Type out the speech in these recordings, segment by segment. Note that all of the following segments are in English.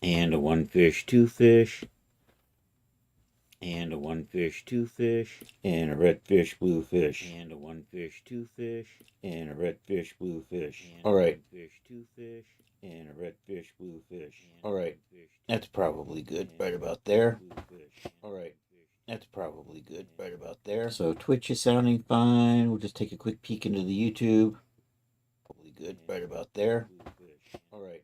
And a one fish, two fish, and a one fish, two fish, and a red fish, blue fish, and a one fish, two fish, and a red fish, blue fish. All right. Fish, two fish, and a red fish, blue fish. All right. That's probably good right about there. All right. That's probably good right about there. So Twitch is sounding fine. We'll just take a quick peek into the YouTube. Probably good right about there. All right.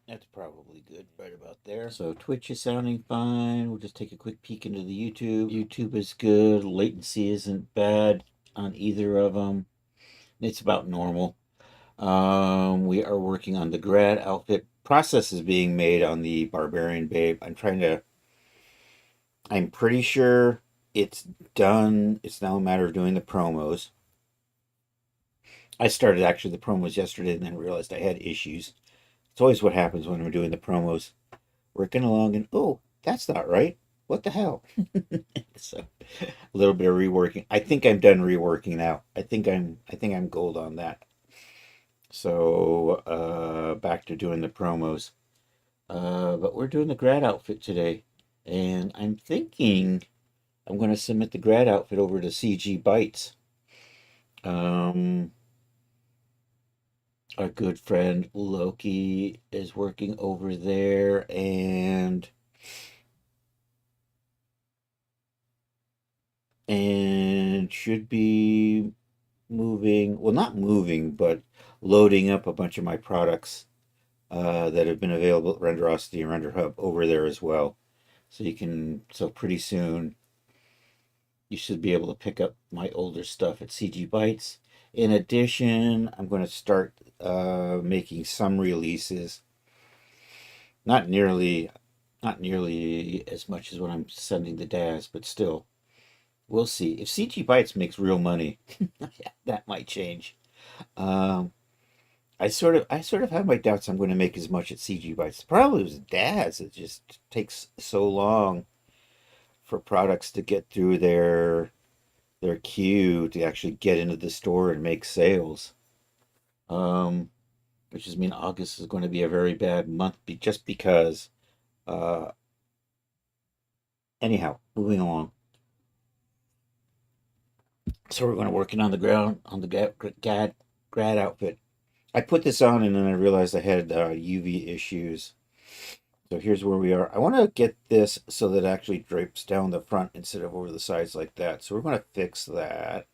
That's probably good right about there. So Twitch is sounding fine. We'll just take a quick peek into the YouTube. YouTube is good. Latency isn't bad on either of them. It's about normal. We are working on the grad outfit. Process is being made on the Barbarian Babe. I'm pretty sure it's done. It's now a matter of doing the promos. I started actually the promos yesterday and then realized I had issues. It's always what happens when I'm doing the promos. Working along and, oh, that's not right. What the hell? So a little bit of reworking. I think I'm done reworking now. I think I'm gold on that. So back to doing the promos. But we're doing the grad outfit today. And I'm thinking I'm going to submit the grad outfit over to CG Bytes. Um, our good friend Loki is working over there and should be moving, well, not moving, but loading up a bunch of my products that have been available at Renderosity and Render Hub over there as well. So pretty soon you should be able to pick up my older stuff at CG Bytes. In addition, I'm going to start making some releases. Not nearly, not nearly as much as what I'm sending to Daz, but still, we'll see. If CG Bytes makes real money, that might change. Um, I sort of have my doubts I'm going to make as much at CG Bytes. Probably was Daz. It just takes so long for products to get through their queue to actually get into the store and make sales. Um, which is mean August is going to be a very bad month just because. Uh, anyhow, moving along. So we're going to working on the ground on the grad outfit. I put this on and then I realized I had UV issues. So here's where we are. I want to get this so that it actually drapes down the front instead of over the sides like that. So we're going to fix that.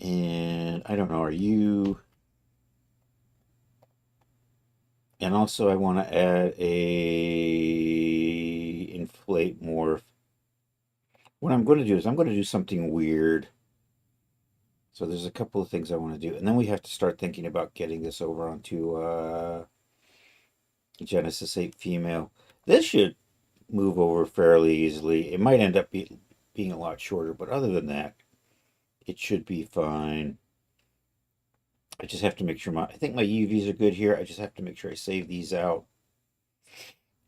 And I don't know, are you... And also I want to add a inflate morph. What I'm going to do is I'm going to do something weird. So there's a couple of things I want to do. And then we have to start thinking about getting this over onto Genesis 8 female. This should move over fairly easily. It might end up being a lot shorter, but other than that, it should be fine. I just have to make sure I think my UVs are good here. I just have to make sure I save these out.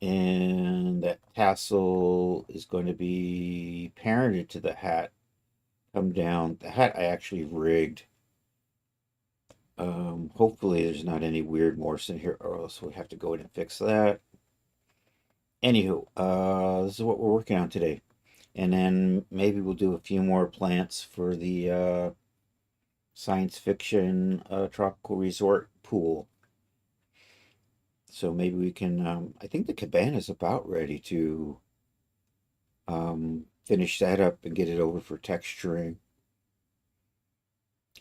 And that tassel is going to be parented to the hat. Come down. The hat I actually rigged. Hopefully there's not any weird morphs in here, or else we have to go in and fix that. Anywho, this is what we're working on today. And then maybe we'll do a few more plants for the science fiction tropical resort pool. So maybe we can, I think the cabana is about ready to finish that up and get it over for texturing.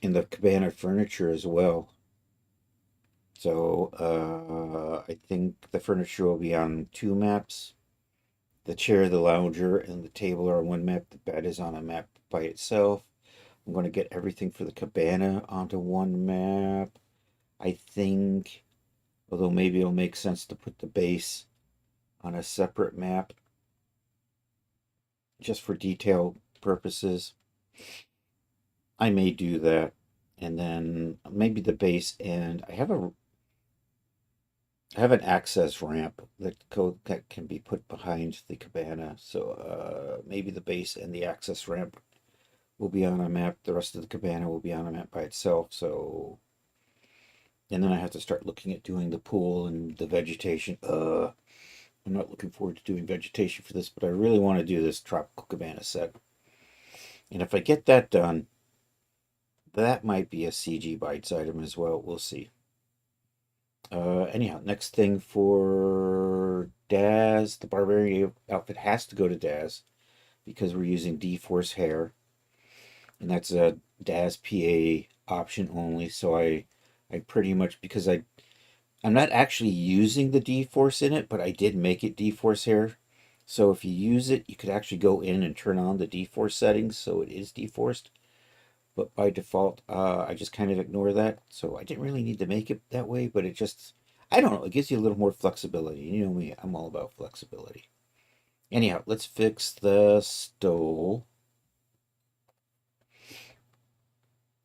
And the cabana furniture as well. So I think the furniture will be on 2 maps. The chair, the lounger, and the table are on 1 map. The bed is on a map by itself. I'm going to get everything for the cabana onto 1 map. I think, although maybe it'll make sense to put the base on a separate map just for detail purposes. I may do that. And then maybe the base, and I have an access ramp that can be put behind the cabana. So maybe the base and the access ramp will be on a map. The rest of the cabana will be on a map by itself. So, and then I have to start looking at doing the pool and the vegetation. I'm not looking forward to doing vegetation for this, but I really want to do this tropical cabana set. And if I get that done, that might be a CG Bytes item as well. We'll see. Anyhow, next thing for Daz, the Barbarian outfit has to go to Daz because we're using D-Force hair. And that's a Daz PA option only. So I pretty much, because I'm not actually using the D-Force in it, but I did make it D-Force hair. So if you use it, you could actually go in and turn on the D-Force settings so it is D-Forced. but by default, I just kind of ignore that. So I didn't really need to make it that way, but it just, I don't know, it gives you a little more flexibility. You know me, I'm all about flexibility. Anyhow, let's fix the stole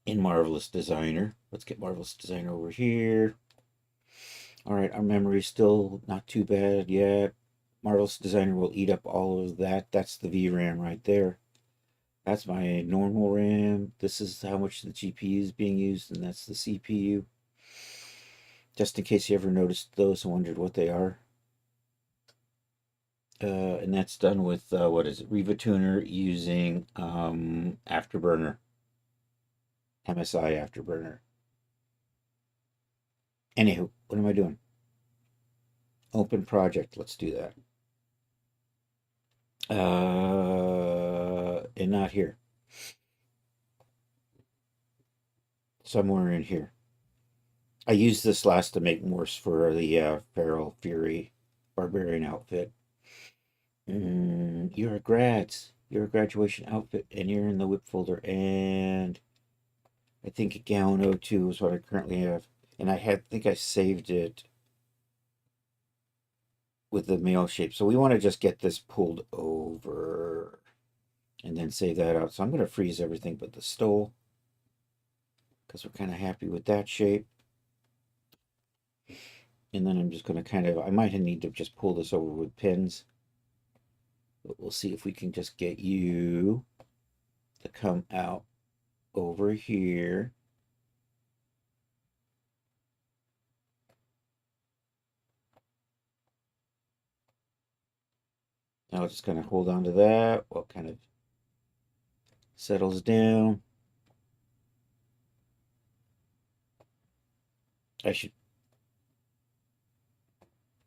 in Marvelous Designer. Let's get Marvelous Designer over here. All right, our memory's still not too bad yet. Marvelous Designer will eat up all of that. That's the VRAM right there. That's my normal RAM. This is how much the GPU is being used, and that's the CPU. Just in case you ever noticed those and wondered what they are. And that's done with, what is it, Riva Tuner using Afterburner, MSI Afterburner. Anywho, what am I doing? Open project, let's do that. And not here. Somewhere in here. I used this last to make morphs for the Feral Fury Barbarian outfit. You're a grads. You're a graduation outfit, and you're in the whip folder. And I think Gown 02 is what I currently have. And think I saved it with the male shape. So we want to just get this pulled over and then save that out. So I'm going to freeze everything but the stole because we're kind of happy with that shape. And then I'm just going to I might need to just pull this over with pins. But we'll see if we can just get you to come out over here. Now just kind of hold on to that while it kind of settles down.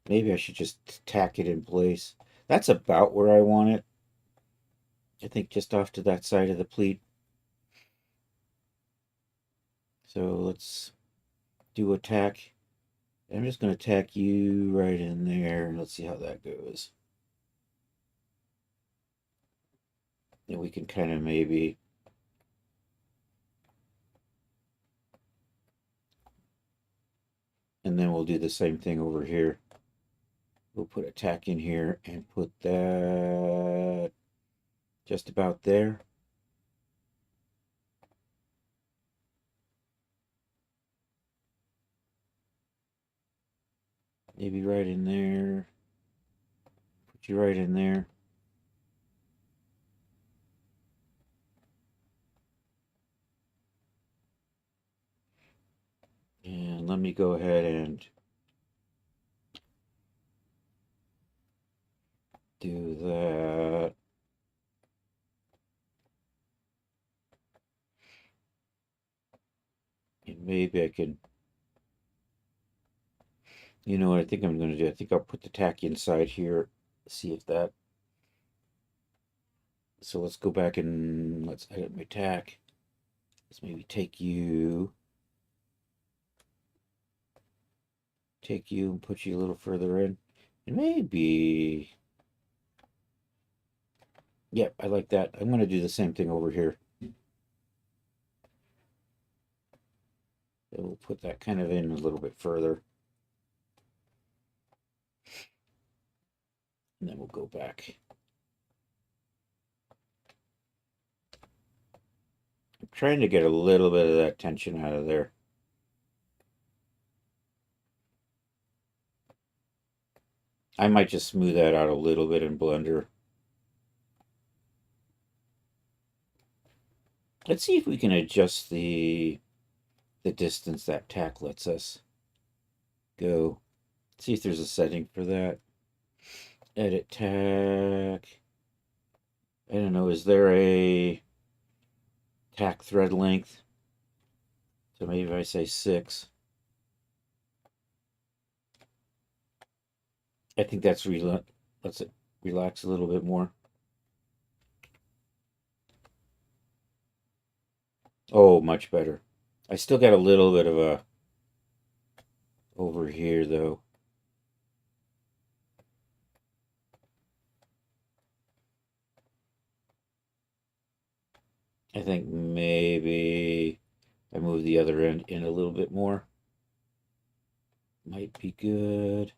Maybe I should just tack it in place. That's about where I want it. I think just off to that side of the pleat. So let's do a tack. I'm just going to tack you right in there. Let's see how that goes. And we can kind of maybe and then we'll do the same thing over here. We'll put a tack in here and put that just about there. Maybe right in there. Put you right in there. And let me go ahead and do that. And maybe I can, you know what I think I'm going to do? I think I'll put the tack inside here. See if that. So let's go back and let's edit my tack. Let's maybe take you and put you a little further in. And maybe, yep, I like that. I'm going to do the same thing over here. We'll put that kind of in a little bit further. And then we'll go back. I'm trying to get a little bit of that tension out of there. I might just smooth that out a little bit in Blender. Let's see if we can adjust the distance that tack lets us go. See if there's a setting for that. Edit tack. I don't know, is there a tack thread length? So maybe if I say 6. I think that's lets it relax a little bit more. Oh, much better. I still got a little bit of a over here though. I think maybe move the other end in a little bit more. Might be good.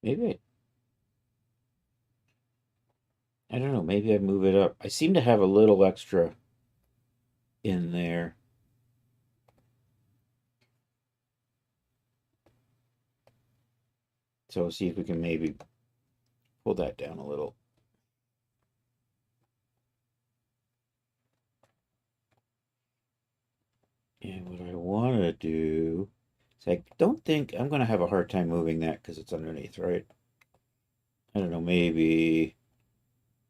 Maybe I don't know, maybe I move it up. I seem to have a little extra in there. So see if we can maybe pull that down a little. And what I want to do is I don't think I'm going to have a hard time moving that because it's underneath, right? I don't know, maybe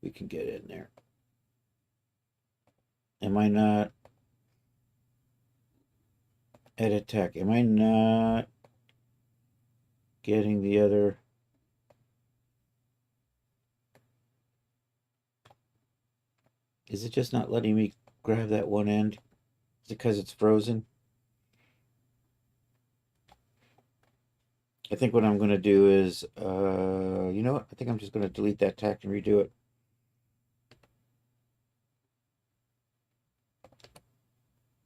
we can get in there. Am I not? Edit tech. Am I not getting the other? Is it just not letting me grab that one end? Is it because it's frozen? I think what I'm going to do is, you know what? I think I'm just going to delete that tack and redo it.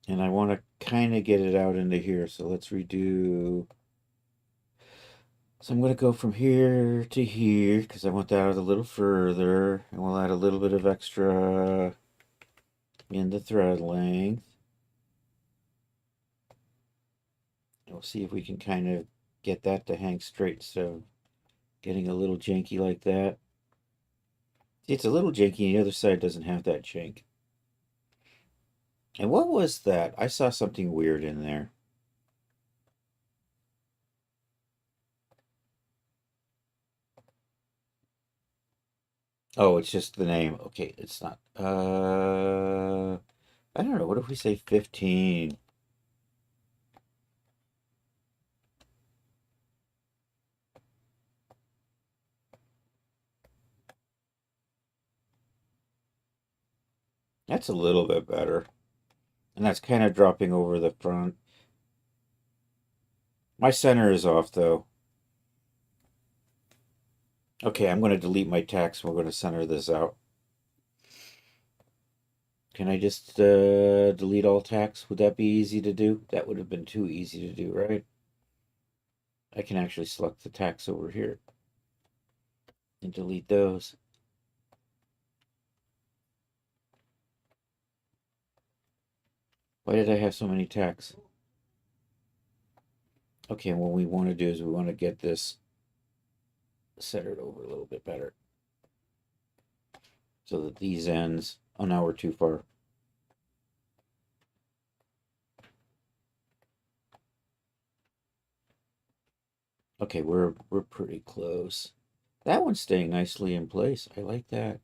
And I want to kind of get it out into here. So let's redo. So I'm going to go from here to here because I want that out a little further. And we'll add a little bit of extra in the thread length. We'll see if we can kind of get that to hang straight. So getting a little janky like that. See, it's a little janky, and the other side doesn't have that jank. And what was that? I saw something weird in there. Oh, it's just the name. Okay, it's not. I don't know. What if we say 15? That's a little bit better. And that's kind of dropping over the front. My center is off though. Okay, I'm going to delete my text. We're going to center this out. Can I just delete all text? Would that be easy to do? That would have been too easy to do, right? I can actually select the text over here and delete those. Why did I have so many texts? Okay, what we want to do is we want to get this centered over a little bit better. So that these ends, oh, now we're too far. Okay, we're pretty close. That one's staying nicely in place. I like that.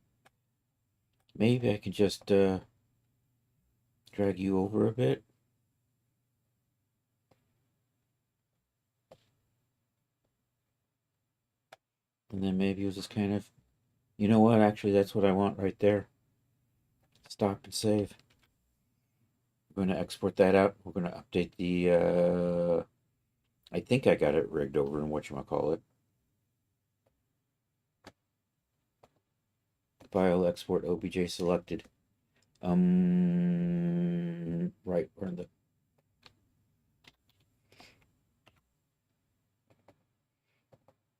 Maybe I can just drag you over a bit. And then maybe we'll just kind of, you know what, actually that's what I want right there. Stop and save. We're going to export that out. We're going to update the, I think I got it rigged over in whatchamacallit. File export OBJ selected. Right, we're in the.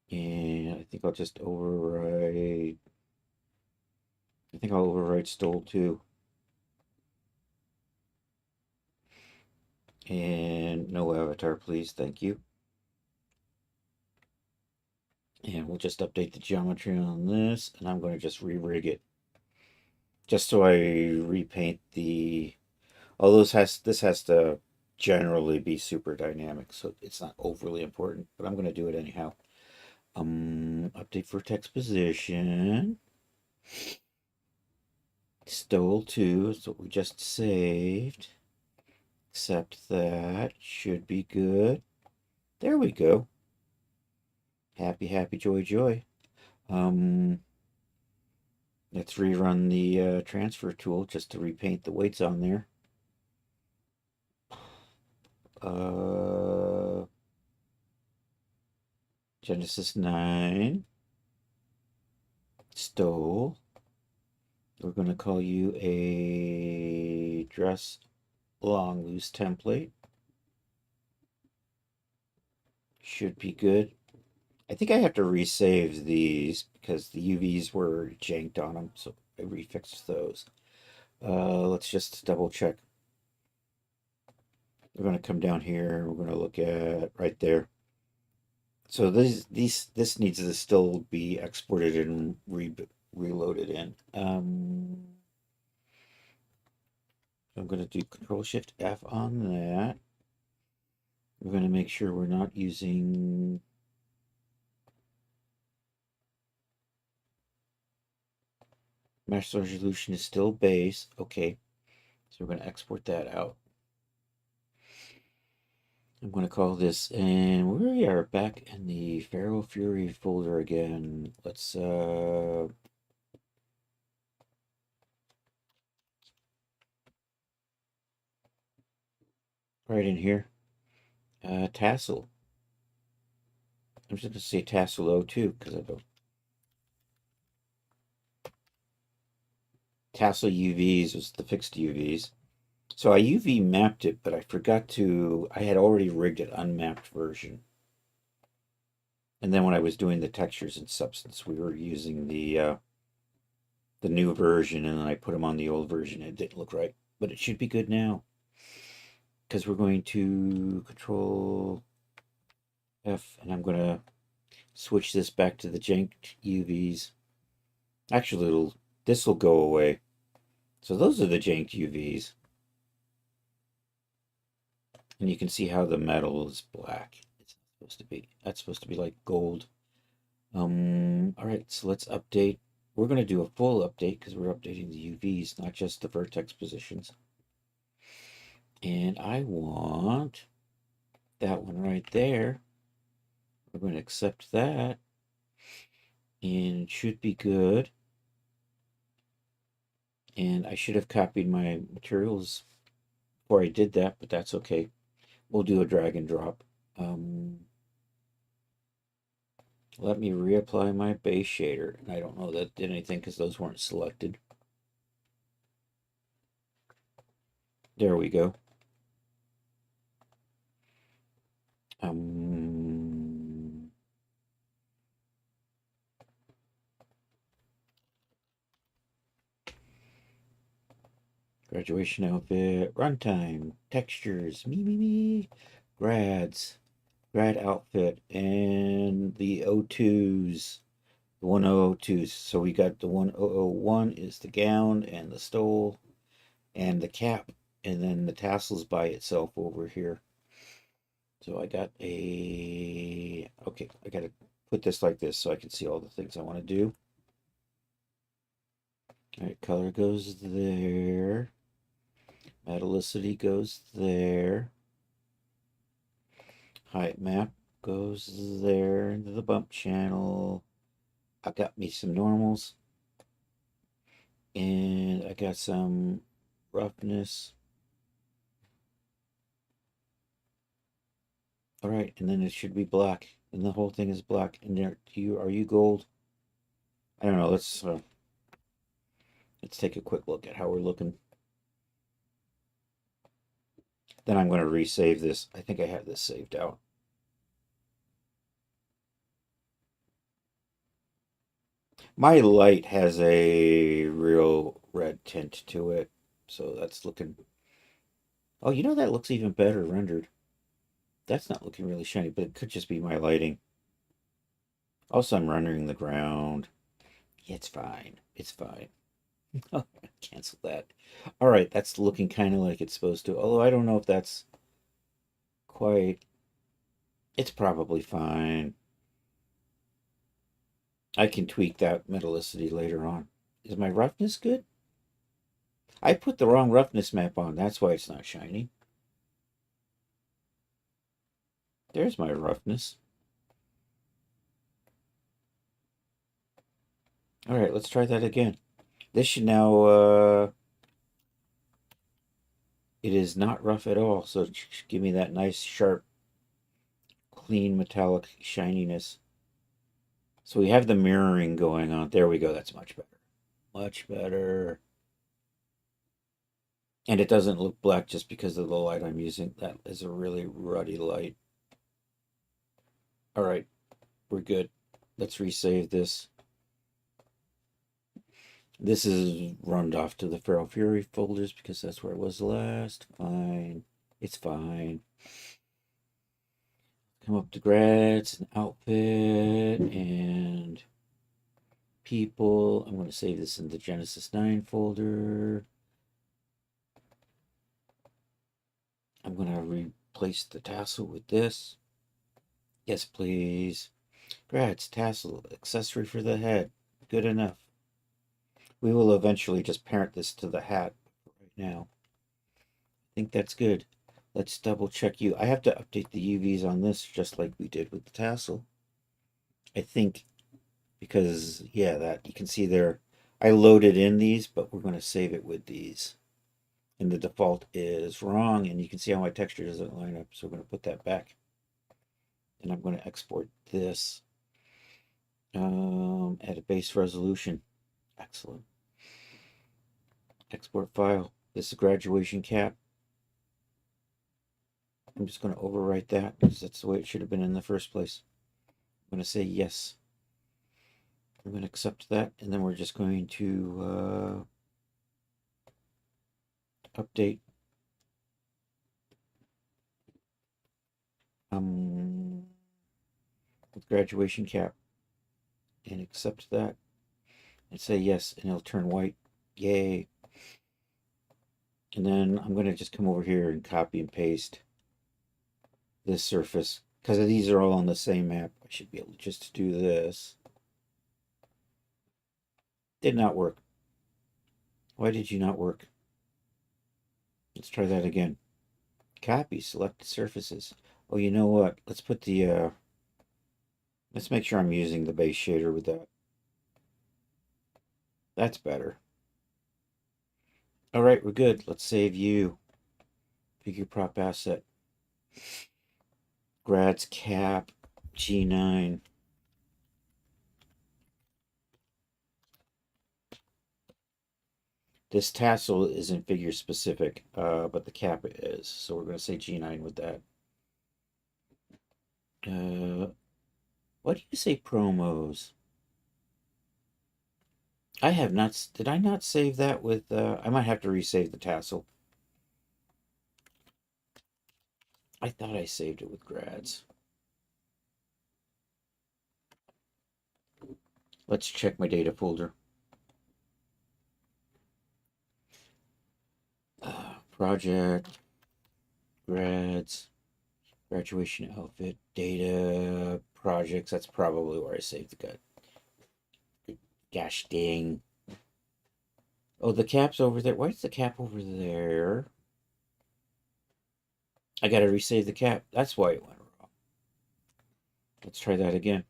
And I think I'll just override. I think I'll override stole too. And no avatar, please. Thank you. And we'll just update the geometry on this. And I'm going to just re-rig it. Just so I repaint the. Although this has to generally be super dynamic, so it's not overly important. But I'm going to do it anyhow. Update for text position. Stole 2 is what we just saved. Accept that. Should be good. There we go. Happy, happy, joy, joy. Let's rerun the transfer tool just to repaint the weights on there. Genesis 9. Stole. We're going to call you a dress long loose template. Should be good. I think I have to resave these because the UVs were janked on them, so I refixed those. Let's just double check. We're going to come down here. We're going to look at right there. So this needs to still be exported and reloaded in. I'm going to do Control Shift F on that. We're going to make sure we're not using mesh resolution is still base. Okay, so we're going to export that out. I'm going to call this, and we are back in the Feral Fury folder again. Let's right in here, tassel. I'm just going to say tassel 02 because I don't. Tassel UVs was the fixed UVs. So I UV mapped it, but I forgot to, I had already rigged an unmapped version. And then when I was doing the textures and substance, we were using the new version, and then I put them on the old version. It didn't look right, but it should be good now. Because we're going to Control F, and I'm going to switch this back to the janked UVs. Actually, this will go away. So those are the janked UVs. And you can see how the metal is black. It's supposed to be. That's supposed to be like gold. All right, so let's update. We're going to do a full update because we're updating the UVs, not just the vertex positions. And I want that one right there. We're going to accept that. And it should be good. And I should have copied my materials before I did that, but that's okay. We'll do a drag and drop. Let me reapply my base shader. And I don't know that did anything because those weren't selected. There we go. Graduation outfit, runtime, textures, me, grad outfit, and the O2s, the 1002s. So we got the 1001 is the gown and the stole and the cap, and then the tassels by itself over here. So I got okay, I got to put this like this so I can see all the things I want to do. All right, color goes there. Metallicity goes there. Height map goes there into the bump channel. I got me some normals. And I got some roughness. All right, and then it should be black. And the whole thing is black. And there, are you gold? I don't know. Let's take a quick look at how we're looking. Then I'm going to resave this. I think I have this saved out. My light has a real red tint to it. So that's looking... Oh, you know, that looks even better rendered. That's not looking really shiny, but it could just be my lighting. Also, I'm rendering the ground. It's fine. It's fine. Cancel that. All right, that's looking kind of like it's supposed to. Although I don't know if that's quite... It's probably fine. I can tweak that metallicity later on. Is my roughness good? I put the wrong roughness map on. That's why it's not shiny. There's my roughness. All right, let's try that again. This should now It is not rough at all, so give me that nice, sharp, clean, metallic shininess. So we have the mirroring going on. There we go. That's much better. Much better. And it doesn't look black just because of the light I'm using. That is a really ruddy light. All right, we're good. Let's resave this. This is run off to the Feral Fury folders because that's where it was last. Fine. It's fine. Come up to grads and outfit and people. I'm going to save this in the Genesis 9 folder. I'm going to replace the tassel with this. Yes, please. Grads, tassel, accessory for the head. Good enough. We will eventually just parent this to the hat right now. I think that's good. Let's double check you. I have to update the UVs on this just like we did with the tassel. I think because, yeah, that you can see there, I loaded in these, but we're going to save it with these. And the default is wrong, and you can see how my texture doesn't line up, so we're going to put that back. And I'm going to export this at a base resolution. Excellent. Export file. This is graduation cap. I'm just going to overwrite that because that's the way it should have been in the first place. I'm going to say yes. I'm going to accept that, and then we're just going to update with graduation cap and accept that and say yes, and it'll turn white. Yay. And then I'm going to just come over here and copy and paste this surface because these are all on the same map. I should be able just to do this. Did not work. Why did you not work? Let's try that again. Copy selected surfaces. Oh, you know what? Let's put the let's make sure I'm using the base shader with that. That's better. All right, we're good. Let's save you. Figure prop asset. Grads cap G9. This tassel isn't figure specific, but the cap is. So we're going to say G9 with that. What do you say promos? I have not. Did I not save that with? I might have to resave the tassel. I thought I saved it with grads. Let's check my data folder. Project, grads, graduation outfit, data, projects. That's probably where I saved the gut. Gosh dang. Oh, the cap's over there. Why is the cap over there? I gotta resave the cap. That's why it went wrong. Let's try that again.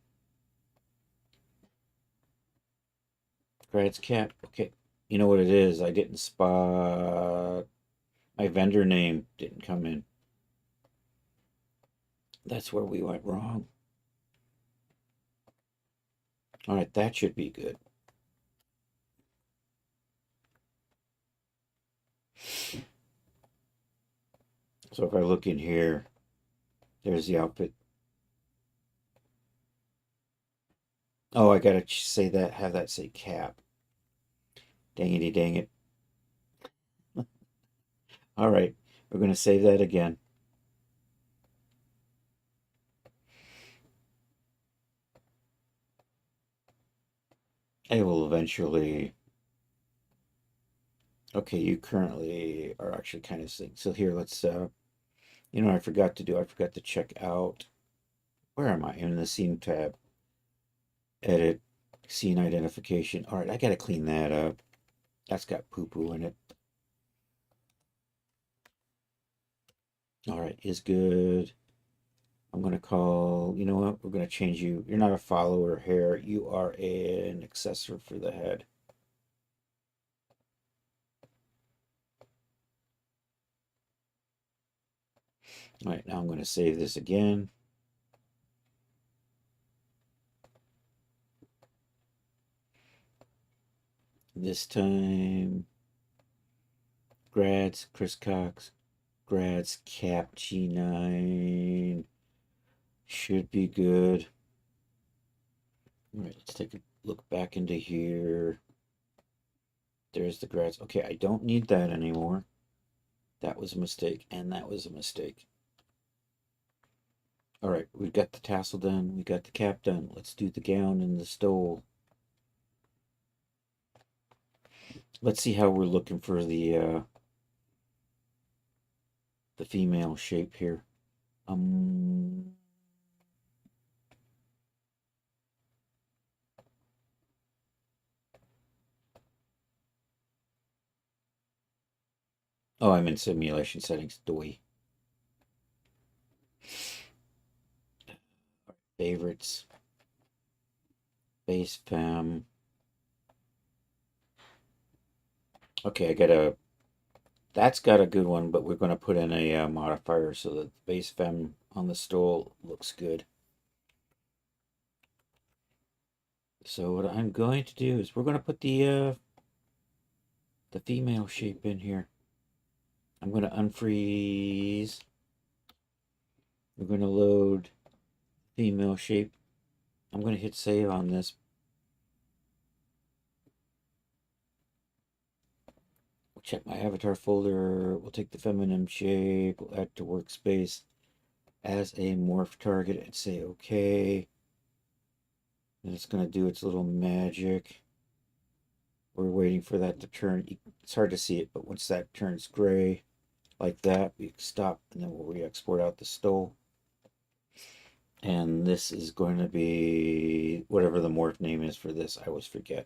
Grads cap. Okay. You know what it is? I didn't spot my vendor name didn't come in. That's where we went wrong. All right, that should be good. So if I look in here, there's the outfit. Oh, I gotta say that, have that say cap. Dangity dang it. All right, we're gonna save that again. I will eventually. Okay, you currently are actually kind of sick. So here, let's. You know, what I forgot to do. I forgot to check out. Where am I? In the scene tab. Edit, scene identification. All right, I gotta clean that up. That's got poo-poo in it. All right, is good. I'm gonna call, you know what? We're gonna change you. You're not a follower here. You are an accessor for the head. All right, now I'm going to save this again. This time, Grads, Chris Cox, Grads, Cap G9. Should be good. All right, let's take a look back into here. There's the Grads. Okay, I don't need that anymore. That was a mistake, and that was a mistake. All right, we got the tassel done. We got the cap done. Let's do the gown and the stole. Let's see how we're looking for the female shape here. Oh, I'm in simulation settings. Doy. Favorites. Base fem. Okay, that's got a good one, but we're going to put in a modifier so that the base fem on the stole looks good. So what I'm going to do is we're going to put the female shape in here. I'm going to unfreeze. We're going to load female shape. I'm going to hit save on this. We'll check my avatar folder. We'll take the feminine shape. We'll add to workspace as a morph target and say okay. And it's going to do its little magic. We're waiting for that to turn. It's hard to see it, but once that turns gray like that, we stop and then we'll re-export out the stole. And this is going to be whatever the morph name is for this. I always forget.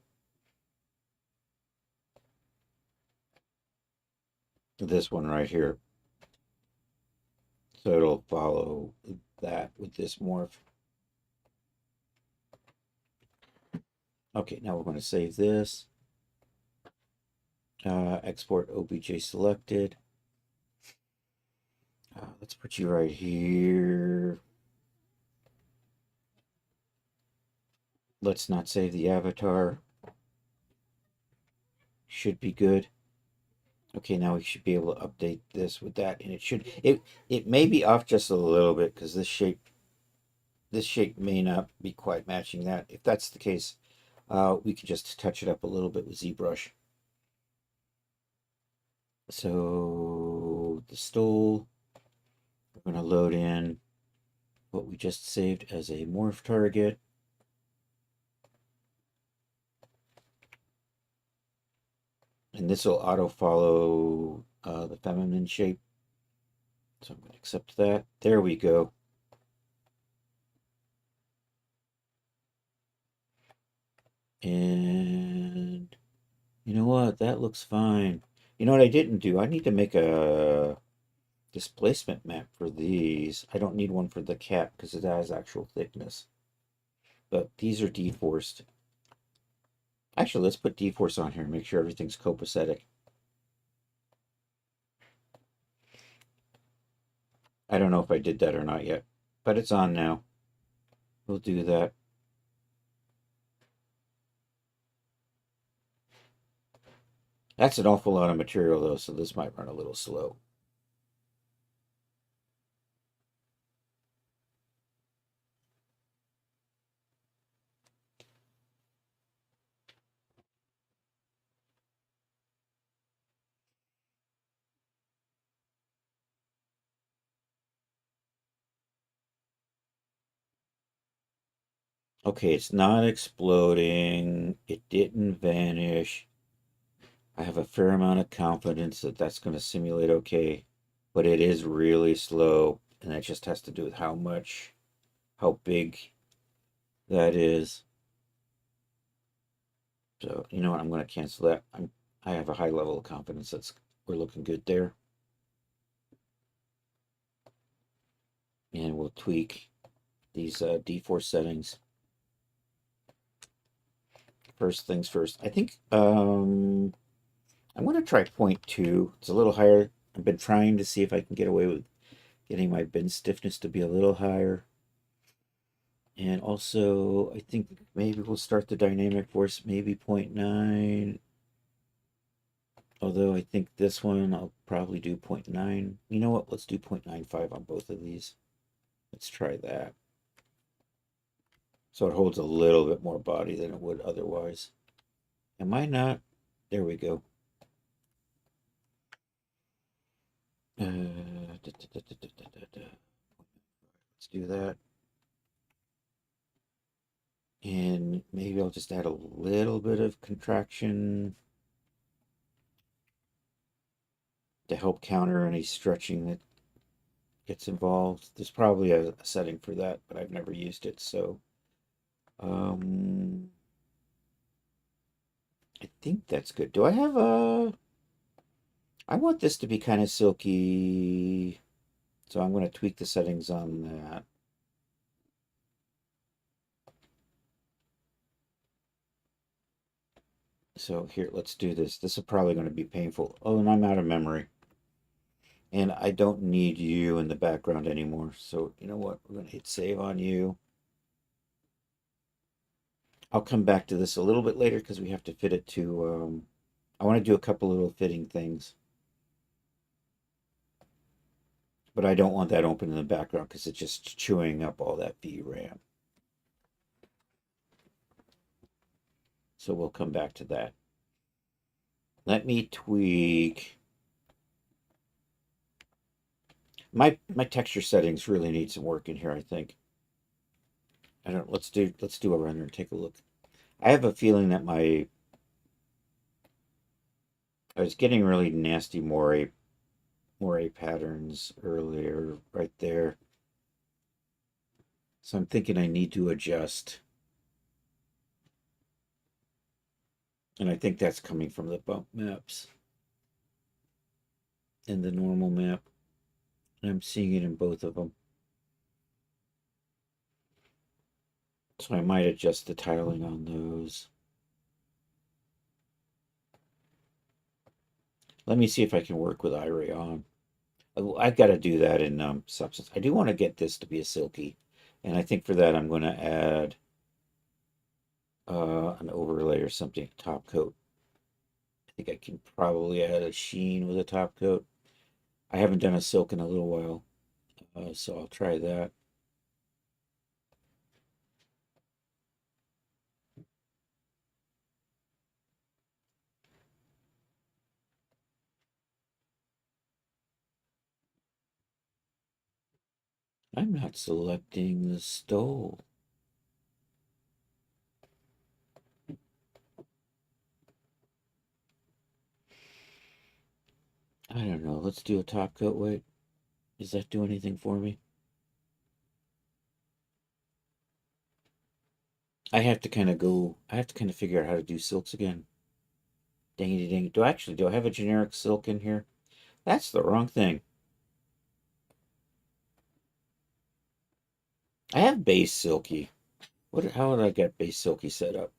This one right here. So it'll follow that with this morph. Okay, now we're going to save this. Export OBJ selected. Let's put you right here. Let's not save the avatar. Should be good. Okay, now we should be able to update this with that, and it may be off just a little bit because this shape may not be quite matching that. If that's the case, we can just touch it up a little bit with ZBrush. So the stole, we're going to load in what we just saved as a morph target. And this will auto follow the feminine shape. So I'm going to accept that. There we go. And you know what? That looks fine. You know what I didn't do? I need to make a displacement map for these. I don't need one for the cap because it has actual thickness. But these are deforced. Actually, let's put deforce on here and make sure everything's copacetic. I don't know if I did that or not yet, but it's on now. We'll do that. That's an awful lot of material though, so this might run a little slow. Okay, it's not exploding. It didn't vanish. I have a fair amount of confidence that that's going to simulate okay, but it is really slow, and that just has to do with how big that is. So, you know what? I'm going to cancel that. I have a high level of confidence we're looking good there. And we'll tweak these deforce settings. First things first. I think I'm going to try 0.2. It's a little higher. I've been trying to see if I can get away with getting my bend stiffness to be a little higher. And also, I think maybe we'll start the dynamic force maybe 0.9. Although I think this one I'll probably do 0.9. You know what? Let's do 0.95 on both of these. Let's try that. So it holds a little bit more body than it would otherwise. Am I not? There we go. Let's do that. And maybe I'll just add a little bit of contraction to help counter any stretching that gets involved. There's probably a setting for that, but I've never used it, so I think that's good. Do I have a... I want this to be kind of silky, so I'm going to tweak the settings on that. So here, let's do this. This is probably going to be painful. Oh, and I'm out of memory. And I don't need you in the background anymore. So you know what? We're going to hit save on you. I'll come back to this a little bit later because we have to fit it to... I want to do a couple little fitting things. But I don't want that open in the background because it's just chewing up all that VRAM. So we'll come back to that. Let me tweak. My texture settings really need some work in here, I think. I don't let's do a render and take a look. I have a feeling that I was getting really nasty moire patterns earlier right there. So I'm thinking I need to adjust. And I think that's coming from the bump maps and the normal map. And I'm seeing it in both of them. So I might adjust the tiling on those. Let me see if I can work with Iray on. I've got to do that in Substance. I do want to get this to be a silky. And I think for that I'm going to add an overlay or something, top coat. I think I can probably add a sheen with a top coat. I haven't done a silk in a little while, so I'll try that. I'm not selecting the stole. I don't know. Let's do a top coat. Wait, does that do anything for me? I have to kind of figure out how to do silks again. Dang dang. Do I have a generic silk in here? That's the wrong thing. I have base silky. How would I get base silky set up?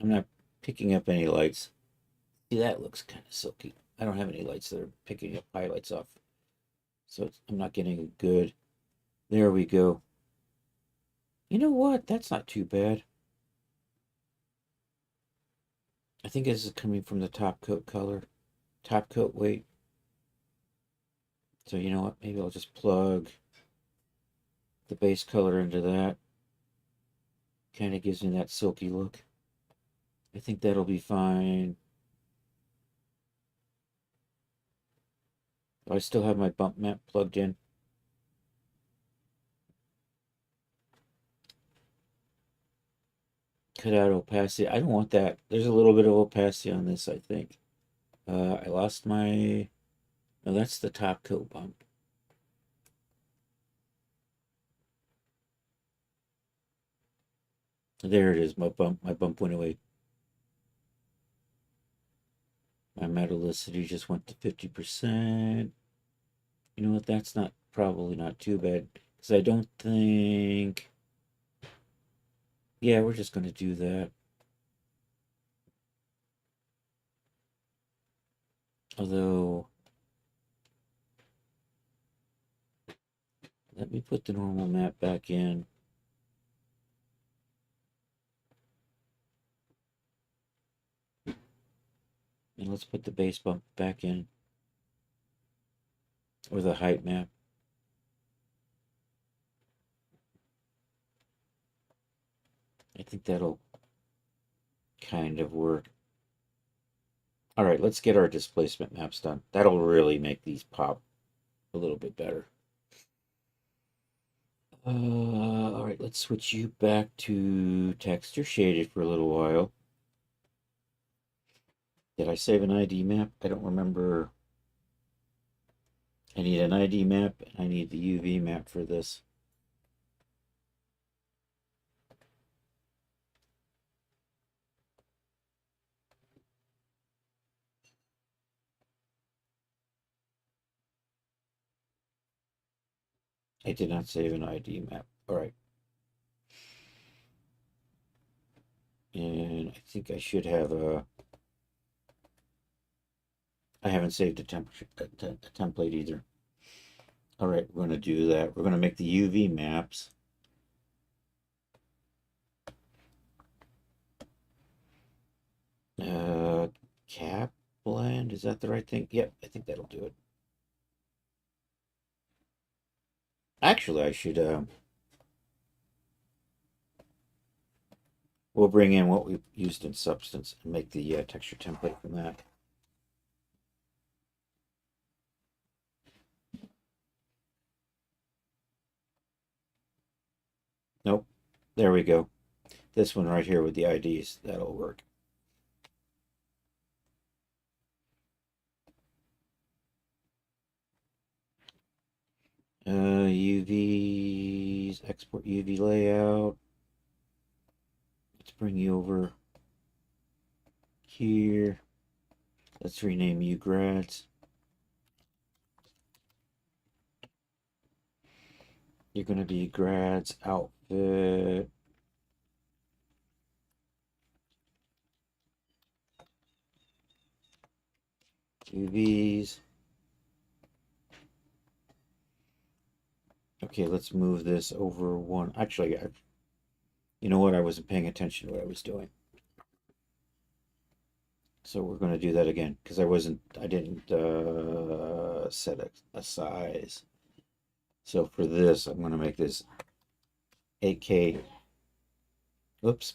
I'm not picking up any lights. See, that looks kind of silky. I don't have any lights that are picking up highlights off. So I'm not getting a good... There we go. You know what? That's not too bad. I think this is coming from the top coat color. Top coat weight. So you know what? Maybe I'll just plug the base color into that. Kind of gives me that silky look. I think that'll be fine. I still have my bump map plugged in. Cut out opacity. I don't want that. There's a little bit of opacity on this, I think. I lost my... No, that's the top coat bump. There it is. My bump went away. My metallicity just went to 50%. You know what? That's probably not too bad. Because I don't think... Yeah, we're just going to do that. Although... Let me put the normal map back in. And let's put the base bump back in. Or the height map. I think that'll kind of work. All right, let's get our displacement maps done. That'll really make these pop a little bit better. All right, let's switch you back to texture shaded for a little while. Did I save an ID map? I don't remember. I need an ID map, and I need the UV map for this. I did not save an ID map. All right. And I think I should have a... I haven't saved a template either. All right, we're going to do that. We're going to make the UV maps. Cap blend, is that the right thing? Yep, I think that'll do it. Actually, I should, we'll bring in what we used in Substance and make the texture template from that. Nope, there we go. This one right here with the IDs, that'll work. UVs, export UV layout. Let's bring you over here. Let's rename you grads. You're going to be grads outfit. UVs. Okay, let's move this over one. Actually, you know what? I wasn't paying attention to what I was doing. So we're going to do that again because I didn't set a size. So for this, I'm going to make this 8K. Oops.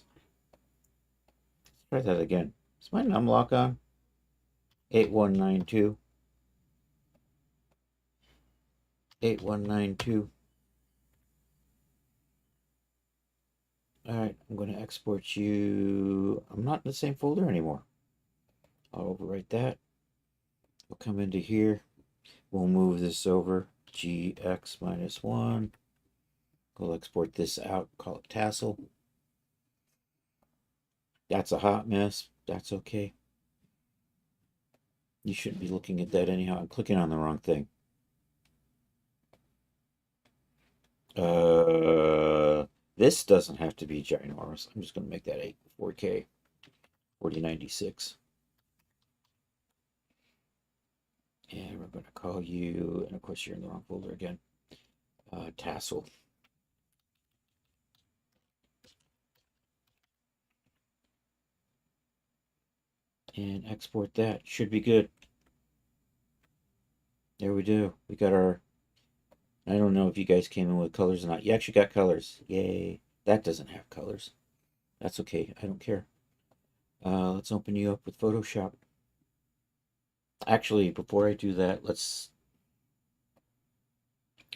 Let's try that again. Is my numlock on? 8192. 8192. All right, I'm going to export you. I'm not in the same folder anymore. I'll overwrite that. We'll come into here. We'll move this over. GX-1. We'll export this out. Call it tassel. That's a hot mess. That's okay. You shouldn't be looking at that anyhow. I'm clicking on the wrong thing. This doesn't have to be ginormous. I'm just going to make that 4K 4096. And we're going to call you, and of course you're in the wrong folder again, tassel. And export that. Should be good. There we do. We got our, I don't know if you guys came in with colors or not. You actually got colors. Yay. That doesn't have colors. That's okay. I don't care. Let's open you up with Photoshop. Actually, before I do that,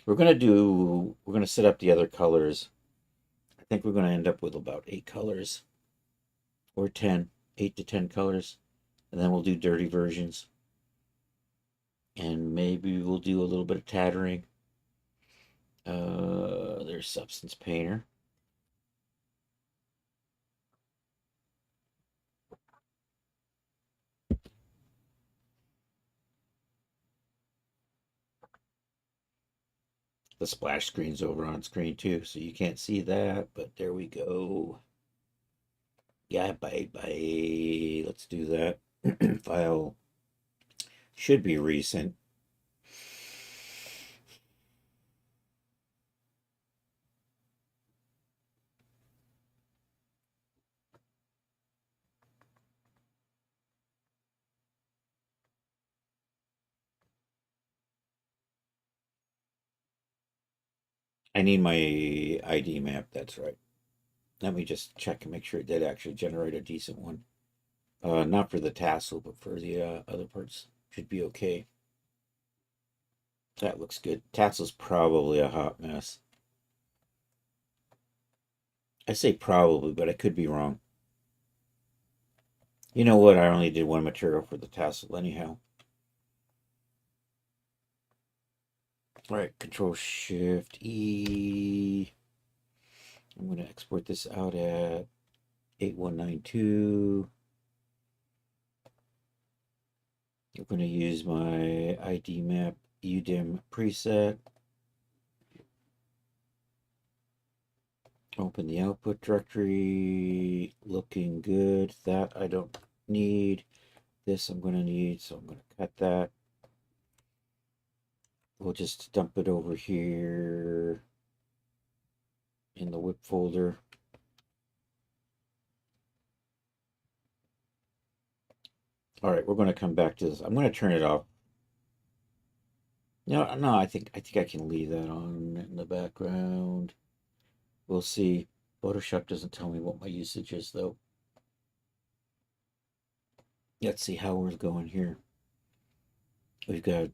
we're going to set up the other colors. I think we're going to end up with about 8 colors or 10, 8 to 10 colors. And then we'll do dirty versions. And maybe we'll do a little bit of tattering. There's Substance Painter. The splash screen's over on screen too, so you can't see that, but there we go. Yeah, bye. Let's do that. File should be recent. I need my ID map, that's right. Let me just check and make sure it did actually generate a decent one. Not for the tassel, but for the other parts. Should be okay. That looks good. Tassel's probably a hot mess. I say probably, but I could be wrong. You know what? I only did one material for the tassel anyhow. All right, Control Shift E. I'm going to export this out at 8192. I'm going to use my ID map UDIM preset. Open the output directory. Looking good. That I don't need. This I'm going to need, so I'm going to cut that. We'll just dump it over here in the whip folder. All right, we're going to come back to this. I'm going to turn it off. No, I think I can leave that on in the background. We'll see. Photoshop doesn't tell me what my usage is though. Let's see how we're going here. We've got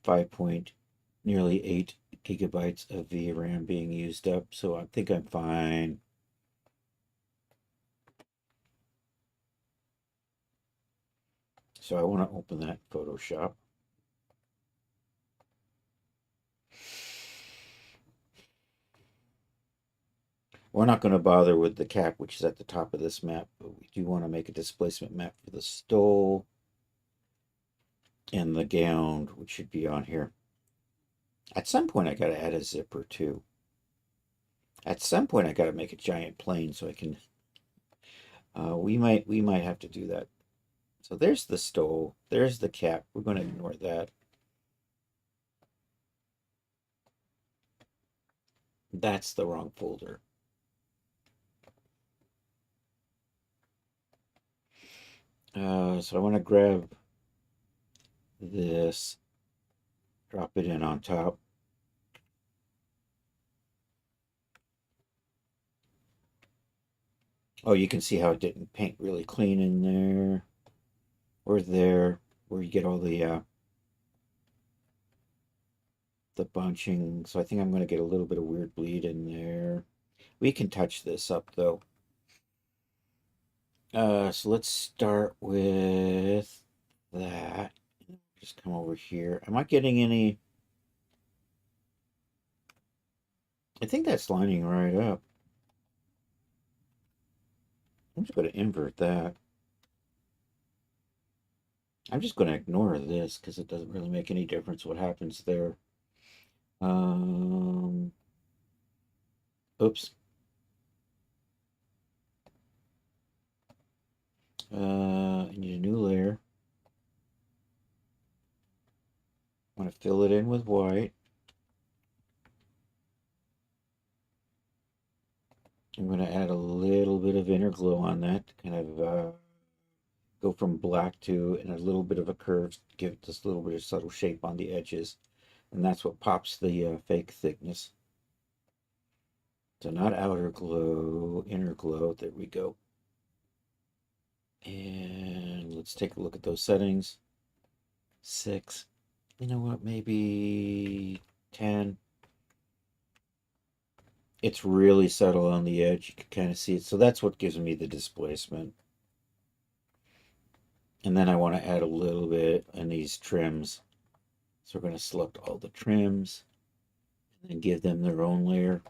5 point, nearly 8 gigabytes of VRAM being used up, so I think I'm fine. So I want to open that Photoshop. We're not going to bother with the cap, which is at the top of this map, but we do want to make a displacement map for the stole and the gown, which should be on here. At some point, I got to add a zipper too. At some point, I got to make a giant plane so I can. We might have to do that. So there's the stole. There's the cap. We're going to ignore that. That's the wrong folder. So I want to grab this, drop it in on top. Oh, you can see how it didn't paint really clean in there or there, where you get all the bunching. So I think I'm going to get a little bit of weird bleed in there. We can touch this up though. So let's start with that. Just come over here. Am I getting any? I think that's lining right up. I'm just going to invert that. I'm just going to ignore this because it doesn't really make any difference what happens there. Oops. I need a new layer. I want to fill it in with white. I'm going to add a little bit of inner glow on that to kind of go from black to and a little bit of a curve, give it this little bit of subtle shape on the edges. And that's what pops the fake thickness. So not outer glow, inner glow. There we go. And let's take a look at those settings. 6. You know what? Maybe 10. It's really subtle on the edge. You can kind of see it. So that's what gives me the displacement. And then I want to add a little bit in these trims. So we're going to select all the trims and then give them their own layer.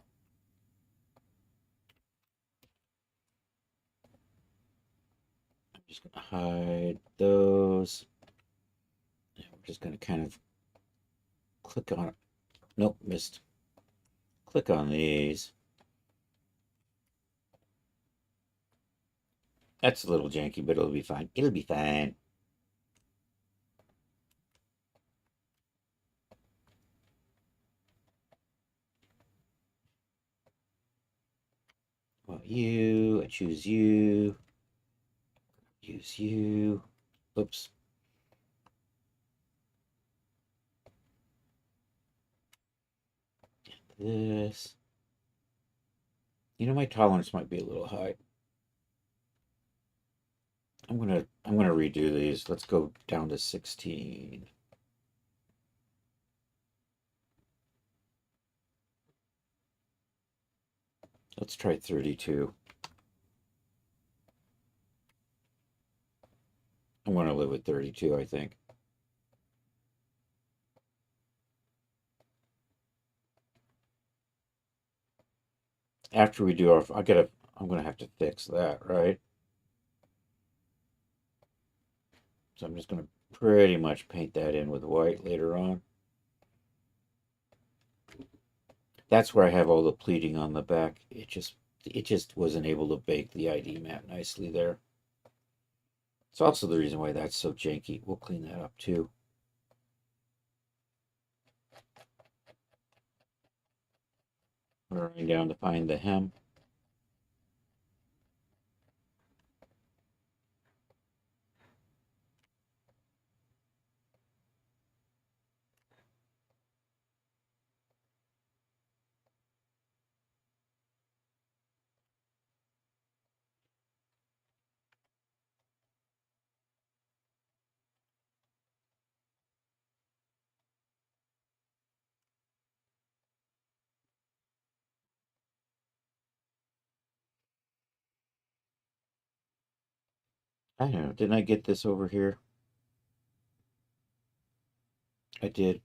I'm just going to hide those. And we're just going to kind of click on it. Nope, missed. Click on these. That's a little janky, but it'll be fine. It'll be fine. Well, I choose you. Use you. Oops. this. You know, my tolerance might be a little high. I'm gonna redo these. Let's go down to 16. Let's try 32. I'm gonna live with 32, I think. After we do our, I'm gonna have to fix that, right? So I'm just gonna pretty much paint that in with white later on. That's where I have all the pleating on the back. It just wasn't able to bake the ID mat nicely there. It's also the reason why that's so janky. We'll clean that up too. We're running down to find the hem. I don't know. Didn't I get this over here? I did.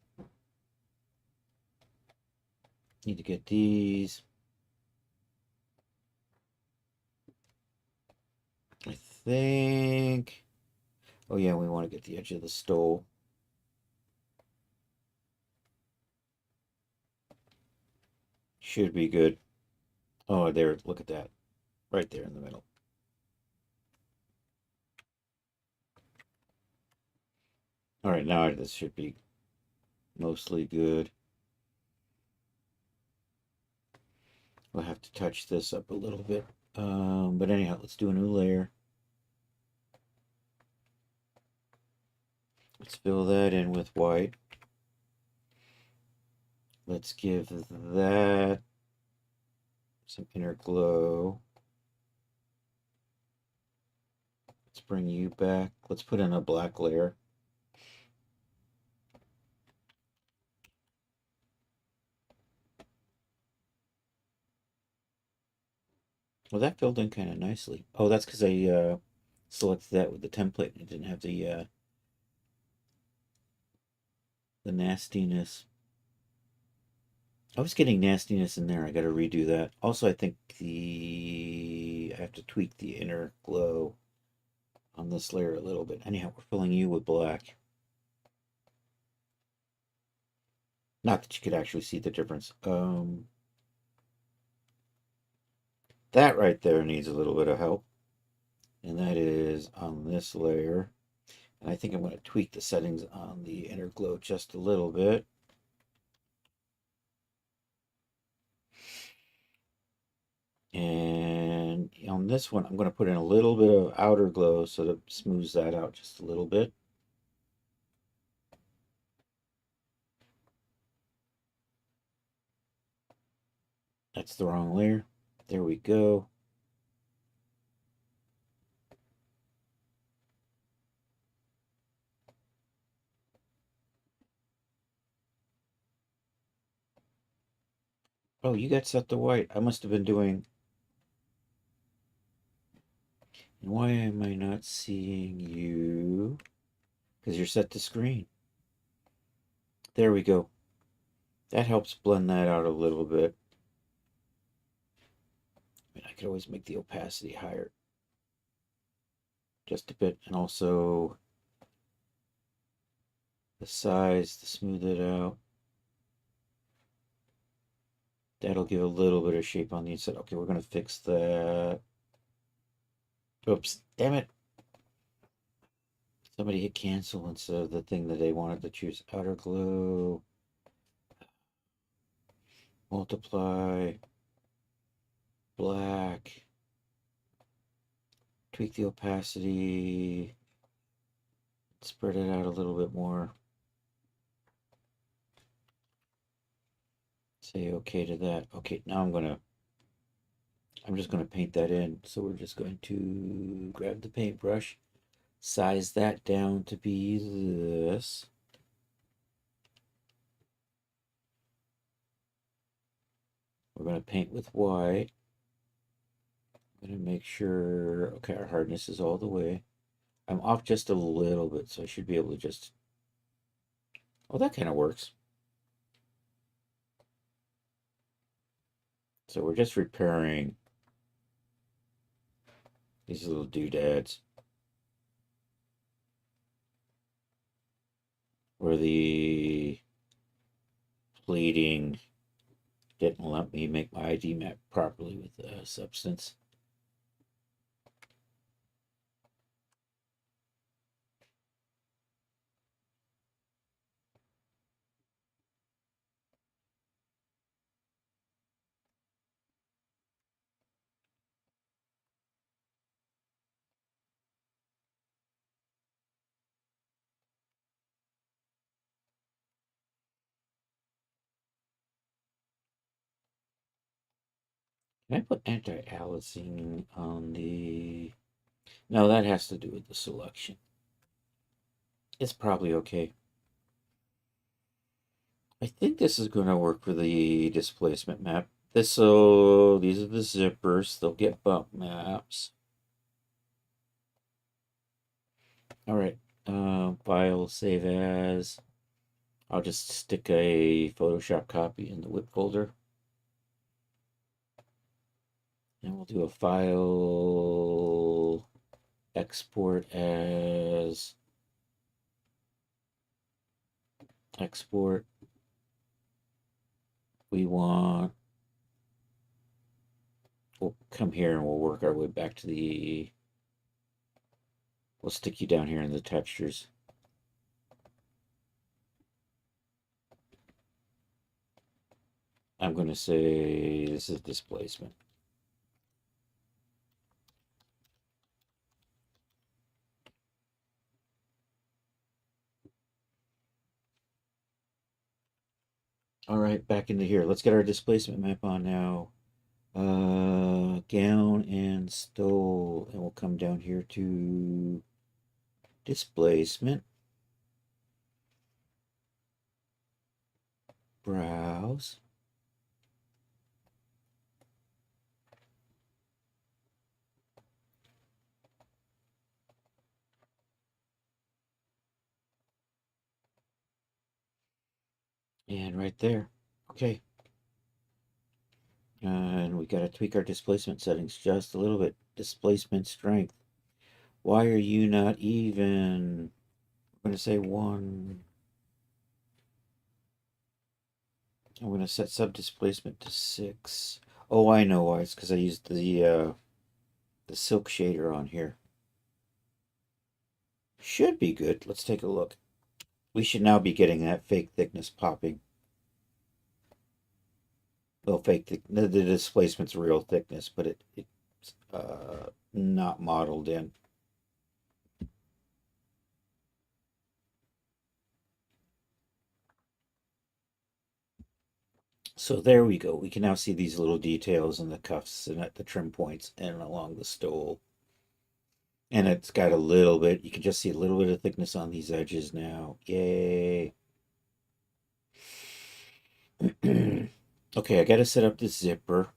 Need to get these. I think. Oh yeah, we want to get the edge of the stole. Should be good. Oh, there. Look at that. Right there in the middle. All right, now this should be mostly good. We'll have to touch this up a little bit. But anyhow, let's do a new layer. Let's fill that in with white. Let's give that some inner glow. Let's bring you back. Let's put in a black layer. Well, that filled in kind of nicely. Oh, that's because I selected that with the template and it didn't have the nastiness. I was getting nastiness in there. I got to redo that. Also, I think I have to tweak the inner glow on this layer a little bit. Anyhow, we're filling you with black. Not that you could actually see the difference. That right there needs a little bit of help. And that is on this layer. And I think I'm going to tweak the settings on the inner glow just a little bit. And on this one, I'm going to put in a little bit of outer glow so that it smooths that out just a little bit. That's the wrong layer. There we go. Oh, you got set to white. I must have been doing... And why am I not seeing you? Because you're set to screen. There we go. That helps blend that out a little bit. I mean, I could always make the opacity higher. Just a bit. And also the size to smooth it out. That'll give a little bit of shape on the inside. Okay, we're going to fix that. Oops, damn it. Somebody hit cancel instead of the thing that they wanted to choose. Outer glow. Multiply. Black. Tweak the opacity. Spread it out a little bit more. Say okay to that. Okay, now I'm just gonna paint that in. So we're just going to grab the paintbrush, size that down to be this. We're gonna paint with white. I'm gonna make sure, okay, our hardness is all the way. I'm off just a little bit, so I should be able to just, oh, that kind of works. So we're just repairing these little doodads where the pleating didn't let me make my ID map properly with the substance. Can I put anti-aliasing on the... No, that has to do with the selection. It's probably okay. I think this is going to work for the displacement map. These are the zippers. They'll get bump maps. All right. File, save as. I'll just stick a Photoshop copy in the whip folder. And we'll do a file export as export. We'll come here and we'll work our way back to we'll stick you down here in the textures. I'm going to say this is displacement. All right, back into here. Let's get our displacement map on now. Gown and stole, and we'll come down here to displacement. Browse. And right there. Okay. And we got to tweak our displacement settings just a little bit. Displacement strength. Why are you not even? I'm going to say 1. I'm going to set sub displacement to 6. Oh, I know why. It's because I used the silk shader on here. Should be good. Let's take a look. We should now be getting that fake thickness popping. Well, the displacement's real thickness, but it's not modeled in. So there we go. We can now see these little details in the cuffs and at the trim points and along the stole. And it's got a little bit, you can just see a little bit of thickness on these edges now. Yay. Okay, I got to set up the zipper.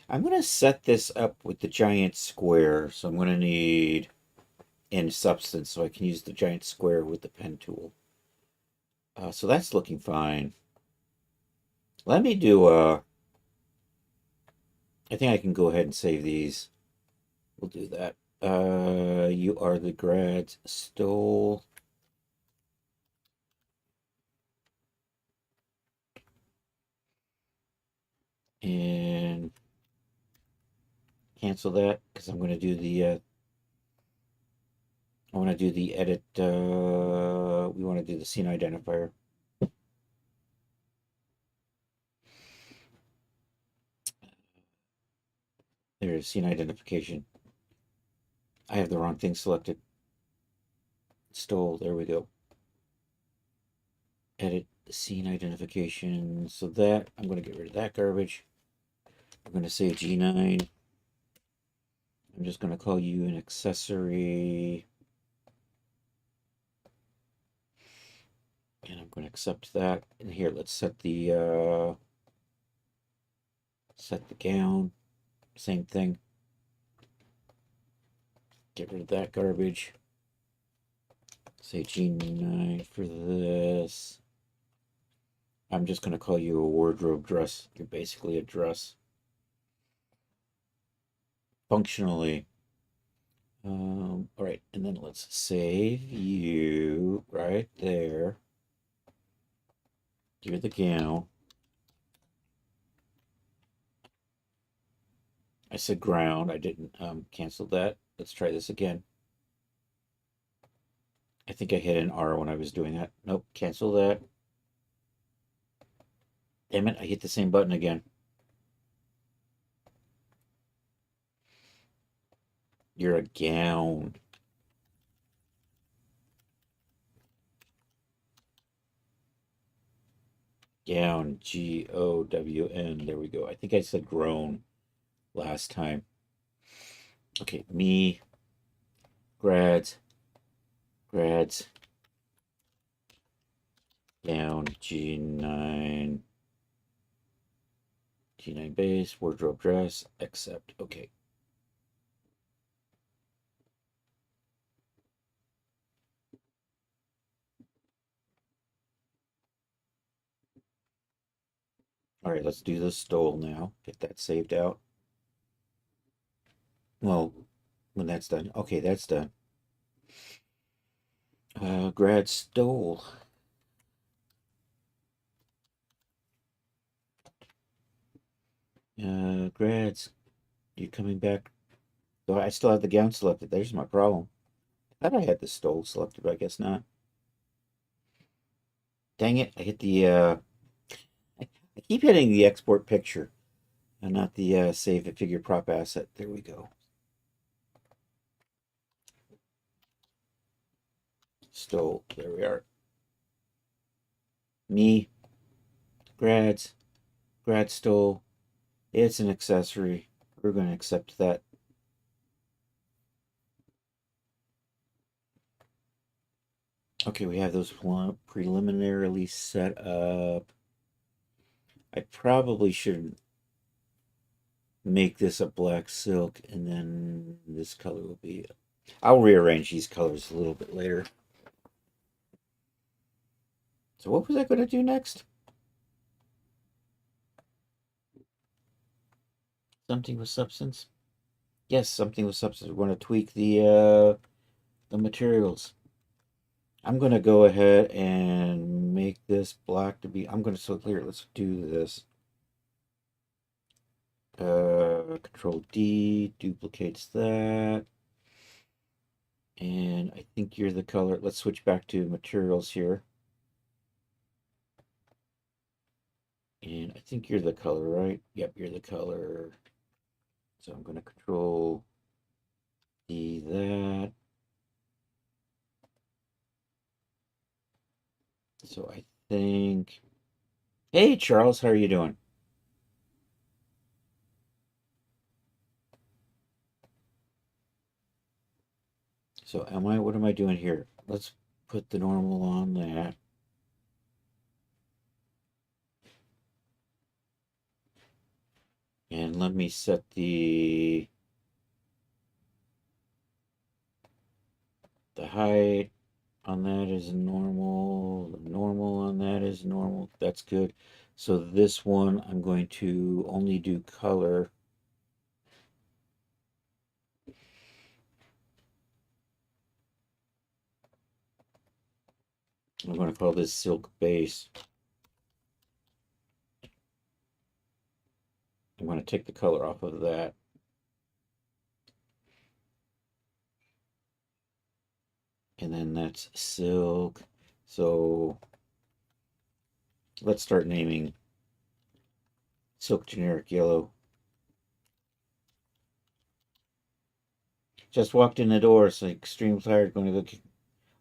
I'm going to set this up with the giant square. So I'm going to need in substance so I can use the giant square with the pen tool. So that's looking fine. Let me do I think I can go ahead and save these. We'll do that. You are the grads stole. And cancel that because I'm going to do the I want to do the edit. We want to do the scene identifier. There's scene identification. I have the wrong thing selected. Stole. There we go. Edit. the scene identification. So that, I'm going to get rid of that garbage. I'm going to say G9. I'm just going to call you an accessory. And I'm going to accept that. And here, let's set the gown. Same thing. Get rid of that garbage. Say G9 for this. I'm just going to call you a wardrobe dress. You're basically a dress. Functionally. All right, and then let's save you right there. You're the gown. I said ground. I didn't cancel that. Let's try this again. I think I hit an R when I was doing that. Nope, cancel that. Damn it, I hit the same button again. You're a gown. Gown, G-O-W-N. There we go. I think I said grown last time. Okay, me, grads, gown, G9. G9 base, wardrobe dress, accept. Okay. All right, let's do the stole now. Get that saved out. Well, when that's done. Okay, that's done. Grad stole. Grads, you coming back? So I still have the gown selected. There's my problem. I thought I had the stole selected, but I guess not. Dang it, I hit the, I keep hitting the export picture and not the save a figure prop asset. There we go. Stole, there we are. Me, grad stole. It's an accessory. We're going to accept that. Okay, we have those preliminarily set up. I probably should make this a black silk, and then this color will be... I'll rearrange these colors a little bit later. So what was I going to do next? Something with substance? Yes, something with substance. We're going to tweak the materials. I'm going to go ahead and make this black to be... I'm going to... So here, let's do this. Control D duplicates that. And I think you're the color. Let's switch back to materials here. And I think you're the color, right? Yep, you're the color. So I'm going to control D that. So I think... Hey, Charles, how are you doing? So what am I doing here? Let's put the normal on that. And let me set the height on that is normal. The normal on that is normal. That's good. So this one, I'm going to only do color. I'm going to call this silk base. I'm going to take the color off of that. And then that's silk. So let's start naming silk generic yellow. Just walked in the door, so extreme tired, going to go.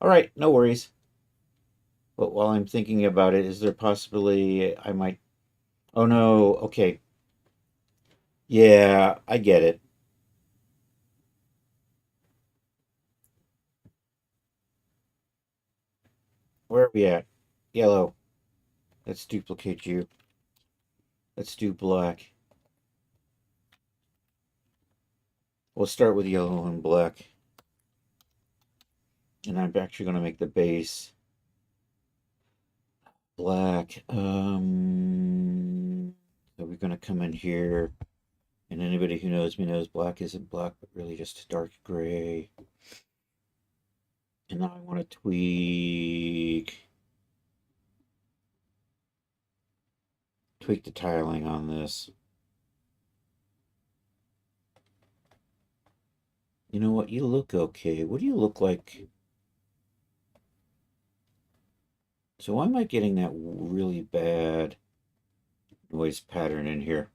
All right, no worries. But while I'm thinking about it, is there possibly I might... Oh no, okay. Yeah, I get it. Where are we at? Yellow. Let's duplicate you. Let's do black. We'll start with yellow and black. And I'm actually going to make the base black. So we're going to come in here. And anybody who knows me knows black isn't black, but really just dark gray. And now I want to tweak the tiling on this. You know what? You look okay. What do you look like? So why am I getting that really bad noise pattern in here?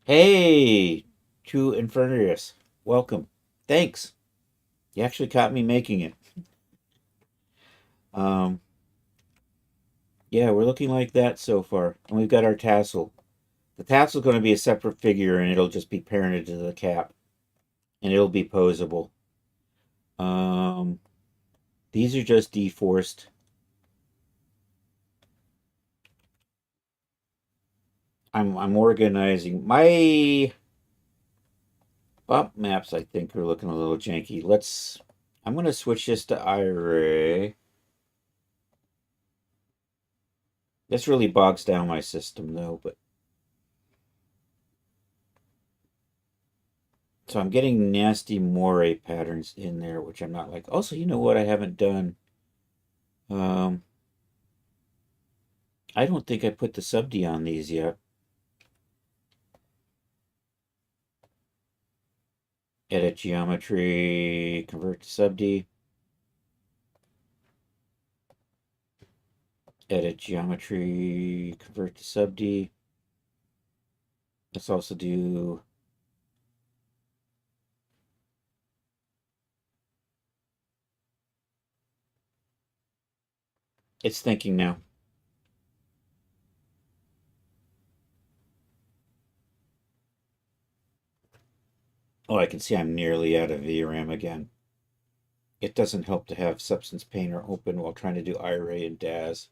Hey, to Infernus. Welcome. Thanks. You actually caught me making it. Um, yeah, we're looking like that so far. And we've got our tassel. The tassel's going to be a separate figure and it'll just be parented to the cap. And it'll be posable. Um, these are just deforced. I'm organizing. My bump maps, I think, are looking a little janky. I'm going to switch this to IRA. This really bogs down my system, though, but so I'm getting nasty moire patterns in there, which I'm not like. Also, you know what I haven't done? Um, I don't think I put the sub D on these yet. Edit geometry, convert to sub D. Edit geometry, convert to sub D. Let's also do... It's thinking now. Oh, I can see I'm nearly out of VRAM again. It doesn't help to have Substance Painter open while trying to do IRA and DAZ.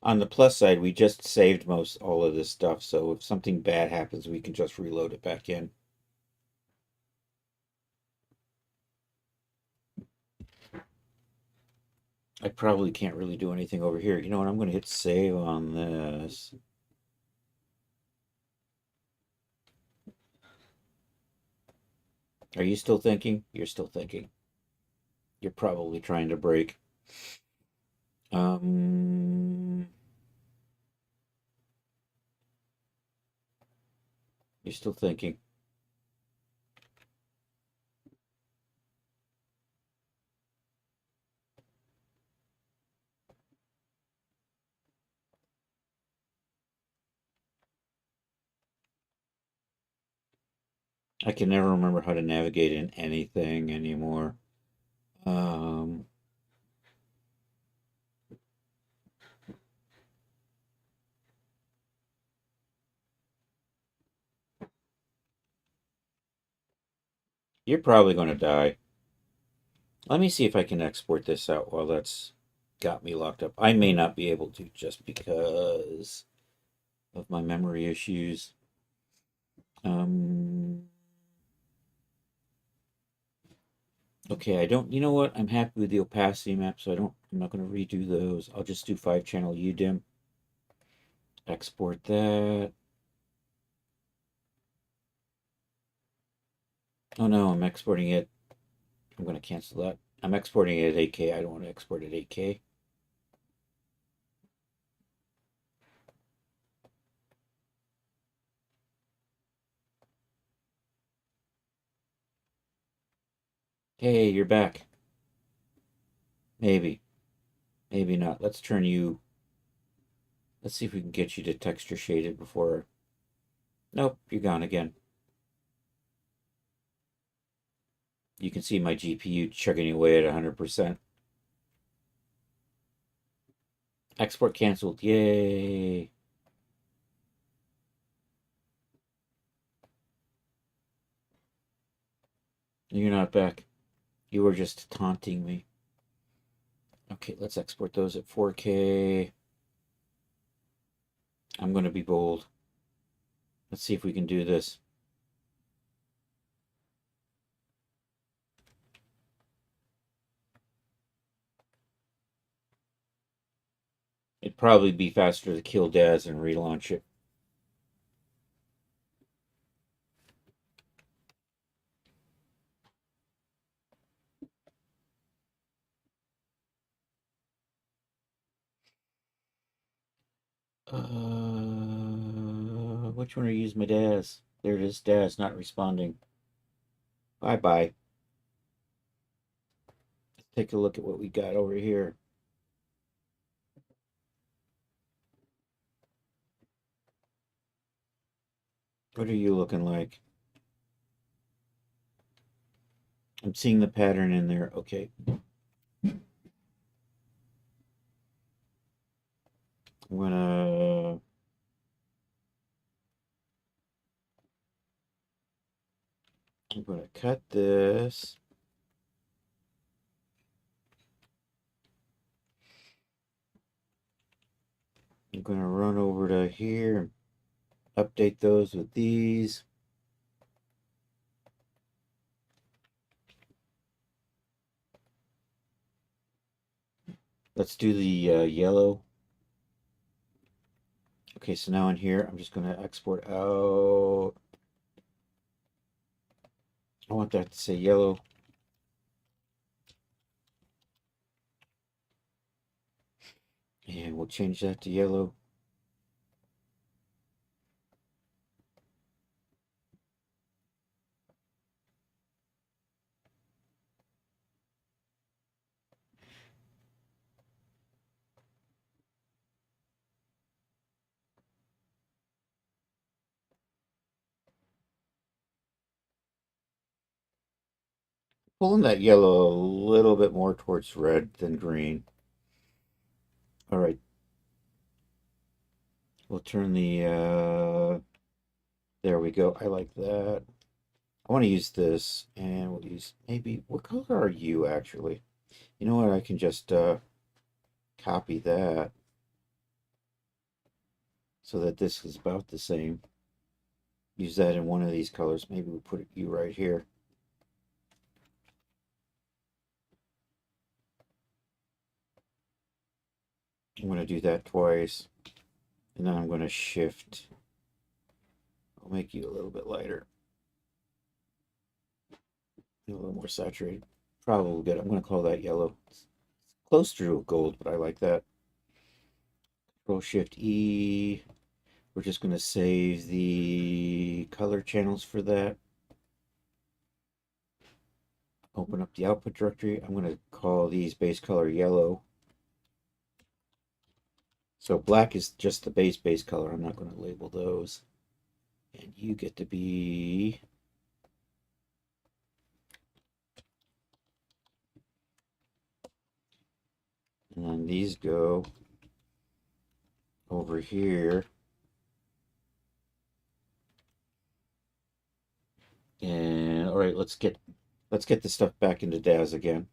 On the plus side, we just saved most all of this stuff, so if something bad happens, we can just reload it back in. I probably can't really do anything over here. You know what? I'm going to hit save on this. Are you still thinking? You're still thinking. You're probably trying to break. You're still thinking. I can never remember how to navigate in anything anymore. Um, you're probably going to die. Let me see if I can export this out while that's got me locked up. I may not be able to just because of my memory issues. Um, okay, I don't, you know what? I'm happy with the opacity map, so I'm not going to redo those. I'll just do 5-channel UDIM. Export that. Oh no, I'm exporting it. I'm going to cancel that. I'm exporting it at 8K. I don't want to export it at 8K. Hey, you're back. Maybe. Maybe not. Let's turn you Let's see if we can get you to texture shaded before. Nope, you're gone again. You can see my GPU chugging away at 100%. Export canceled. Yay. You're not back. You were just taunting me. Okay, let's export those at 4K. I'm going to be bold. Let's see if we can do this. It'd probably be faster to kill Daz and relaunch it. Which one are you using my Daz? There it is, Daz not responding. Bye-bye. Let's take a look at what we got over here. What are you looking like? I'm seeing the pattern in there. Okay. I'm gonna cut this. I'm gonna run over to here and update those with these. Let's do the yellow. Okay, so now in here, I'm just gonna export out. I want that to say yellow. And we'll change that to yellow. Pulling that yellow a little bit more towards red than green. All right. We'll turn the, there we go. I like that. I want to use this, and we'll use maybe, what color are you actually? You know what, I can just copy that so that this is about the same. Use that in one of these colors. Maybe we'll put you right here. I'm going to do that twice, and then I'm going to shift. I'll make you a little bit lighter, a little more saturated. Probably good. I'm going to call that yellow. It's close to gold, but I like that. Control Shift E. We're just going to save the color channels for that. Open up the output directory. I'm going to call these base color yellow. So black is just the base color. I'm not going to label those. And you get to be and then these go over here. And all right, let's get this stuff back into Daz again.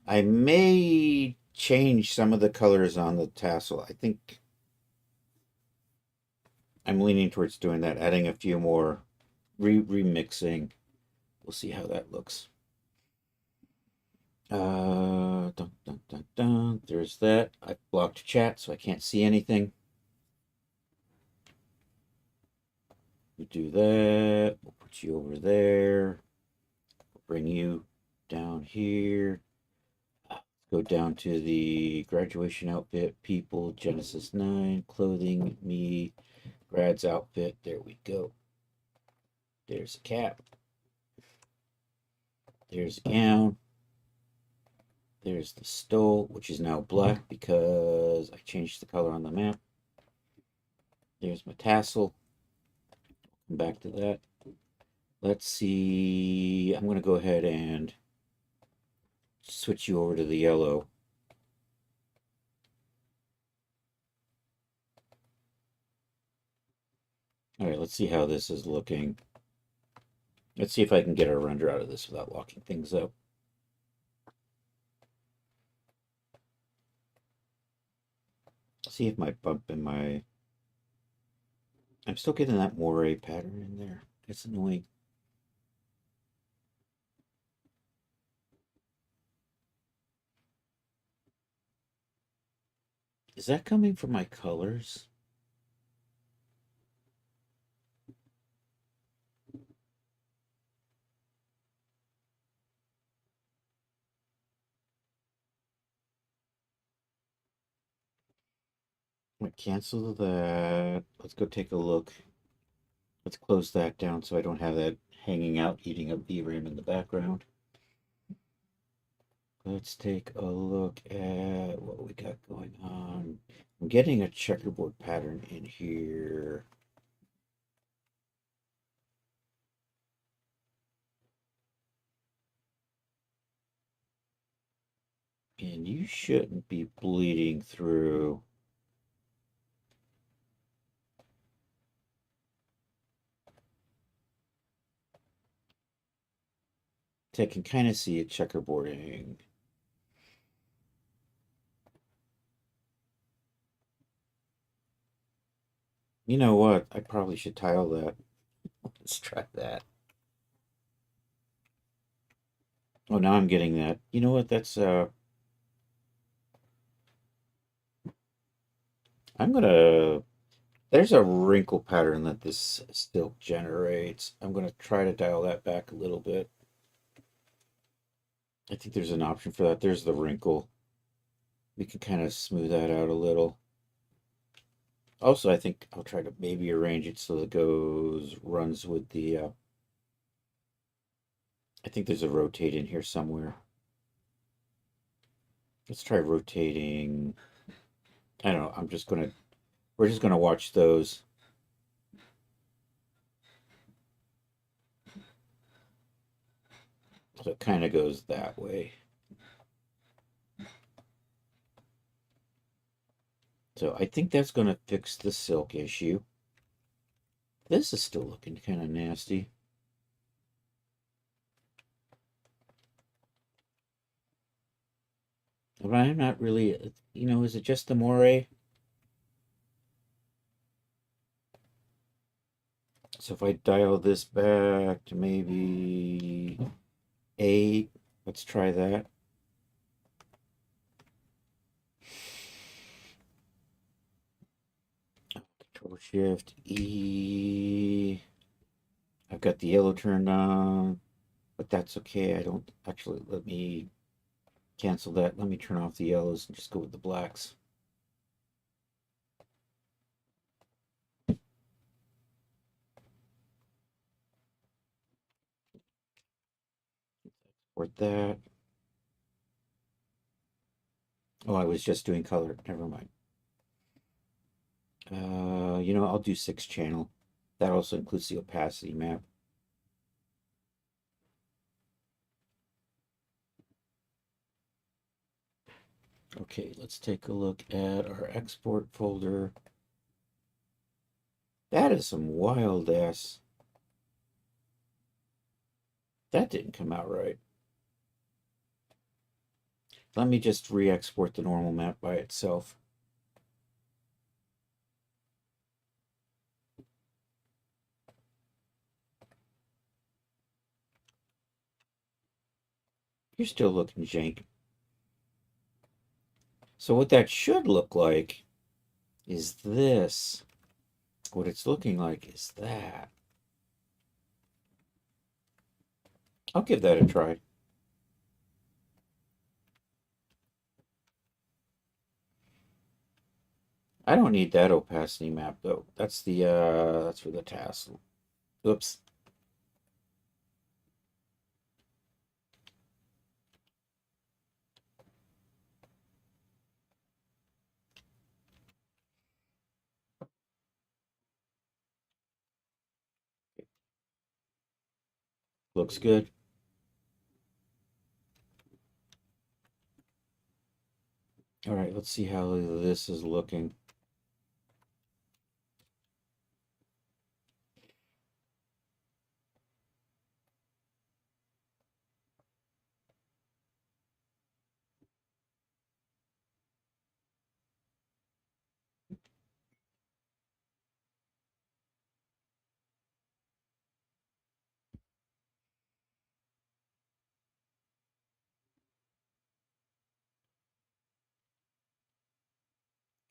I may change some of the colors on the tassel. I think I'm leaning towards doing that, adding a few more, remixing. We'll see how that looks. Dun, dun, dun, dun. There's that. I blocked chat, so I can't see anything. We do that. We'll put you over there. We'll bring you down here. Go down to the graduation outfit, people, Genesis 9, clothing, me, grad's outfit. There we go. There's a cap. There's a gown. There's the stole, which is now black because I changed the color on the map. There's my tassel. Come back to that. Let's see. I'm going to go ahead and switch you over to the yellow. All right, let's see how this is looking. Let's see if I can get a render out of this without locking things up. See if my bump in my... I'm still getting that moire pattern in there. It's annoying. Is that coming from my colors? I'm going to cancel that. Let's go take a look. Let's close that down so I don't have that hanging out, eating up VRAM in the background. Let's take a look at what we got going on. I'm getting a checkerboard pattern in here. And you shouldn't be bleeding through. So I can kind of see it checkerboarding. You know what? I probably should tile that. Let's try that. Oh, now I'm getting that. You know what? That's I'm gonna... There's a wrinkle pattern that this silk generates. I'm gonna try to dial that back a little bit. I think there's an option for that. There's the wrinkle. We can kind of smooth that out a little. Also, I think I'll try to maybe arrange it so it runs with the, I think there's a rotate in here somewhere. Let's try rotating. I don't know. We're just gonna watch those. So it kind of goes that way. So I think that's going to fix the silk issue. This is still looking kind of nasty. But I'm not really, is it just the moire? So if I dial this back to maybe 8, let's try that. Control Shift E. I've got the yellow turned on, but that's okay. I don't actually, let me cancel that. Let me turn off the yellows and just go with the blacks. Export that. Oh, I was just doing color. Never mind. I'll do 6 channel. That also includes the opacity map. Okay, let's take a look at our export folder. That is some wild ass. That didn't come out right. Let me just re-export the normal map by itself. You're still looking jank. So what that should look like is this. What it's looking like is that. I'll give that a try. I don't need that opacity map though. That's for the tassel. Oops. Looks good. All right, let's see how this is looking.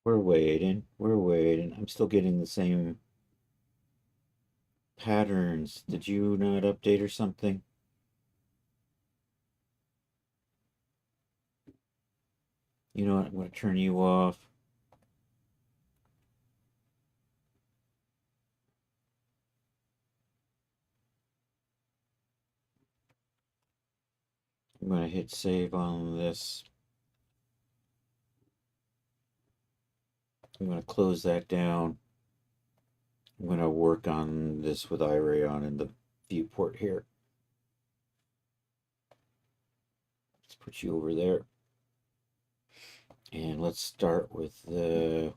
We're waiting. We're waiting. I'm still getting the same patterns. Did you not update or something? You know what? I'm going to turn you off. I'm going to hit save on this. I'm going to close that down. I'm going to work on this with iRay on in the viewport here. Let's put you over there. And let's start with the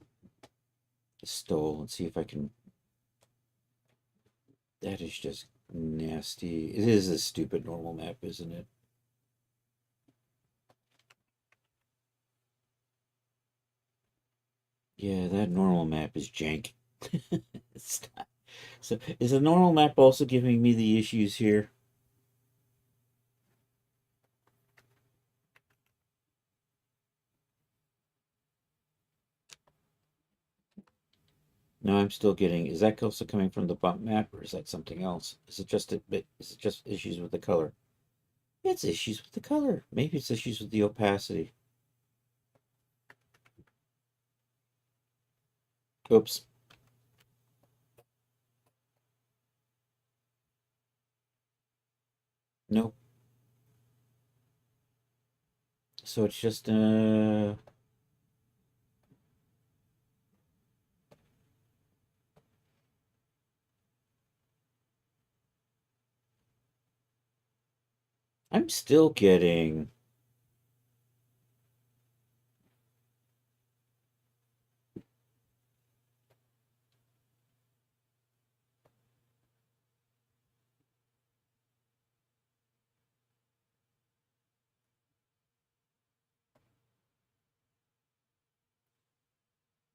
stole and see if I can. That is just nasty. It is a stupid normal map, isn't it? Yeah, that normal map is jank. So, is the normal map also giving me the issues here? No, I'm still getting. Is that also coming from the bump map, or is that something else? Is it just a bit? Is it just issues with the color? It's issues with the color. Maybe it's issues with the opacity. Oops. Nope. So it's just I'm still getting.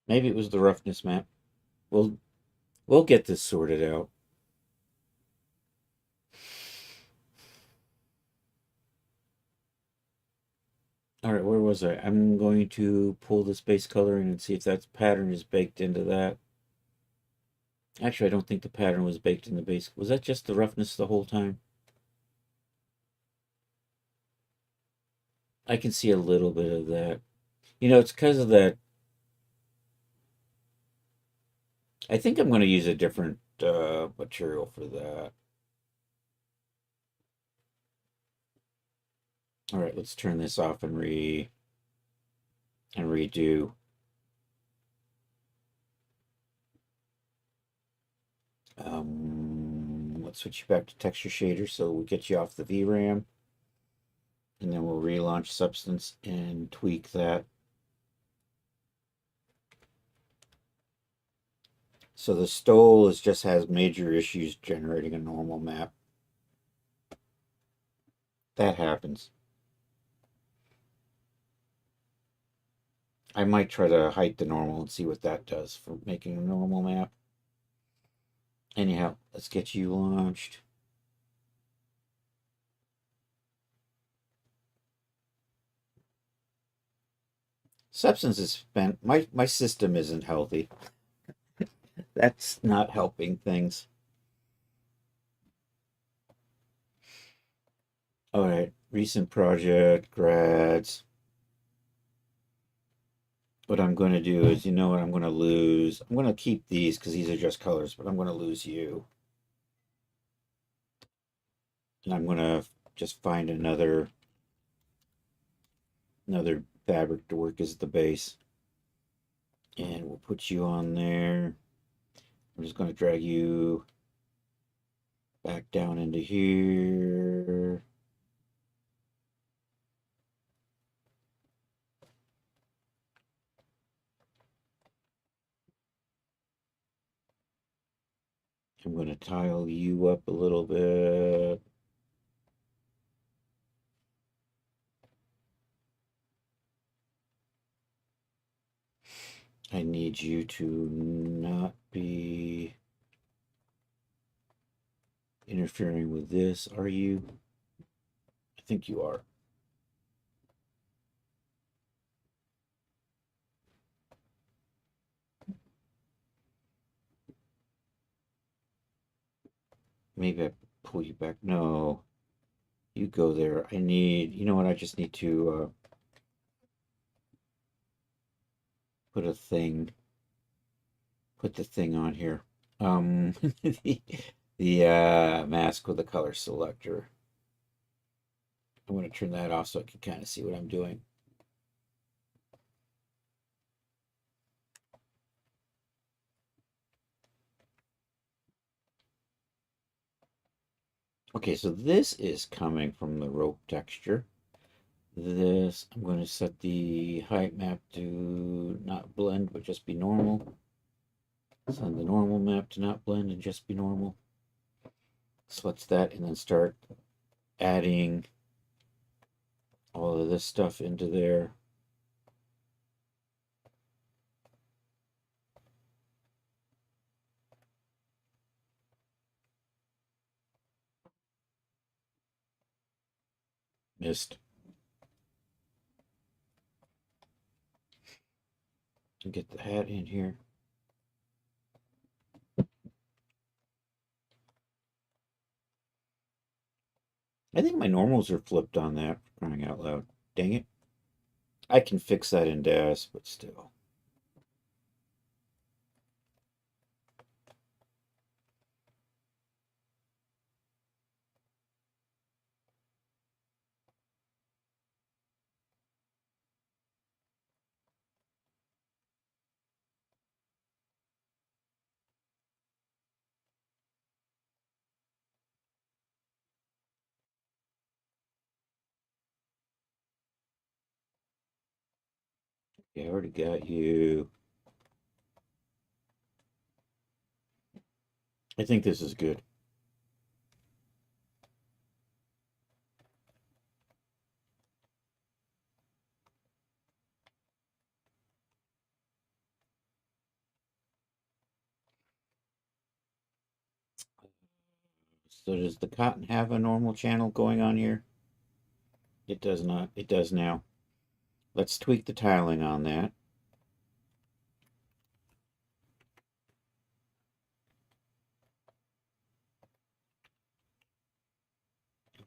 Maybe it was the roughness map. We'll get this sorted out. All right, where was I? I'm going to pull this base color in and see if that pattern is baked into that. Actually, I don't think the pattern was baked in the base. Was that just the roughness the whole time? I can see a little bit of that. You know, it's because of that. I think I'm going to use a different material for that. All right, let's turn this off and redo. Let's switch you back to texture shader so we'll get you off the VRAM. And then we'll relaunch Substance and tweak that. So the stole just has major issues generating a normal map. That happens. I might try to hide the normal and see what that does for making a normal map. Anyhow, let's get you launched. Substance is spent. My system isn't healthy. That's not helping things. All right, recent project, grads. What I'm going to do is, you know what, I'm going to lose. I'm going to keep these because these are just colors, but I'm going to lose you. And I'm going to just find another fabric to work as the base. And we'll put you on there. I'm just going to drag you back down into here. I'm going to tile you up a little bit. I need you to not be interfering with this, are you? I think you are. Maybe I pull you back. No, you go there. I need, you know what? I just need to put the thing on here. The, the mask with the color selector. I'm going to turn that off so I can kind of see what I'm doing. Okay, so this is coming from the rope texture. This, I'm going to set the height map to not blend, but just be normal. Set the normal map to not blend and just be normal. Select that and then start adding all of this stuff into there. Missed. Get the hat in here. I think my normals are flipped on that, for crying out loud. Dang it. I can fix that in DAS, but still. Okay, I already got you. I think this is good. So does the cotton have a normal channel going on here? It does not. It does now. Let's tweak the tiling on that.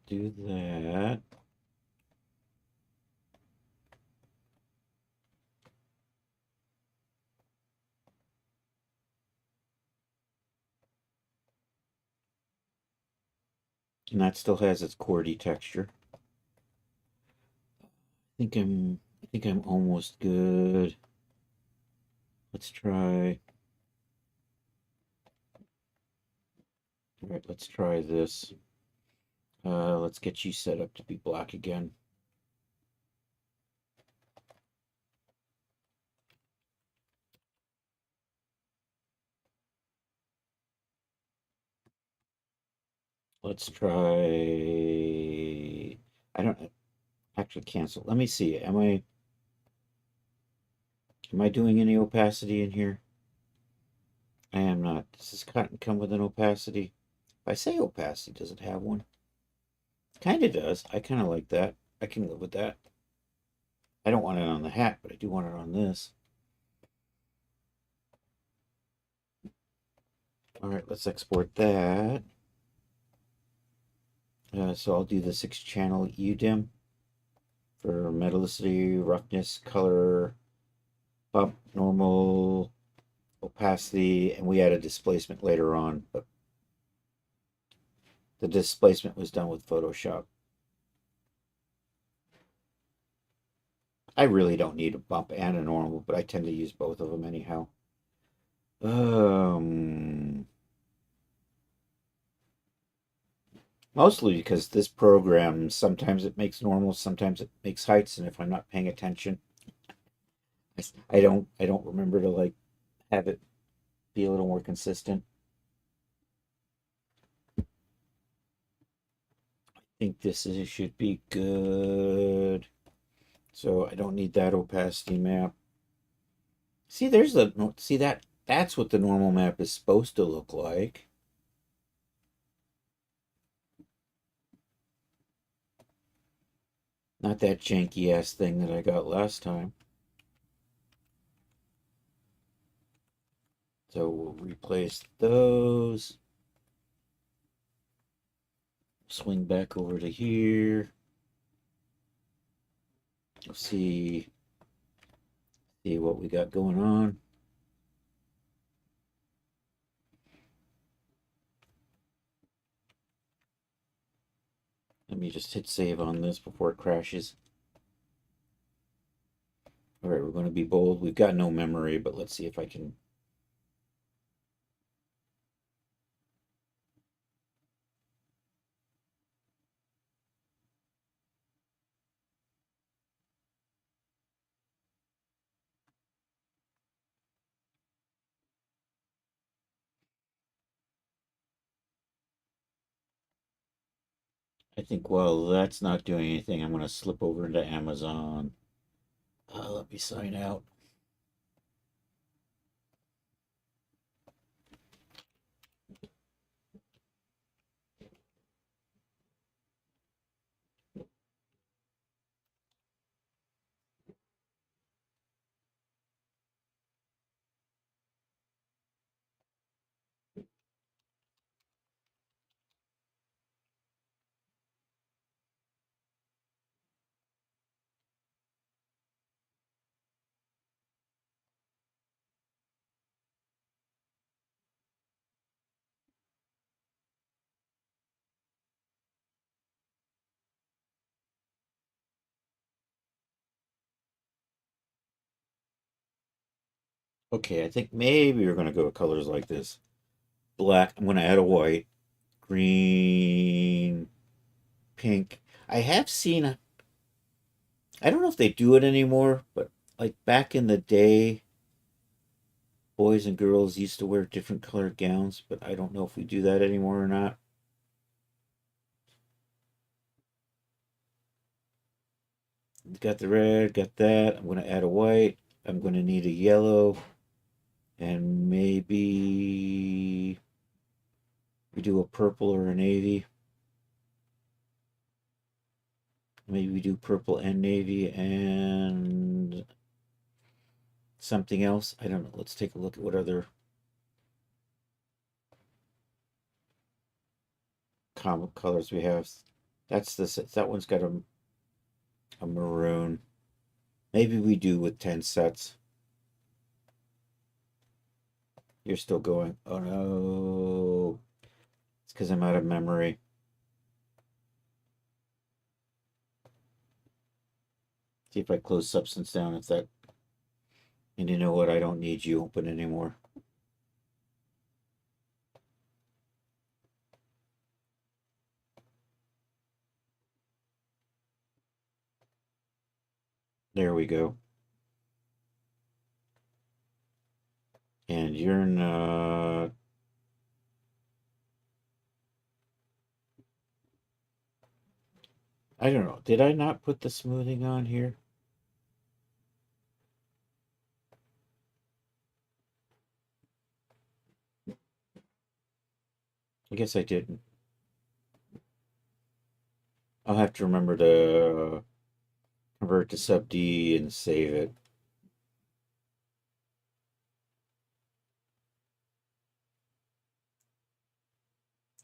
Do that. And that still has its cordy texture. I think I'm almost good. Let's try. All right, let's try this. Let's get you set up to be black again. Let's try. I don't actually cancel. Let me see. Am I doing any opacity in here? I am not. Does this cotton come with an opacity? If I say opacity, does it have one? Kind of does. I kind of like that. I can live with that. I don't want it on the hat, but I do want it on this. All right, let's export that. So I'll do the 6-channel UDIM for metallicity, roughness, color, bump, normal, opacity, and we added displacement later on, but the displacement was done with Photoshop. I really don't need a bump and a normal, but I tend to use both of them anyhow. Mostly because this program sometimes it makes normals, sometimes it makes heights, and if I'm not paying attention, I don't remember to like have it be a little more consistent. I think should be good. So I don't need that opacity map. See, there's the see that's what the normal map is supposed to look like. Not that janky ass thing that I got last time. So we'll replace those. Swing back over to here. See what we got going on. Let me just hit save on this before it crashes. All right, we're going to be bold. We've got no memory, but let's see if I can. I think while that's not doing anything, I'm going to slip over into Amazon. Let me sign out. Okay, I think maybe we're going to go with colors like this. Black. I'm going to add a white, green, pink. I have seen, I don't know if they do it anymore, but like back in the day, boys and girls used to wear different colored gowns, but I don't know if we do that anymore or not. Got the red, got that. I'm going to add a white. I'm going to need a yellow. And maybe we do a purple or a navy. Maybe we do purple and navy and something else. I don't know. Let's take a look at what other comic colors we have. That's this. That one's got a maroon. Maybe we do with 10 sets. You're still going. Oh no. It's because I'm out of memory. See if I close substance down. If that. And you know what? I don't need you open anymore. There we go. And you're not. I don't know. Did I not put the smoothing on here? I guess I didn't. I'll have to remember to convert to sub D and save it.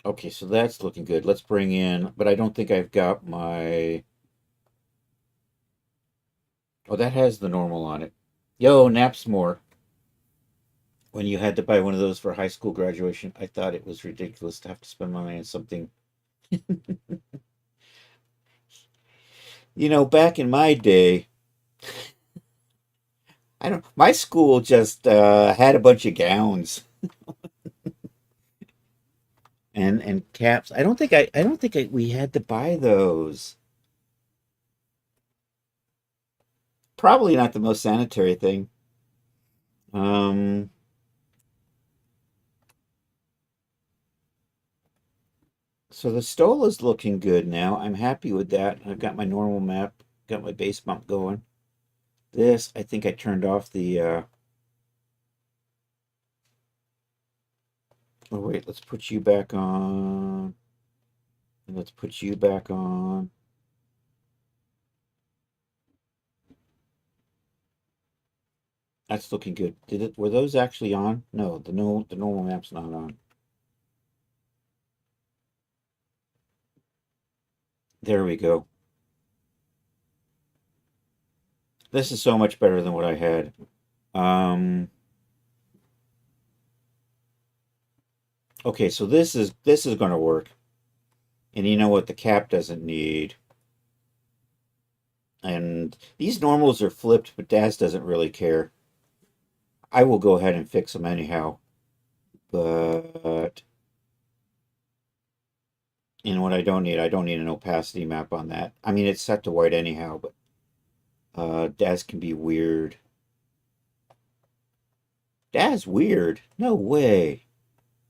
Okay, so that's looking good. Let's bring in, but I don't think I've got my. Oh, that has the normal on it. Yo, Napsmore. When you had to buy one of those for high school graduation, I thought it was ridiculous to have to spend money on something. Back in my day, I don't. My school just had a bunch of gowns, and caps. I don't think we had to buy those. Probably not the most sanitary thing. Um, so the stole is looking good now. I'm happy with that. I've got my normal map, got my base bump going. This, I think I turned off the oh wait, let's put you back on. Let's put you back on. That's looking good. Did it were those actually on? No, the normal map's not on. There we go. This is so much better than what I had. Um, okay, so this is going to work. And you know what? The cap doesn't need. And these normals are flipped, but Daz doesn't really care. I will go ahead and fix them anyhow. But and what I don't need an opacity map on that. I mean, it's set to white anyhow, but Daz can be weird. Daz weird? No way.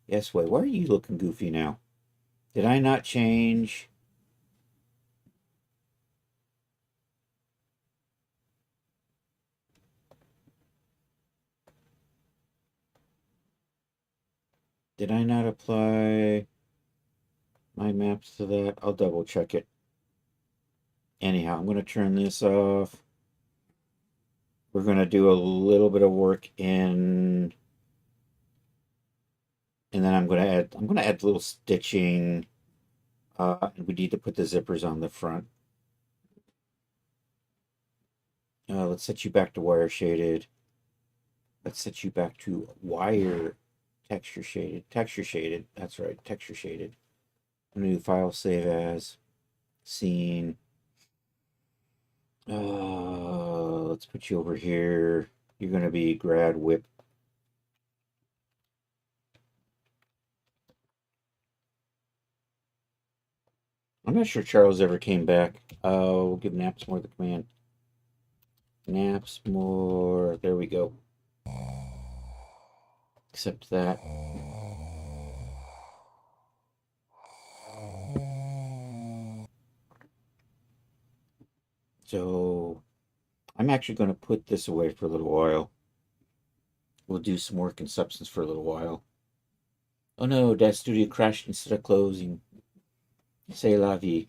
Yes way. Why are you looking goofy now? Did I not change? Did I not apply my maps to that? I'll double check it. Anyhow, I'm going to turn this off. We're going to do a little bit of work in, and then I'm going to add a little stitching. And we need to put the zippers on the front. Let's set you back to wire shaded. Let's set you back to wire texture shaded. Texture shaded. That's right. Texture shaded. I'm going to do file save as scene. Let's put you over here. You're going to be grad whip. I'm not sure Charles ever came back. We'll give Naps more the command. Naps more. There we go. Accept that. So I'm actually going to put this away for a little while. We'll do some work in Substance for a little while. Oh no, that studio crashed instead of closing. C'est la vie.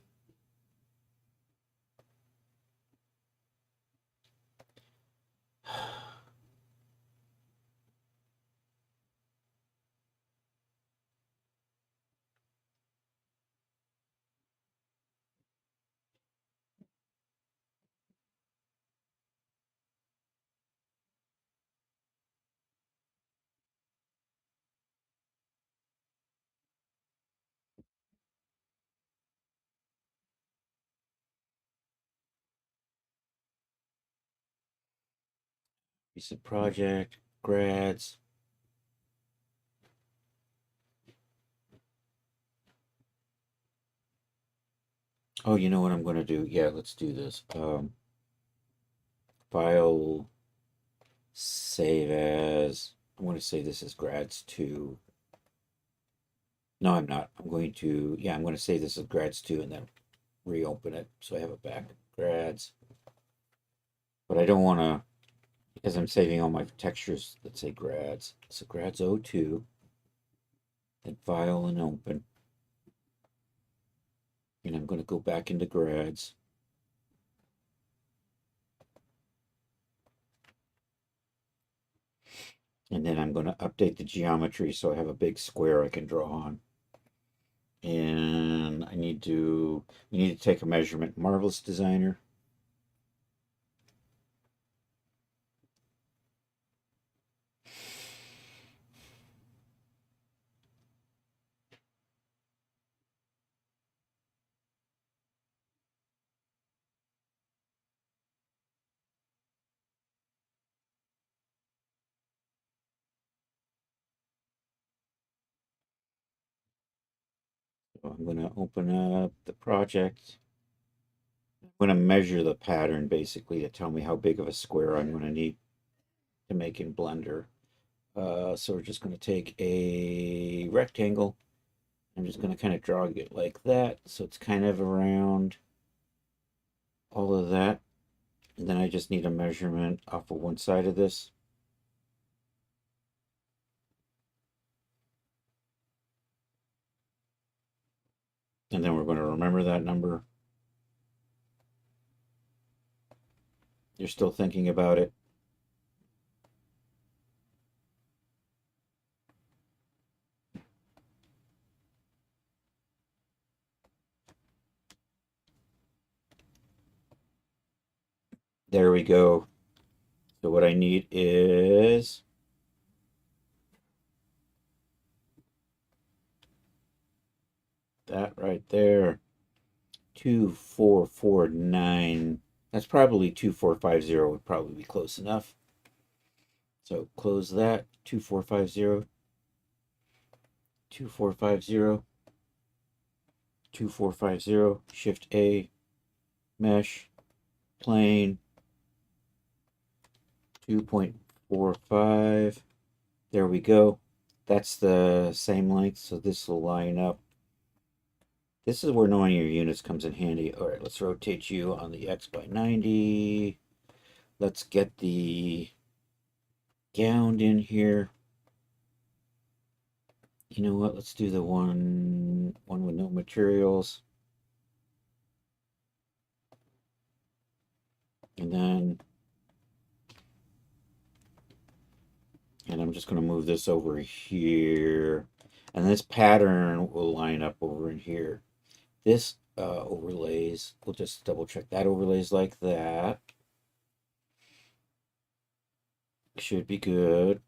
Recent project, grads. Oh, you know what I'm going to do? Yeah, let's do this. File, save as. I want to say this is grads 2. No, I'm not. I'm going to, yeah, I'm going to say this is grads 2 and then reopen it so I have it back. Grads. But I don't want to, because I'm saving all my textures that say grads. So grads 02, then file and open. And I'm going to go back into grads. And then I'm going to update the geometry so I have a big square I can draw on. And we need to take a measurement. Marvelous Designer. So I'm going to open up the project. I'm going to measure the pattern basically to tell me how big of a square I'm going to need to make in Blender. So we're just going to take a rectangle. I'm just going to kind of draw it like that. So it's kind of around all of that. And then I just need a measurement off of one side of this. And then we're going to remember that number. You're still thinking about it. There we go. So what I need is that right there. 2449. That's probably 2450 would probably be close enough. So close that. 2450. 2450. 2450. Shift A. Mesh. Plane. 2.45. There we go. That's the same length, so this will line up. This is where knowing your units comes in handy. All right, let's rotate you on the X by 90. Let's get the gowned in here. You know what? Let's do the one with no materials. And then, and I'm just going to move this over here. And this pattern will line up over in here. This overlays, we'll just double check that overlays like that. Should be good.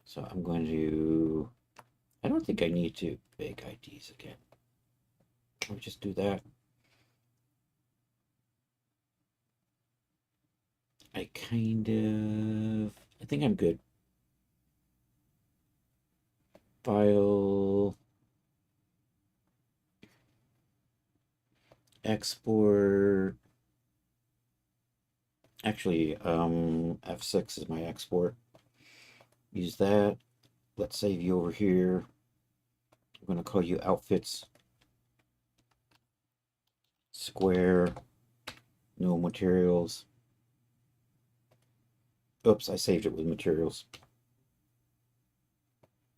So I'm going to, I don't think I need to bake IDs again. Let me just do that. I think I'm good. File, export. Actually, F6 is my export. Use that. Let's save you over here. I'm going to call you outfits. Square. No materials. Oops, I saved it with materials.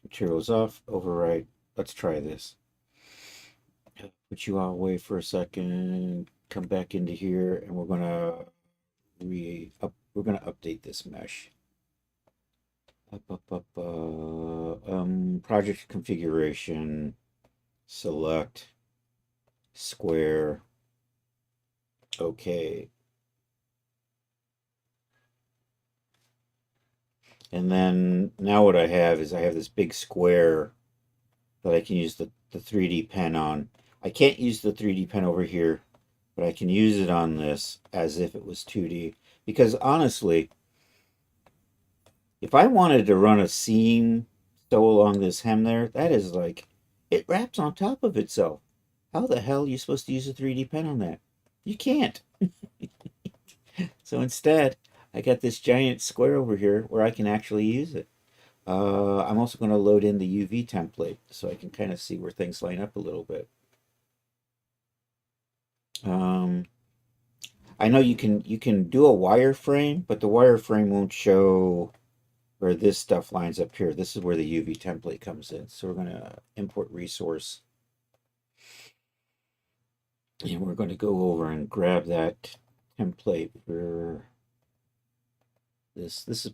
Materials off. Overwrite. Let's try this. Put you all away for a second. Come back into here, and we're gonna update this mesh. Project configuration. Select square. Okay. And then now what I have is I have this big square that I can use the 3D pen on. I can't use the 3D pen over here, but I can use it on this as if it was 2D. Because honestly, if I wanted to run a seam sew along this hem there, that is like, it wraps on top of itself. How the hell are you supposed to use a 3D pen on that? You can't. So instead, I got this giant square over here where I can actually use it. I'm also going to load in the UV template so I can kind of see where things line up a little bit. I know you can do a wireframe, but the wireframe won't show where this stuff lines up here. This is where the UV template comes in. So we're going to import resource. And we're going to go over and grab that template for this. This is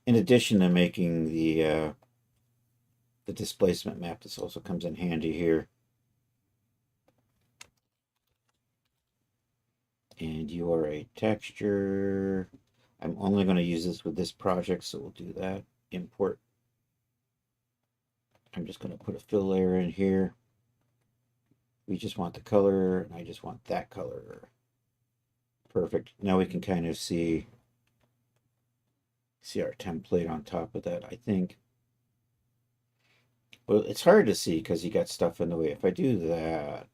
in addition to making the displacement map. This also comes in handy here. And you are a texture. I'm only going to use this with this project, so we'll do that. Import. I'm just going to put a fill layer in here. We just want the color, and I just want that color. Perfect. Now we can kind of see our template on top of that, I think. Well, it's hard to see because you got stuff in the way. If I do that,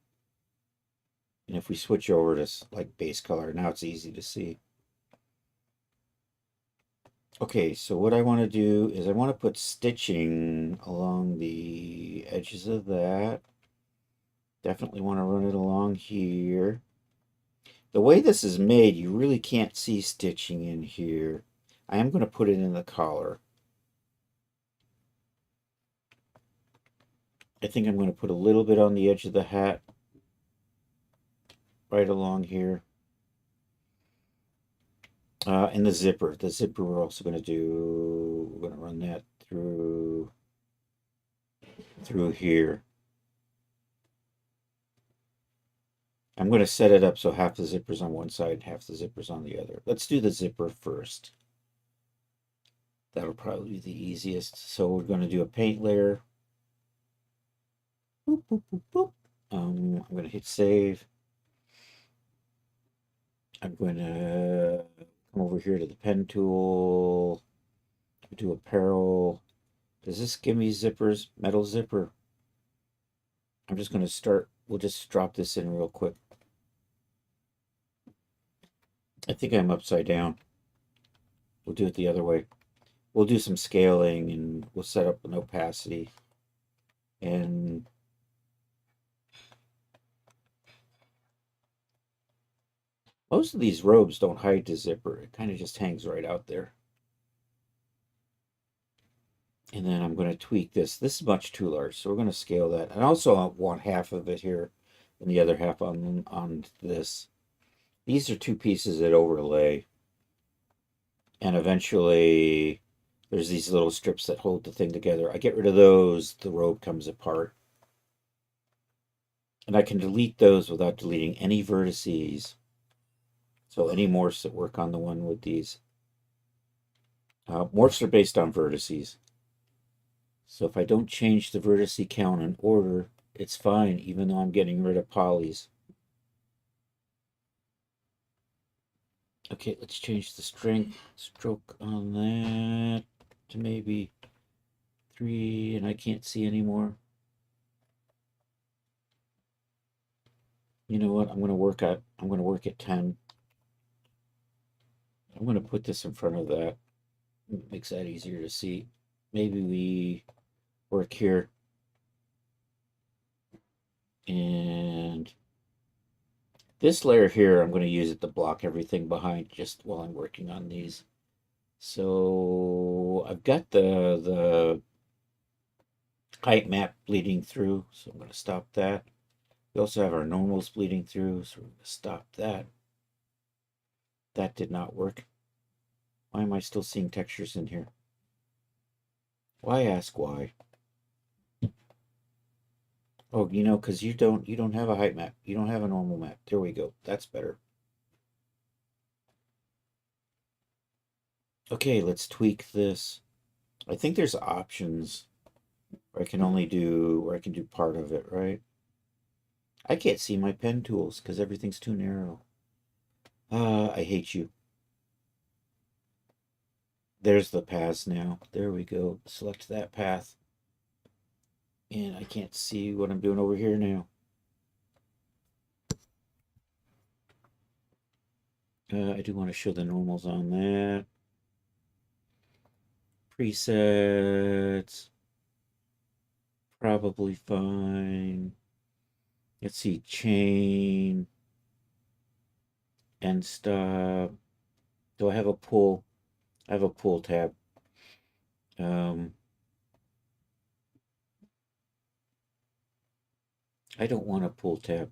and if we switch over to like base color, now it's easy to see. Okay, so what I want to do is I want to put stitching along the edges of that. Definitely want to run it along here. The way this is made, you really can't see stitching in here. I am going to put it in the collar. I think I'm going to put a little bit on the edge of the hat, right along here. And the zipper. The zipper we're also going to do, we're going to run that through here. I'm going to set it up so half the zipper's on one side, half the zipper's on the other. Let's do the zipper first. That'll probably be the easiest. So we're going to do a paint layer. Boop, boop, boop, boop. I'm going to hit save. I'm going to come over here to the pen tool, do apparel. Does this give me zippers? Metal zipper. I'm just going to start. We'll just drop this in real quick. I think I'm upside down. We'll do it the other way. We'll do some scaling and we'll set up an opacity. And most of these robes don't hide the zipper. It kind of just hangs right out there. And then I'm going to tweak this. This is much too large, so we're going to scale that. And also I want half of it here and the other half on this. These are two pieces that overlay. And eventually there's these little strips that hold the thing together. I get rid of those, the robe comes apart. And I can delete those without deleting any vertices. So any morphs that work on the one with these. Morphs are based on vertices. So if I don't change the vertice count in order, it's fine, even though I'm getting rid of polys. Okay, let's change the strength stroke on that to maybe 3, and I can't see anymore. You know what? I'm going to work at 10. I'm going to put this in front of that. It makes that easier to see. Maybe we work here. And this layer here, I'm going to use it to block everything behind just while I'm working on these. So I've got the height map bleeding through, so I'm going to stop that. We also have our normals bleeding through, so we're going to stop that. That did not work. Why am I still seeing textures in here? Why ask why? Oh, you know, because you don't have a height map. You don't have a normal map. There we go. That's better. Okay, let's tweak this. I think there's options where I can do part of it, right? I can't see my pen tools because everything's too narrow. I hate you. There's the paths now. There we go. Select that path. And I can't see what I'm doing over here now. I do want to show the normals on that. Presets. Probably fine. Let's see, chain. End stop. Do I have a pull? I have a pull tab. I don't want a pull tab.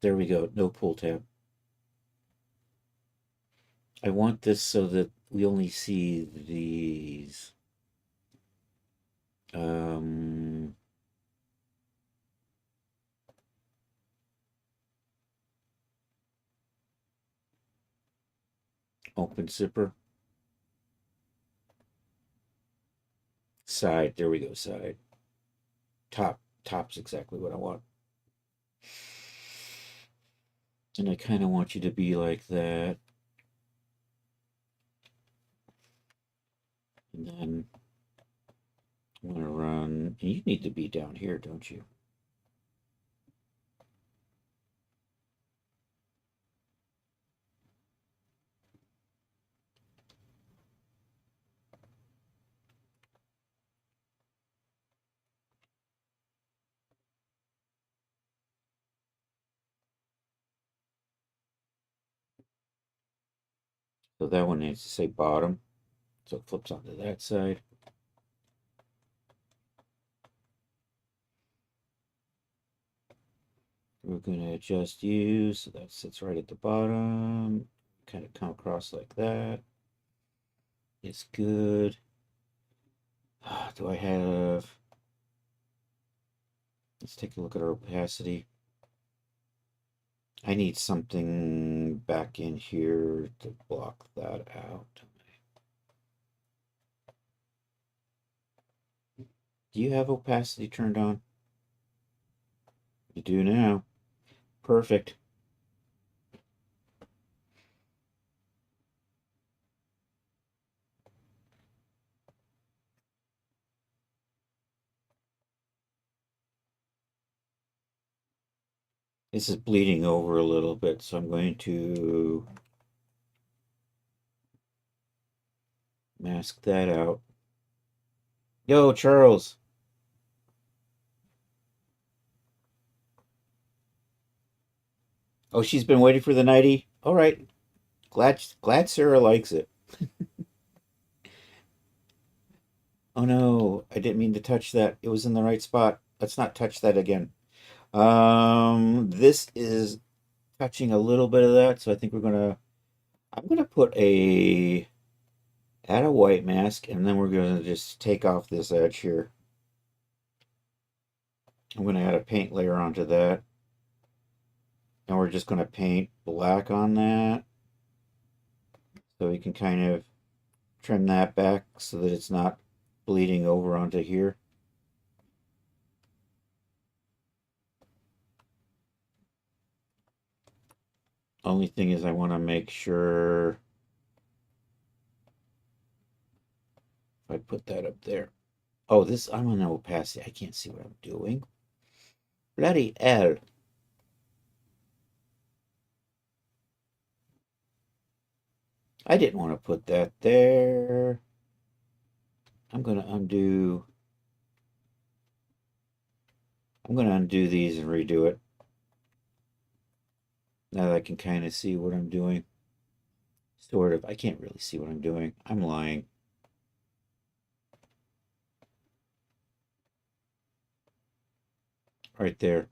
There we go, no pull tab. I want this so that we only see these. Open zipper. Side, there we go, side. Top's exactly what I want. And I kind of want you to be like that. And then I'm going to run. You need to be down here, don't you? So that one needs to say bottom. So it flips onto that side. We're going to adjust you so that sits right at the bottom. Kind of come across like that. It's good. Do I have... Let's take a look at our opacity. I need something back in here to block that out. Do you have opacity turned on? You do now. Perfect. This is bleeding over a little bit, so I'm going to mask that out. Yo, Charles. Oh, she's been waiting for the nightie. All right. Glad Sarah likes it. Oh no, I didn't mean to touch that. It was in the right spot. Let's not touch that again. This is touching a little bit of that, so I think I'm gonna add a white mask, and then we're gonna just take off this edge here. I'm gonna add a paint layer onto that, and we're just gonna paint black on that, so we can kind of trim that back so that it's not bleeding over onto here. Only thing is I want to make sure if I put that up there. Oh, I'm on opacity. I can't see what I'm doing. Bloody hell. I didn't want to put that there. I'm going to undo these and redo it. Now that I can kind of see what I'm doing. Sort of. I can't really see what I'm doing. I'm lying. Right there.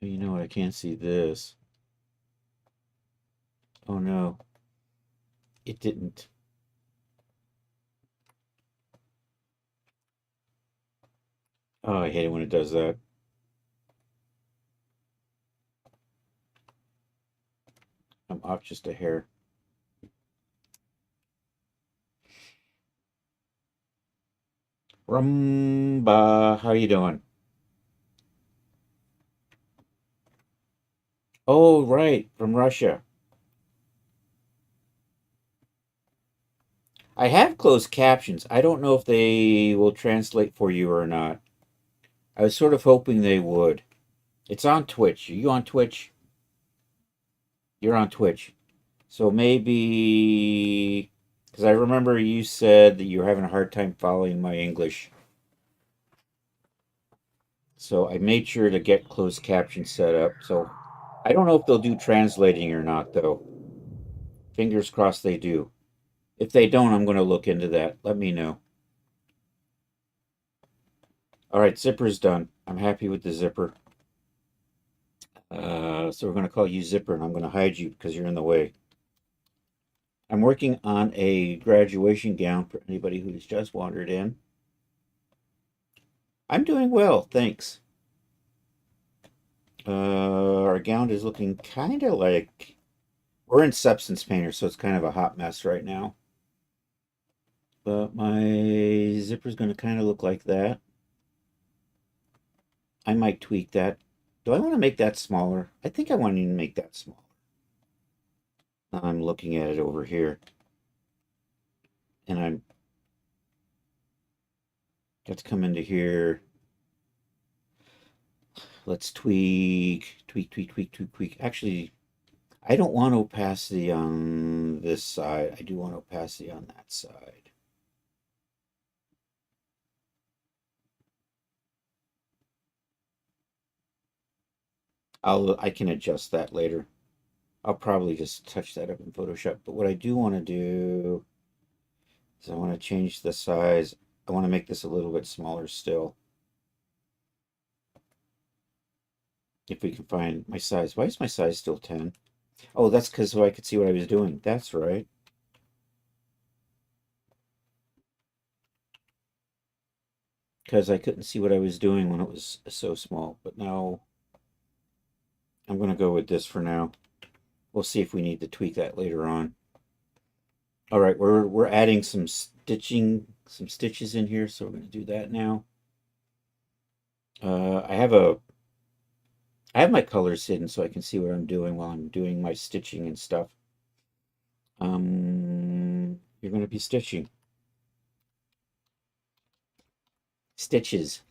You know what? I can't see this. Oh no. It didn't. Oh, I hate it when it does that. I'm off just a hair. Rumba, how you doing? Oh, right, from Russia. I have closed captions. I don't know if they will translate for you or not. I was sort of hoping they would. It's on Twitch. Are you on Twitch? You're on Twitch. So maybe, because I remember you said that you were having a hard time following my English. So I made sure to get closed captions set up. So I don't know if they'll do translating or not, though. Fingers crossed they do. If they don't, I'm going to look into that. Let me know. All right, zipper's done. I'm happy with the zipper. So we're going to call you Zipper, and I'm going to hide you because you're in the way. I'm working on a graduation gown for anybody who's just wandered in. I'm doing well, thanks. Our gown is looking kind of like we're in substance painter, so it's kind of a hot mess right now. But my zipper's going to kind of look like that. I might tweak that. Do I want to make that smaller? I think I want to make that smaller. I'm looking at it over here, and I'm got to come into here. Let's tweak. Actually, I don't want opacity on this side. I do want opacity on that side. I can adjust that later. I'll probably just touch that up in Photoshop. But what I do want to do is I want to change the size. I want to make this a little bit smaller still. If we can find my size. Why is my size still 10? Oh, that's because so I could see what I was doing. That's right. Because I couldn't see what I was doing when it was so small. But now I'm going to go with this for now. We'll see if we need to tweak that later on. All right, we're adding some stitches in here, so we're going to do that now. I have my colors hidden so I can see what I'm doing while I'm doing my stitching and stuff. You're going to be stitching. Stitches.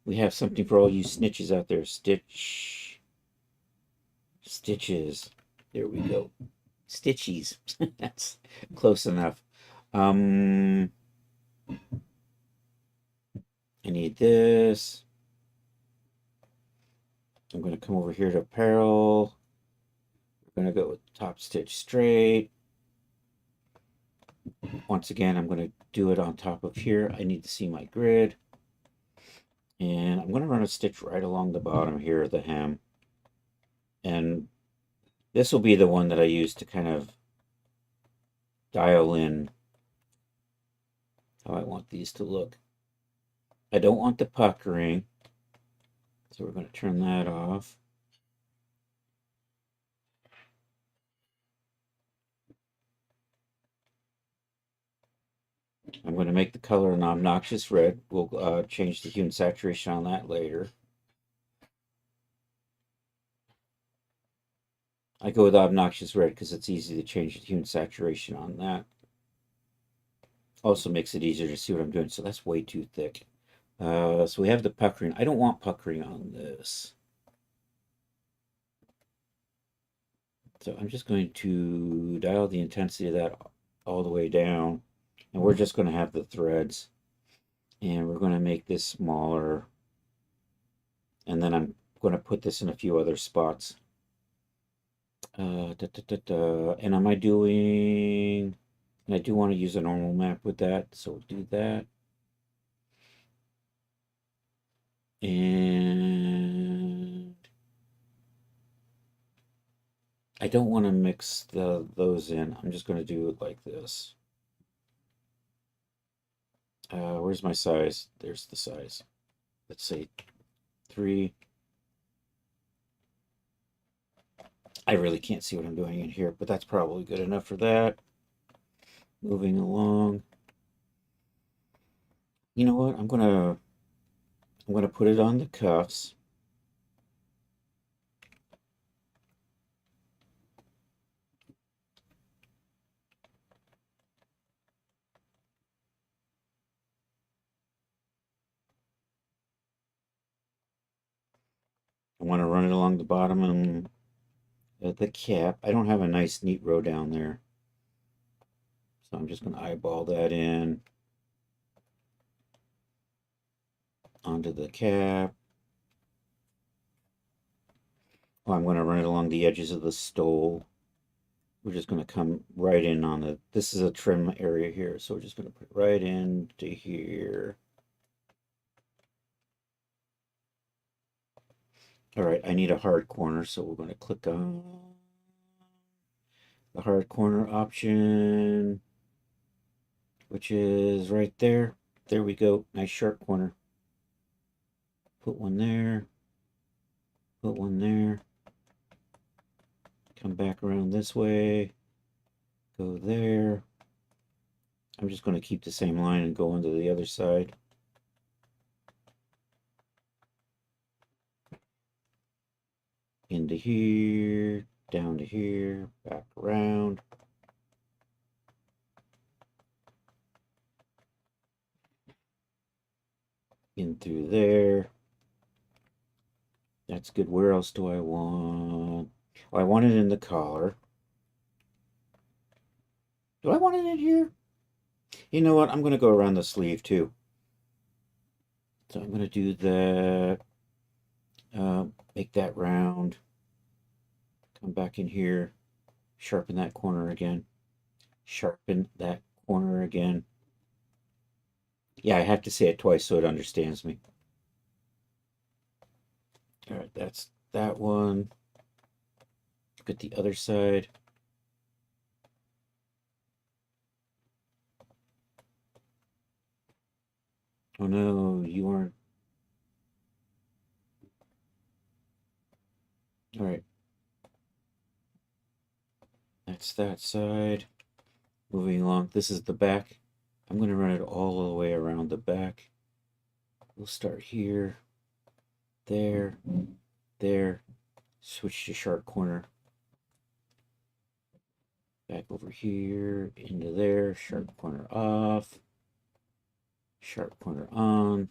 We have something for all you snitches out there. Stitches. There we go. Stitchies. That's close enough. I need this. I'm going to come over here to apparel. We're going to go with top stitch straight. Once again, I'm going to do it on top of here. I need to see my grid. And I'm going to run a stitch right along the bottom here of the hem. And this will be the one that I use to kind of dial in how I want these to look. I don't want the puckering, so we're going to turn that off. I'm going to make the color an obnoxious red. We'll change the hue and saturation on that later. I go with obnoxious red because it's easy to change the hue and saturation on that. Also makes it easier to see what I'm doing. So that's way too thick. So we have the puckering. I don't want puckering on this. So I'm just going to dial the intensity of that all the way down. And we're just going to have the threads. And we're going to make this smaller. And then I'm going to put this in a few other spots. And am I doing... And I do want to use a normal map with that. So we'll do that. And I don't want to mix those in. I'm just going to do it like this. Where's my size? There's the size. Let's say 3. I really can't see what I'm doing in here, but that's probably good enough for that. Moving along. You know what? I'm gonna put it on the cuffs. I want to run it along the bottom and the cap. I don't have a nice neat row down there. So I'm just going to eyeball that in onto the cap. Oh, I'm going to run it along the edges of the stole. We're just going to come right in on the, this is a trim area here. So we're just going to put it right into here. All right, I need a hard corner, so we're going to click on the hard corner option, which is right there. There we go. Nice sharp corner. Put one there. Put one there. Come back around this way. Go there. I'm just going to keep the same line and go onto the other side. here, down to here, back around. In through there. That's good. Where else do I want? Oh, I want it in the collar. Do I want it in here? You know what? I'm going to go around the sleeve too. So I'm going to do that. Make that round. Come back in here. Sharpen that corner again. Sharpen that corner again. Yeah, I have to say it twice so it understands me. All right, that's that one. Look at the other side. Oh no, you aren't. All right. That's that side. Moving along. This is the back. I'm going to run it all the way around the back. We'll start here, there, there. Switch to sharp corner. Back over here, into there. Sharp corner off. Sharp corner on.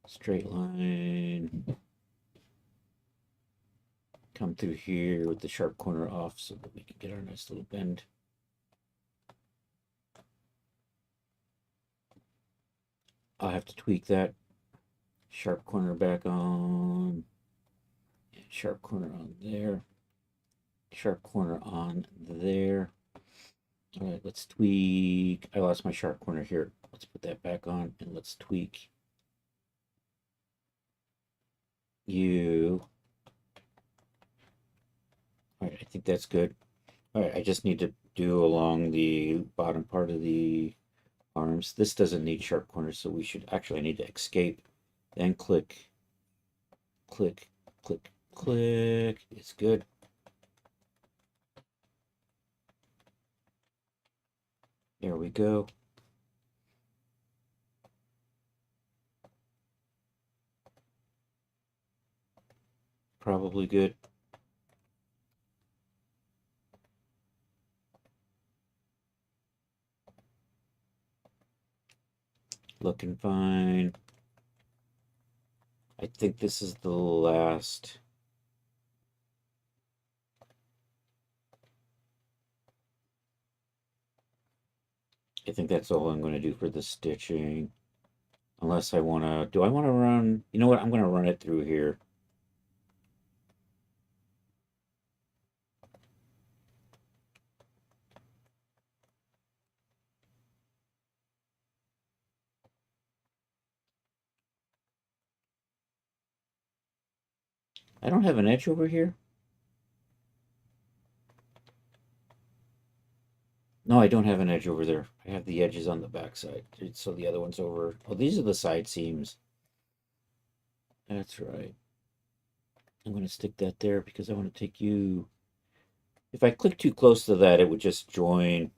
Straight line. Come through here with the sharp corner off so that we can get our nice little bend. I'll have to tweak that. Sharp corner back on. Sharp corner on there. Sharp corner on there. All right, let's tweak. I lost my sharp corner here. Let's put that back on and let's tweak you. All right, I think that's good. All right, I just need to do along the bottom part of the arms. This doesn't need sharp corners, so we should actually, I need to escape, then click, click, click, click. It's good. There we go. Probably good. Looking fine. I think this is the last. I think that's all I'm going to do for the stitching. Unless I want to, do I want to run, you know what, I'm going to run it through here. I don't have an edge over here. No, I don't have an edge over there. I have the edges on the back side. So the other one's over. Oh, these are the side seams. That's right. I'm going to stick that there because I want to take you. If I click too close to that, it would just join.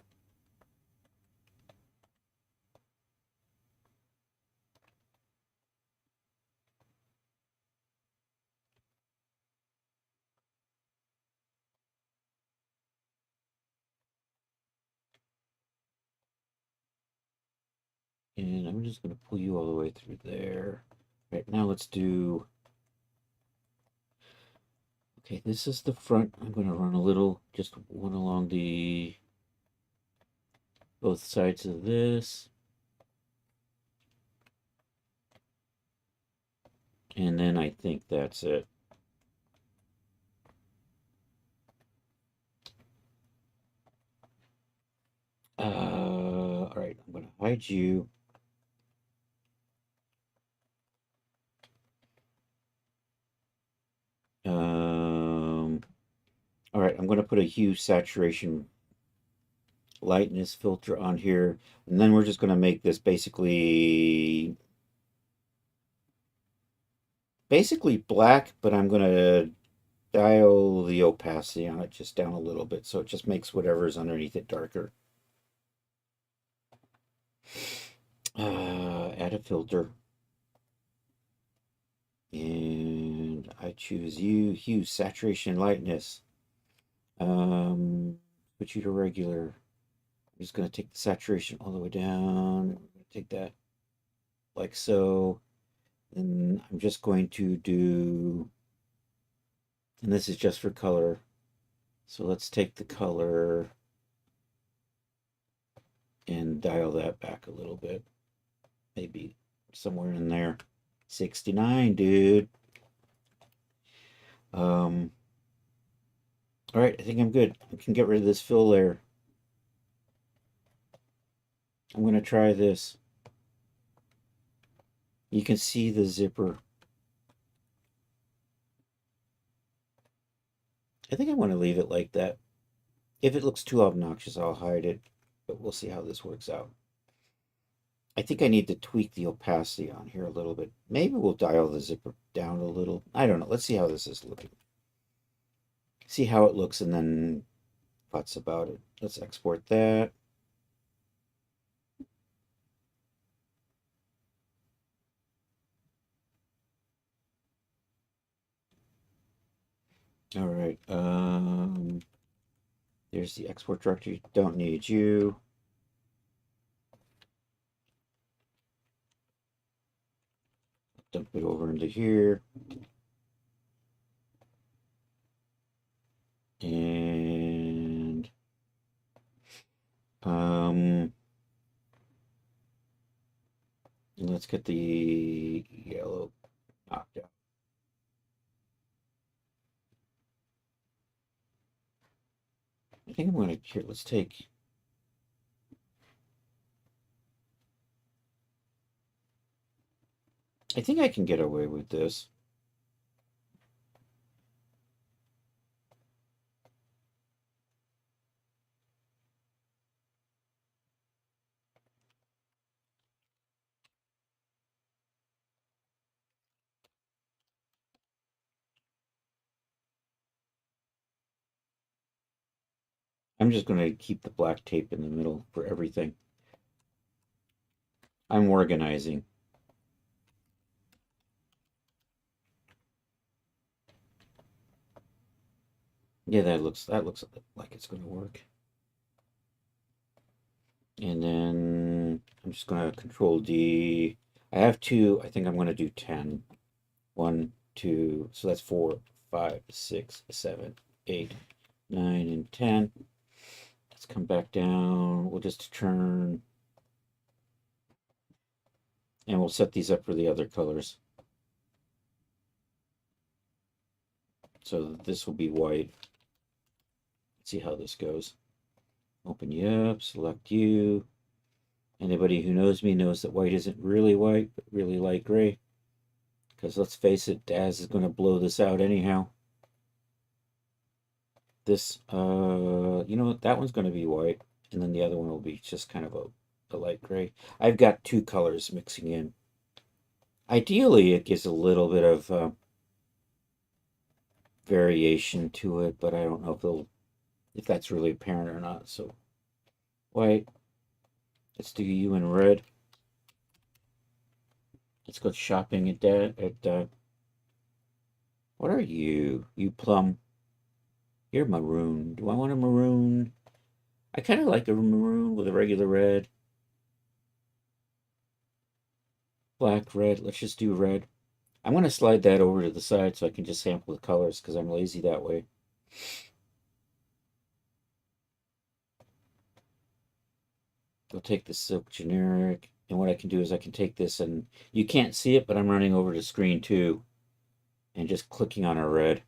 And I'm just going to pull you all the way through there. Right, now let's do. Okay, this is the front. I'm going to run a little, just one along the both sides of this. And then I think that's it. All right, I'm going to hide you. All right, I'm going to put a hue saturation lightness filter on here, and then we're just going to make this basically black, but I'm going to dial the opacity on it just down a little bit so it just makes whatever's underneath it darker. Add a filter, and I choose you. Hue, saturation, lightness. Put you to regular. I'm just going to take the saturation all the way down. I'm going to take that like so. And I'm just going to do, and this is just for color. So let's take the color and dial that back a little bit. Maybe somewhere in there. 69, dude. All right, I think I'm good. I can get rid of this fill layer. I'm going to try this. You can see the zipper. I think I want to leave it like that. If it looks too obnoxious, I'll hide it, but we'll see how this works out. I think I need to tweak the opacity on here a little bit. Maybe we'll dial the zipper down a little. I don't know. Let's see how this is looking. See how it looks and then thoughts about it. Let's export that. All right. There's the export directory. Don't need you. Dump it over into here. And let's get the yellow knocked out. I think I'm going to, here, let's take, I think I can get away with this. I'm just going to keep the black tape in the middle for everything. I'm organizing. Yeah, that looks like it's going to work. And then I'm just going to Control D. I have two. I think I'm going to do 10. 1, 2. So that's 4, 5, 6, 7, 8, 9, and 10. Let's come back down. We'll just turn. And we'll set these up for the other colors. So this will be white. Let's see how this goes. Open you up, select you. Anybody who knows me knows that white isn't really white, but really light gray. Because let's face it, Daz is going to blow this out anyhow. This, you know what, that one's going to be white. And then the other one will be just kind of a light gray. I've got two colors mixing in. Ideally, it gives a little bit of variation to it, but I don't know if that's really apparent or not. So white. Let's do you in red. Let's go shopping at what are you? You plum. You're maroon. Do I want a maroon? I kind of like a maroon with a regular red. Black, red. Let's just do red. I'm going to slide that over to the side so I can just sample the colors because I'm lazy that way. I'll take the silk generic. And what I can do is I can take this and you can't see it, but I'm running over to screen 2 and just clicking on a red.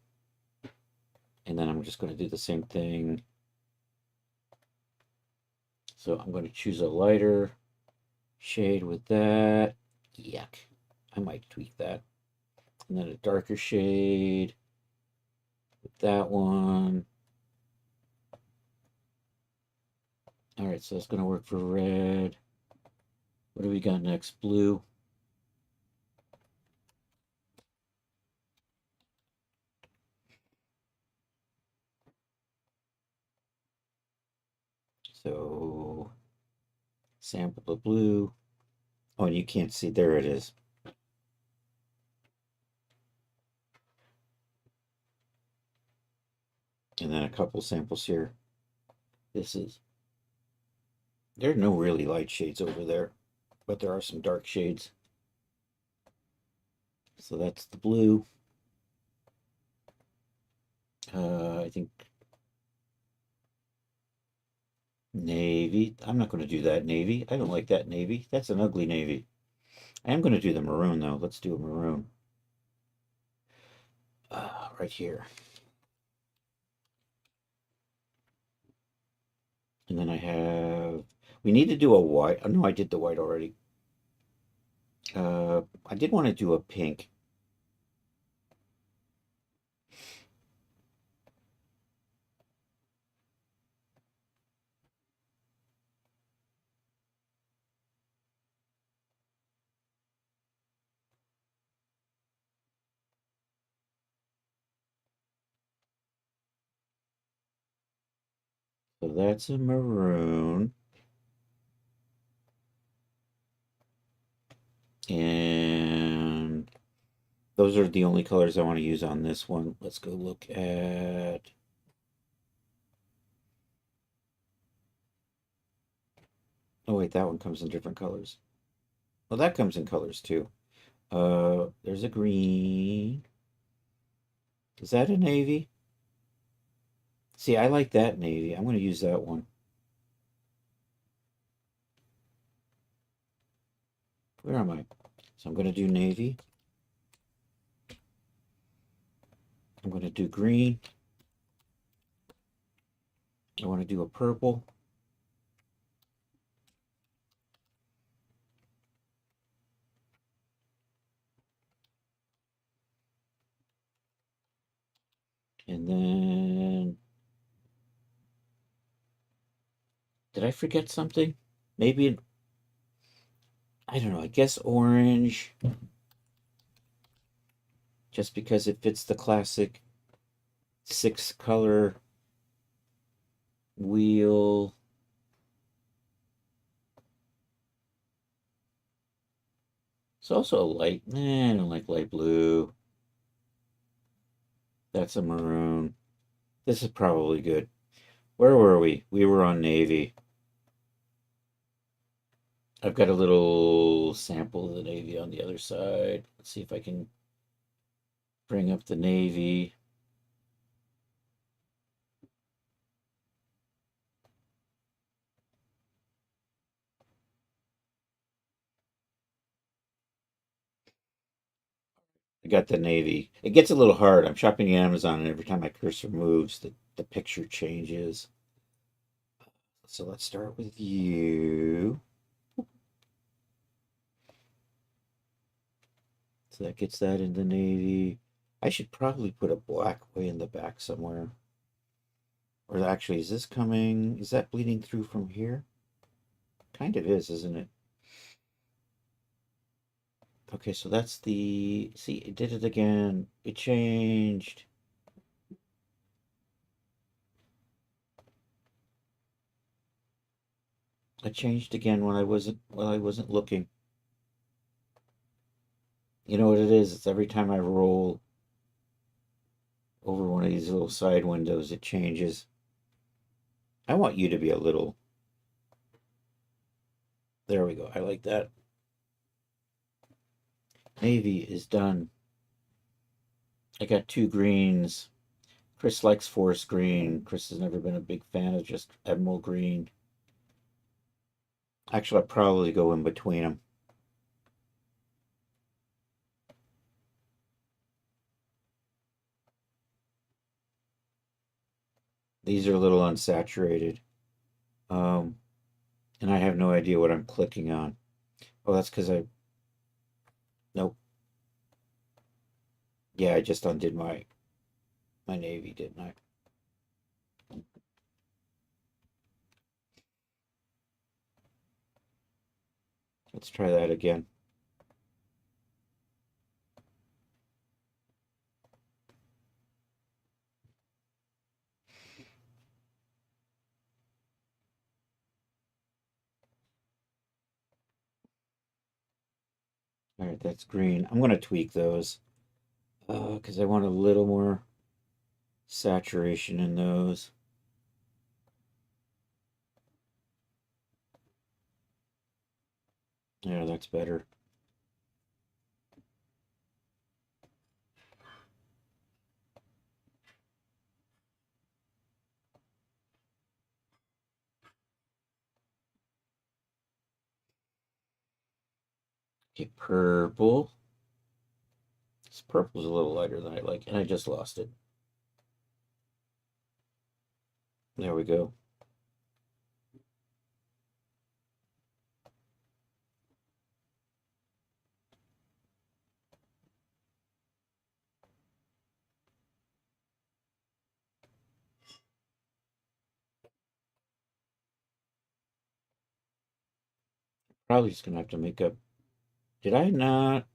And then I'm just going to do the same thing. So I'm going to choose a lighter shade with that. Yuck. I might tweak that. And then a darker shade with that one. All right, so that's going to work for red. What do we got next? Blue. So sample the blue. Oh, and you can't see. There it is. And then a couple samples here. There are no really light shades over there, but there are some dark shades. So that's the blue. I think navy. I'm not going to do that navy. I don't like that navy. That's an ugly navy. I am going to do the maroon though. Let's do a maroon. Right here. And then I have, we need to do a white. Oh, no, I did the white already. I did want to do a pink. So that's a maroon. And those are the only colors I want to use on this one. Let's go look at, oh wait, that one comes in different colors. Well, that comes in colors too. There's a green. Is that a navy? See, I like that navy. I'm going to use that one. Where am I? So I'm going to do navy. I'm going to do green. I want to do a purple. And then, did I forget something? Maybe, I don't know, I guess orange, just because it fits the classic 6 color wheel. It's also a light, I don't like light blue. That's a maroon. This is probably good. Where were we? We were on navy. I've got a little sample of the navy on the other side. Let's see if I can bring up the navy. I got the navy. It gets a little hard. I'm shopping Amazon, and every time my cursor moves, the picture changes. So let's start with you. So that gets that in the navy. I should probably put a black way in the back somewhere. Or actually, is this coming? Is that bleeding through from here? Kind of is, isn't it? Okay, so that's the... See, it did it again. It changed. It changed again when I wasn't looking. You know what it is? It's every time I roll over one of these little side windows, it changes. I want you to be a little... There we go. I like that. Navy is done. I got 2 greens. Chris likes forest green. Chris has never been a big fan of just emerald green. Actually, I'll probably go in between them. These are a little unsaturated. And I have no idea what I'm clicking on. Oh, that's because nope. Yeah, I just undid my navy, didn't I? Let's try that again. All right, that's green. I'm going to tweak those because I want a little more saturation in those. Yeah, that's better. Okay, purple. This purple's a little lighter than I like, and I just lost it. There we go. Probably just gonna have to make up. Did I not?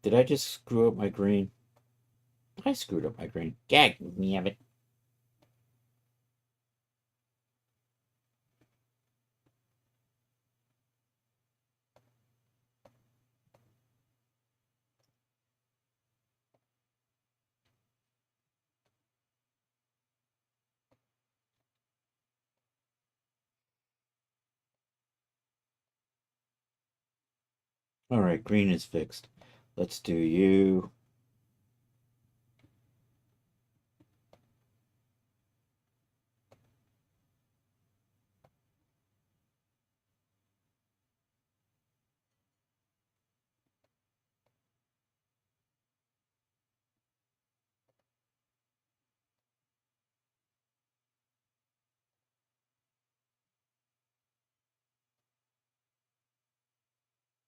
Did I just screw up my green? I screwed up my green. Gag me of it. All right, green is fixed. Let's do you.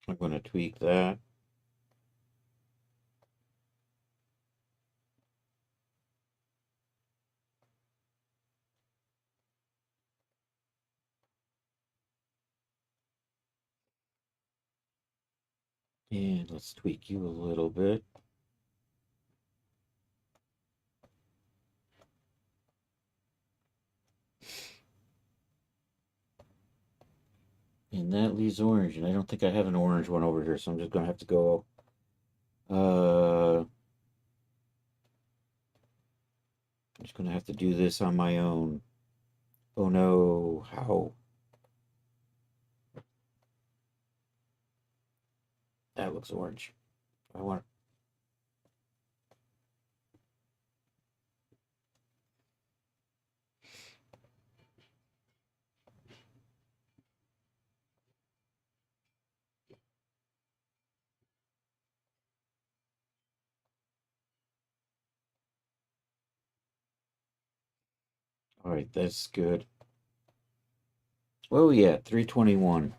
I'm going to tweak that. And let's tweak you a little bit. And that leaves orange. And I don't think I have an orange one over here, so I'm just going to have to go. I'm just going to have to do this on my own. Oh no, how? That looks orange. I want. All right, that's good. Oh yeah, 321.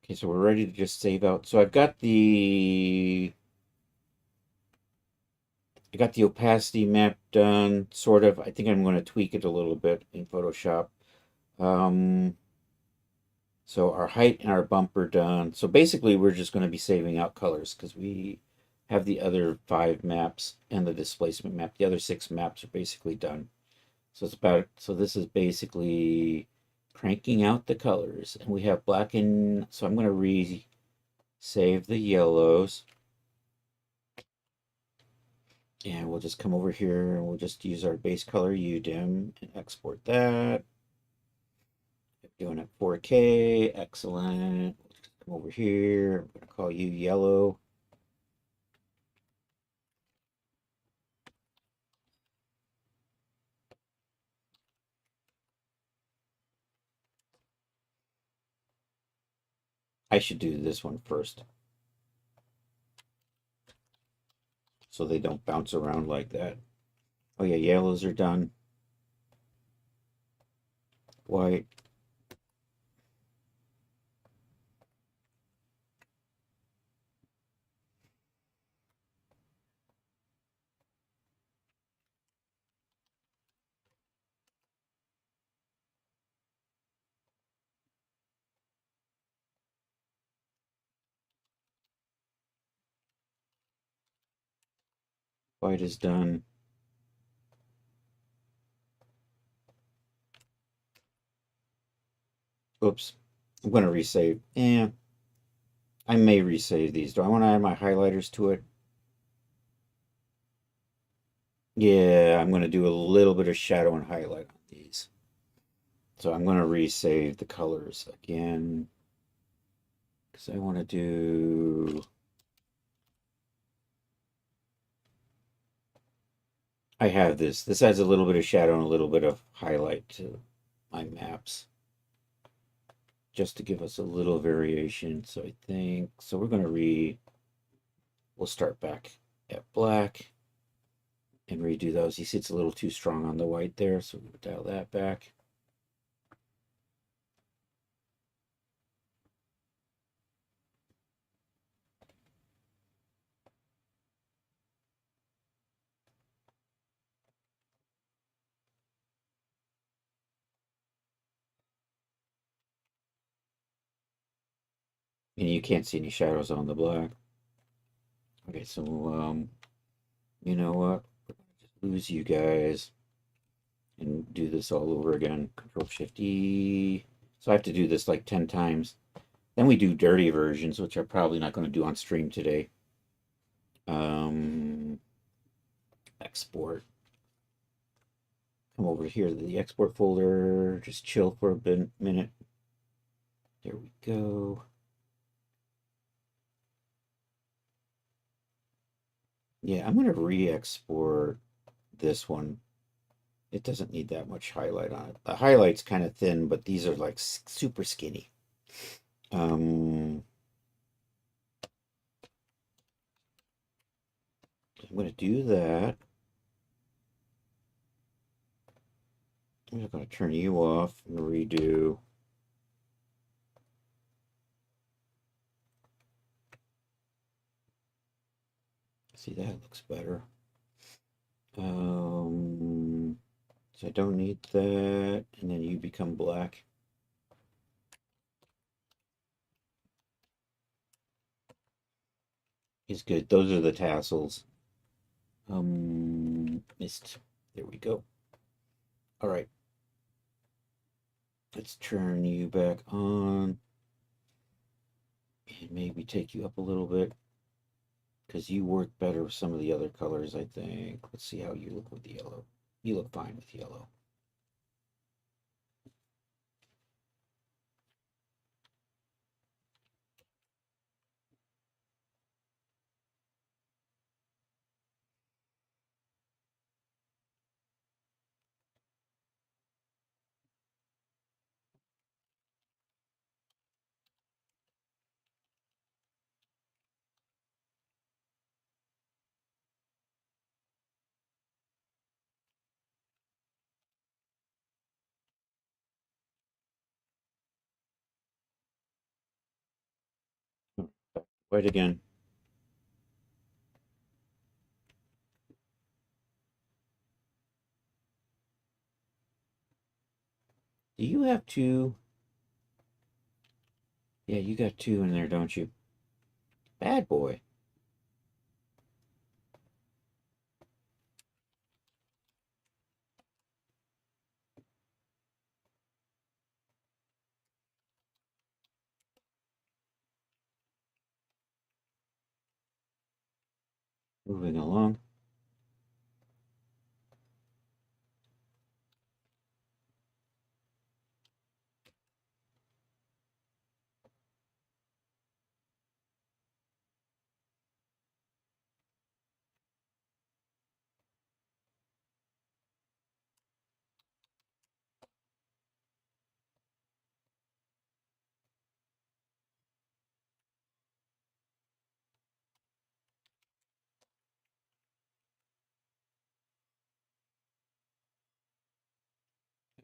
Okay, so we're ready to just save out. So I got the opacity map done, sort of. I think I'm going to tweak it a little bit in Photoshop. Um, so our height and our bumper done. So basically, we're just going to be saving out colors because we have the other 5 maps and the displacement map. The other 6 maps are basically done. So it's about, so this is basically cranking out the colors. And we have black and, so I'm going to save the yellows. And we'll just come over here and we'll just use our base color UDIM and export that. Doing it 4K, excellent. We'll just come over here. I'm going to call you yellow. I should do this one first so they don't bounce around like that. Oh yeah, yellows are done. White. White is done. Oops. I'm going to resave. I may resave these. Do I want to add my highlighters to it? Yeah, I'm going to do a little bit of shadow and highlight on these. So I'm going to resave the colors again. Because I want to do... I have this. This adds a little bit of shadow and a little bit of highlight to my maps. Just to give us a little variation. So I think... So we're going to We'll start back at black and redo those. You see it's a little too strong on the white there, so we'll dial that back. And you can't see any shadows on the black. Okay, so you know what? Just lose you guys and do this all over again. Control Shift E. So I have to do this like 10 times. Then we do dirty versions, which I'm probably not going to do on stream today. Export. Come over here to the export folder. Just chill for a minute. There we go. Yeah, I'm going to re-export this one. It doesn't need that much highlight on it. The highlight's kind of thin, but these are like super skinny. I'm going to do that. I'm just going to turn you off and redo. See, that looks better. So I don't need that, and then you become black. Is good. Those are the tassels. Missed. There we go. All right. Let's turn you back on. And maybe take you up a little bit. Because you work better with some of the other colors, I think. Let's see how you look with the yellow. You look fine with yellow. White again. Do you have two? Yeah, you got two in there, don't you? Bad boy. Moving along.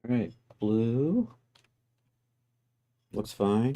All right, blue. Looks fine.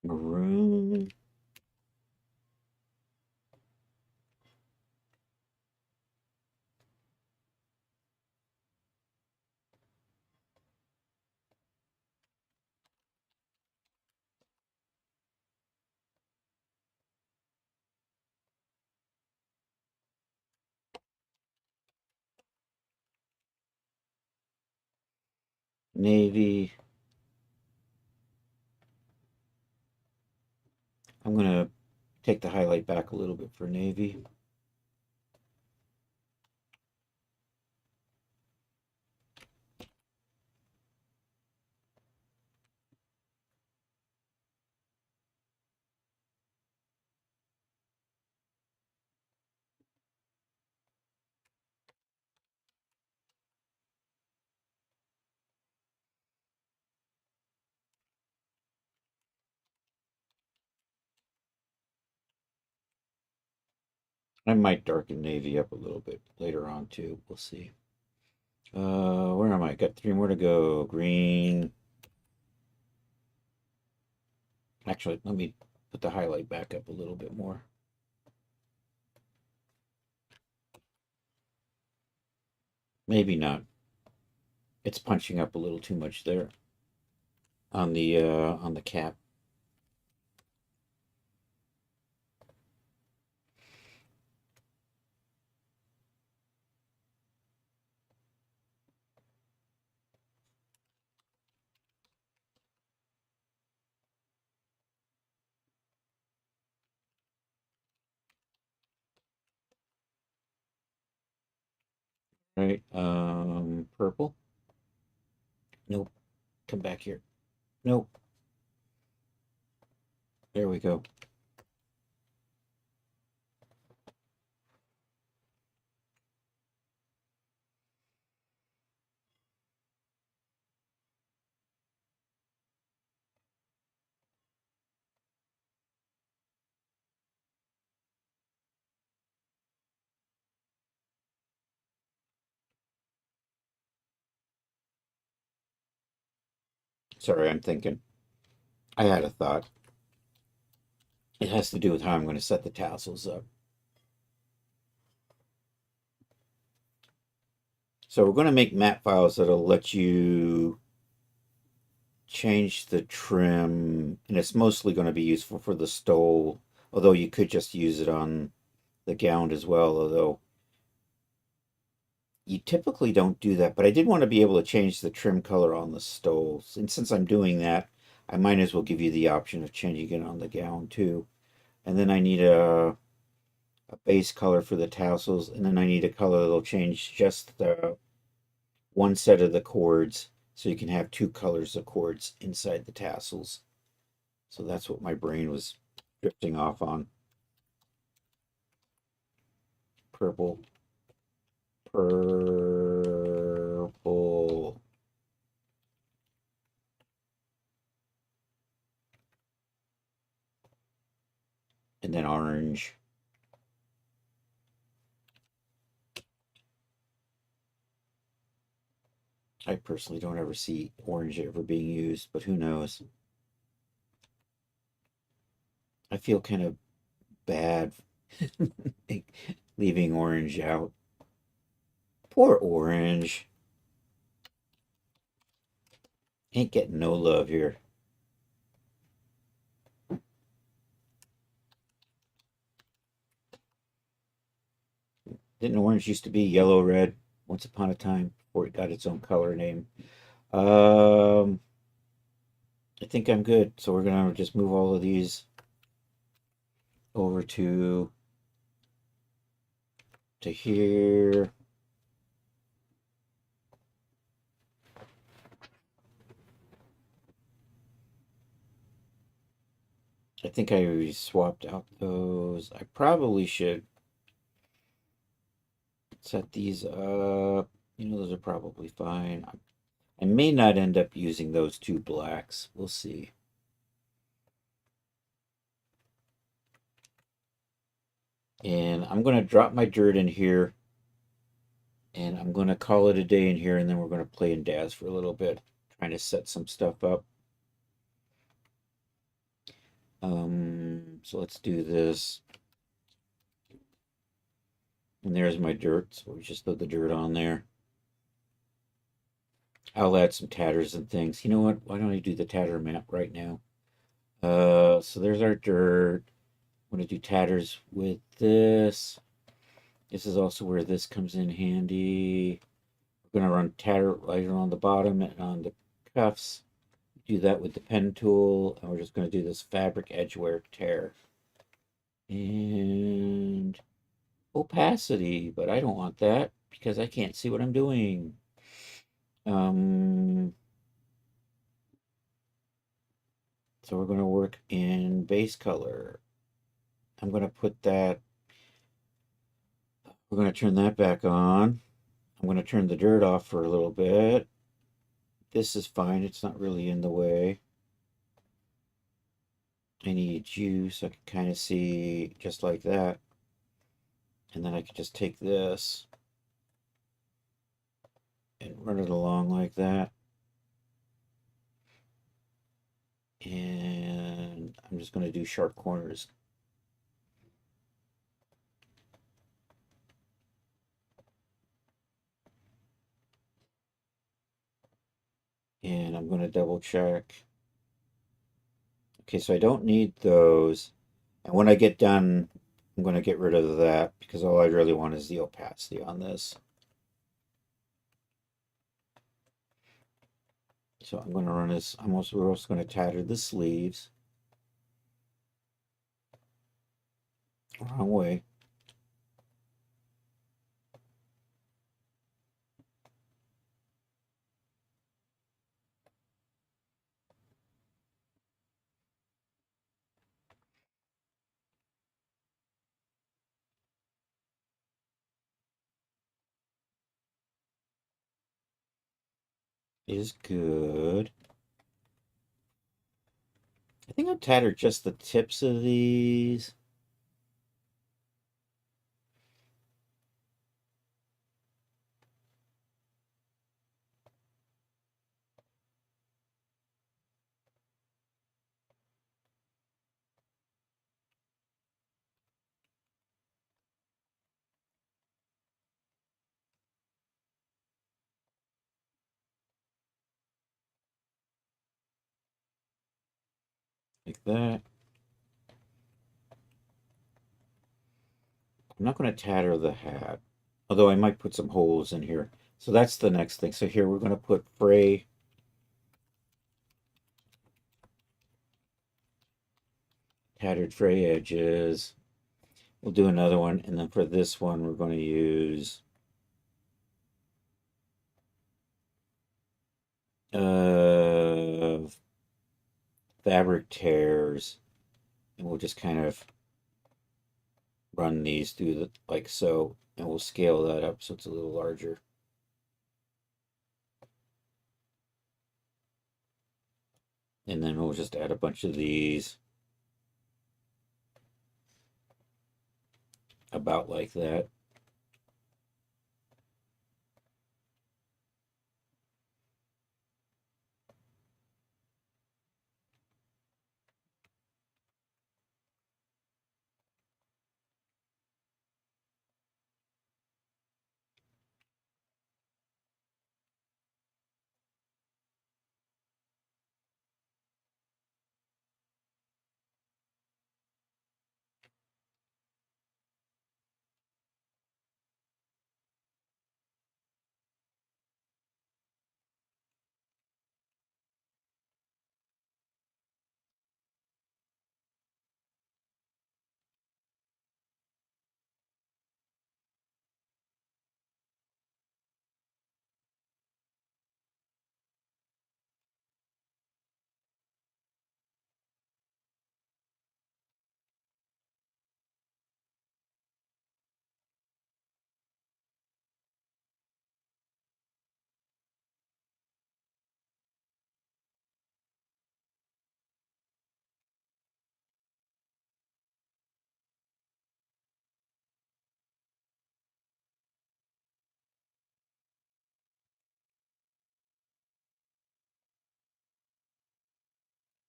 Maroon. Navy. I'm going to take the highlight back a little bit for navy. I might darken navy up a little bit later on too. We'll see. Where am I? Got 3 more to go. Green. Actually, let me put the highlight back up a little bit more. Maybe not. It's punching up a little too much there on the cap. Right. Purple. Nope. Come back here. Nope. There we go. Sorry, I'm thinking. I had a thought. It has to do with how I'm going to set the tassels up. So we're going to make matte files that'll let you change the trim, and it's mostly going to be useful for the stole, although you could just use it on the gown as well, although you typically don't do that. But I did want to be able to change the trim color on the stoles, and since I'm doing that, I might as well give you the option of changing it on the gown too. And then I need a base color for the tassels, and then I need a color that'll change just the one set of the cords, so you can have 2 colors of cords inside the tassels. So that's what my brain was drifting off on. Purple, purple, and then orange. I personally don't ever see orange ever being used, but who knows? I feel kind of bad leaving orange out. Poor orange. Ain't getting no love here. Didn't orange used to be yellow red once upon a time before it got its own color name? Um, I think I'm good. So we're gonna just move all of these over to here. I think I already swapped out those. I probably should set these up. You know, those are probably fine. I may not end up using those 2 blacks. We'll see. And I'm going to drop my dirt in here. And I'm going to call it a day in here. And then we're going to play and daz for a little bit. Trying to set some stuff up. So let's do this. And there's my dirt. So we just throw the dirt on there. I'll add some tatters and things. You know what? Why don't I do the tatter map right now? So there's our dirt. I'm going to do tatters with this. This is also where this comes in handy. We're going to run tatter right on the bottom and on the cuffs. Do that with the pen tool. And we're just going to do this fabric edgeware tear. And opacity, but I don't want that because I can't see what I'm doing. So we're going to work in base color. I'm going to put that, we're going to turn that back on. I'm going to turn the dirt off for a little bit. This is fine. It's not really in the way. I need you so I can kind of see just like that. And then I can just take this and run it along like that. And I'm just going to do sharp corners. And I'm going to double check. Okay, so I don't need those. And when I get done, I'm going to get rid of that because all I really want is the opacity on this. So I'm going to run this, we're also going to tatter the sleeves. Wrong way. Is good. I think I'll tatter just the tips of these. Like that. I'm not going to tatter the hat, although I might put some holes in here. So that's the next thing. So here we're going to put fray, tattered fray edges. We'll do another one, and then for this one, we're going to use fabric tears, and we'll just kind of run these through the like so, and we'll scale that up so it's a little larger. And then we'll just add a bunch of these about like that.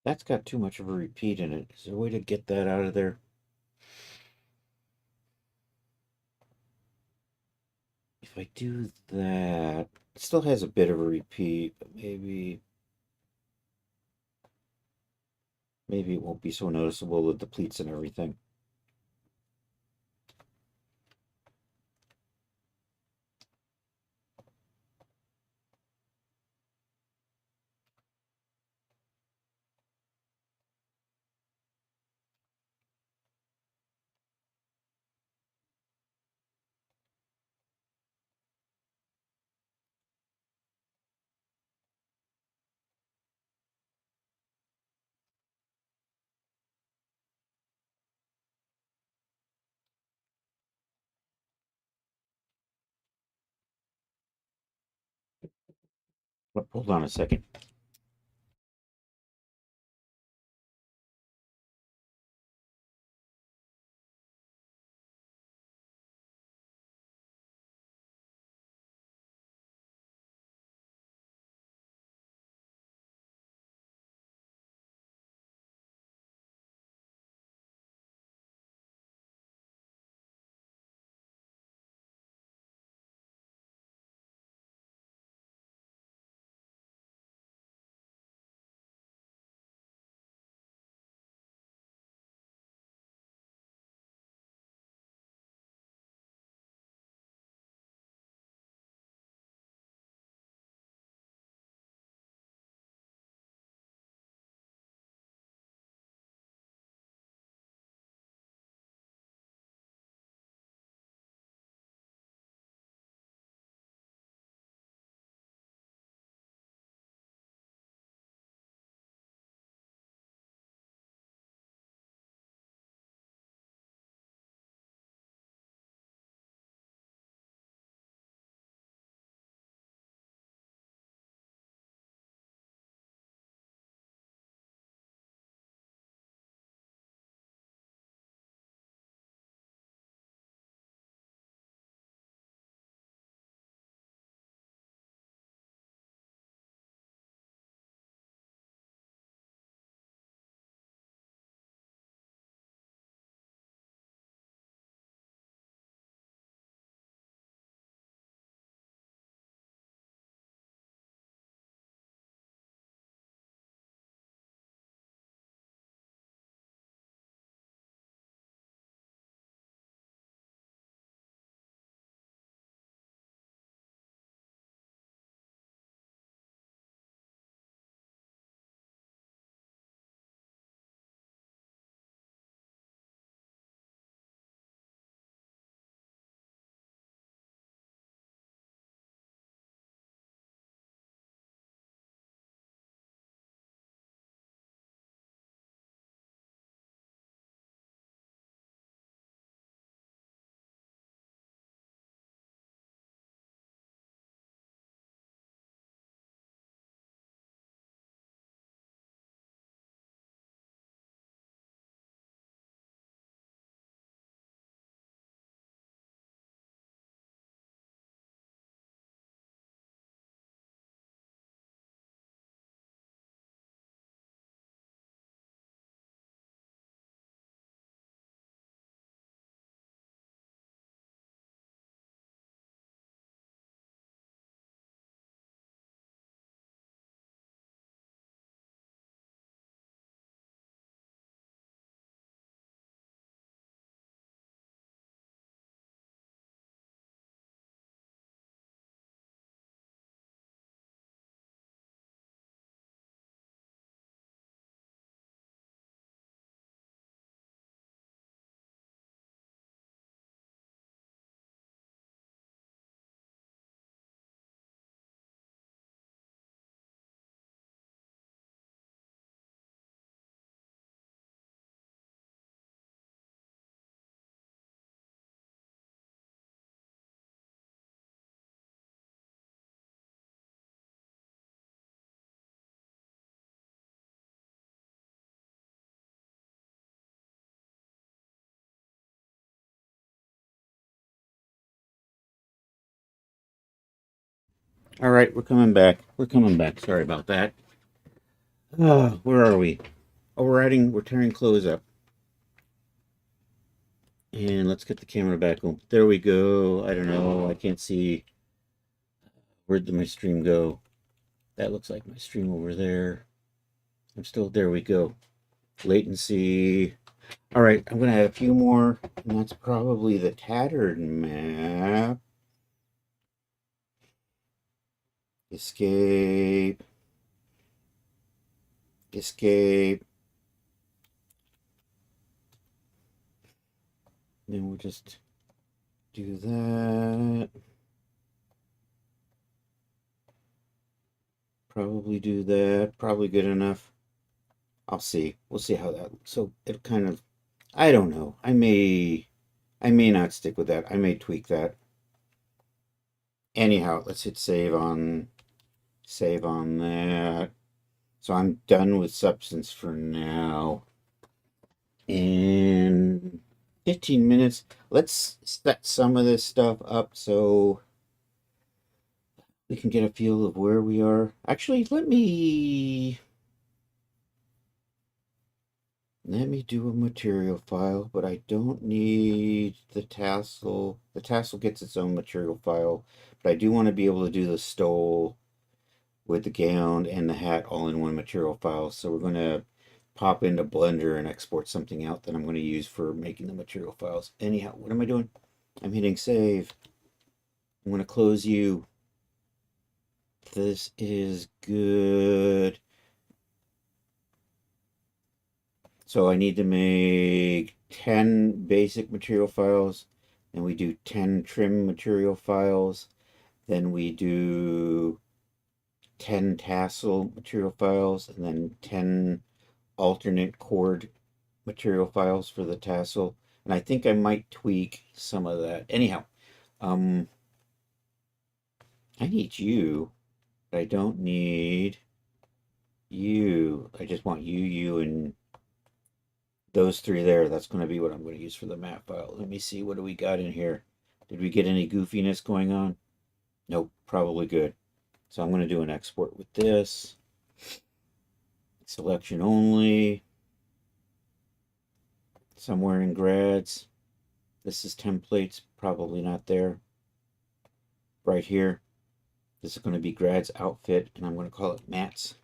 That's got too much of a repeat in it. Is there a way to get that out of there? If I do that, it still has a bit of a repeat, but maybe it won't be so noticeable with the pleats and everything. Hold on a second. All right, we're coming back. We're coming back. Sorry about that. Where are we? Oh, we're tearing clothes up. And let's get the camera back on. There we go. I don't know. I can't see. Where did my stream go? That looks like my stream over there. I'm still, there we go. Latency. All right, I'm going to add a few more. And that's probably the tattered map. Escape. Escape. Then we'll just do that. Probably do that. Probably good enough. I'll see. We'll see how that. So it kind of. I don't know. I may not stick with that. I may tweak that. Anyhow, let's hit save on that. So I'm done with substance for now. In 15 minutes, let's set some of this stuff up so we can get a feel of where we are. Actually, let me do a material file, but I don't need the tassel. The tassel gets its own material file, but I do want to be able to do the stole with the gown and the hat all in one material file. So we're going to pop into Blender and export something out that I'm going to use for making the material files. Anyhow, what am I doing? I'm hitting save. I'm going to close you. This is good. So I need to make 10 basic material files, and we do 10 trim material files, then we do 10 tassel material files, and then 10 alternate cord material files for the tassel. And I think I might tweak some of that. Anyhow, I need you, but I don't need you. I just want you, and those three there. That's going to be what I'm going to use for the map file. Let me see. What do we got in here? Did we get any goofiness going on? Nope, probably good. So I'm going to do an export with this. Selection only. Somewhere in grads. This is templates, probably not there. Right here. This is going to be grad's outfit, and I'm going to call it Matt's.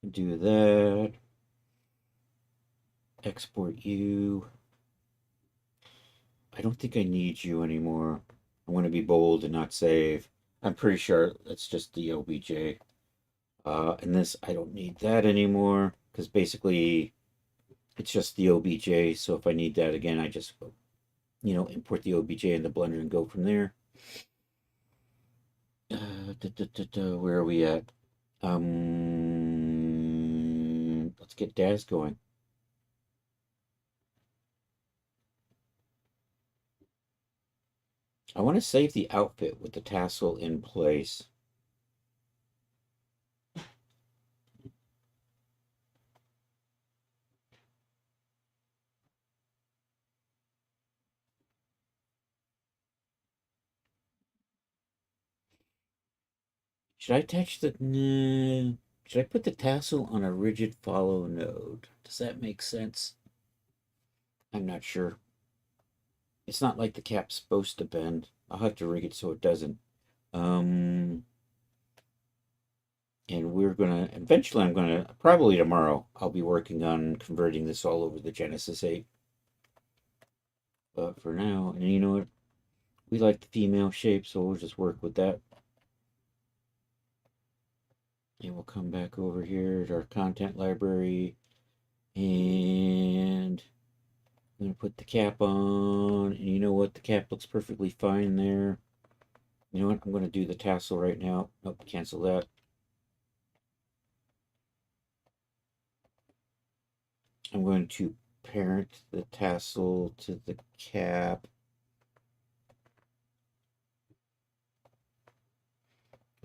Do that. Export you. I don't think I need you anymore. I want to be bold and not save. I'm pretty sure that's just the OBJ. And this, I don't need that anymore, because basically it's just the OBJ. So if I need that again, I just, import the OBJ in the Blender and go from there. Where are we at? Let's get Daz going. I want to save the outfit with the tassel in place. Should I attach the... Nah. Should I put the tassel on a rigid follow node? Does that make sense? I'm not sure. It's not like the cap's supposed to bend. I'll have to rig it so it doesn't. And we're gonna... Eventually I'm gonna... Probably tomorrow, I'll be working on converting this all over the Genesis 8. But for now, and you know what? We like the female shape, so we'll just work with that. And we'll come back over here to our content library, and I'm going to put the cap on, and you know what? The cap looks perfectly fine there. You know what? I'm going to do the tassel right now. Nope, cancel that. I'm going to parent the tassel to the cap.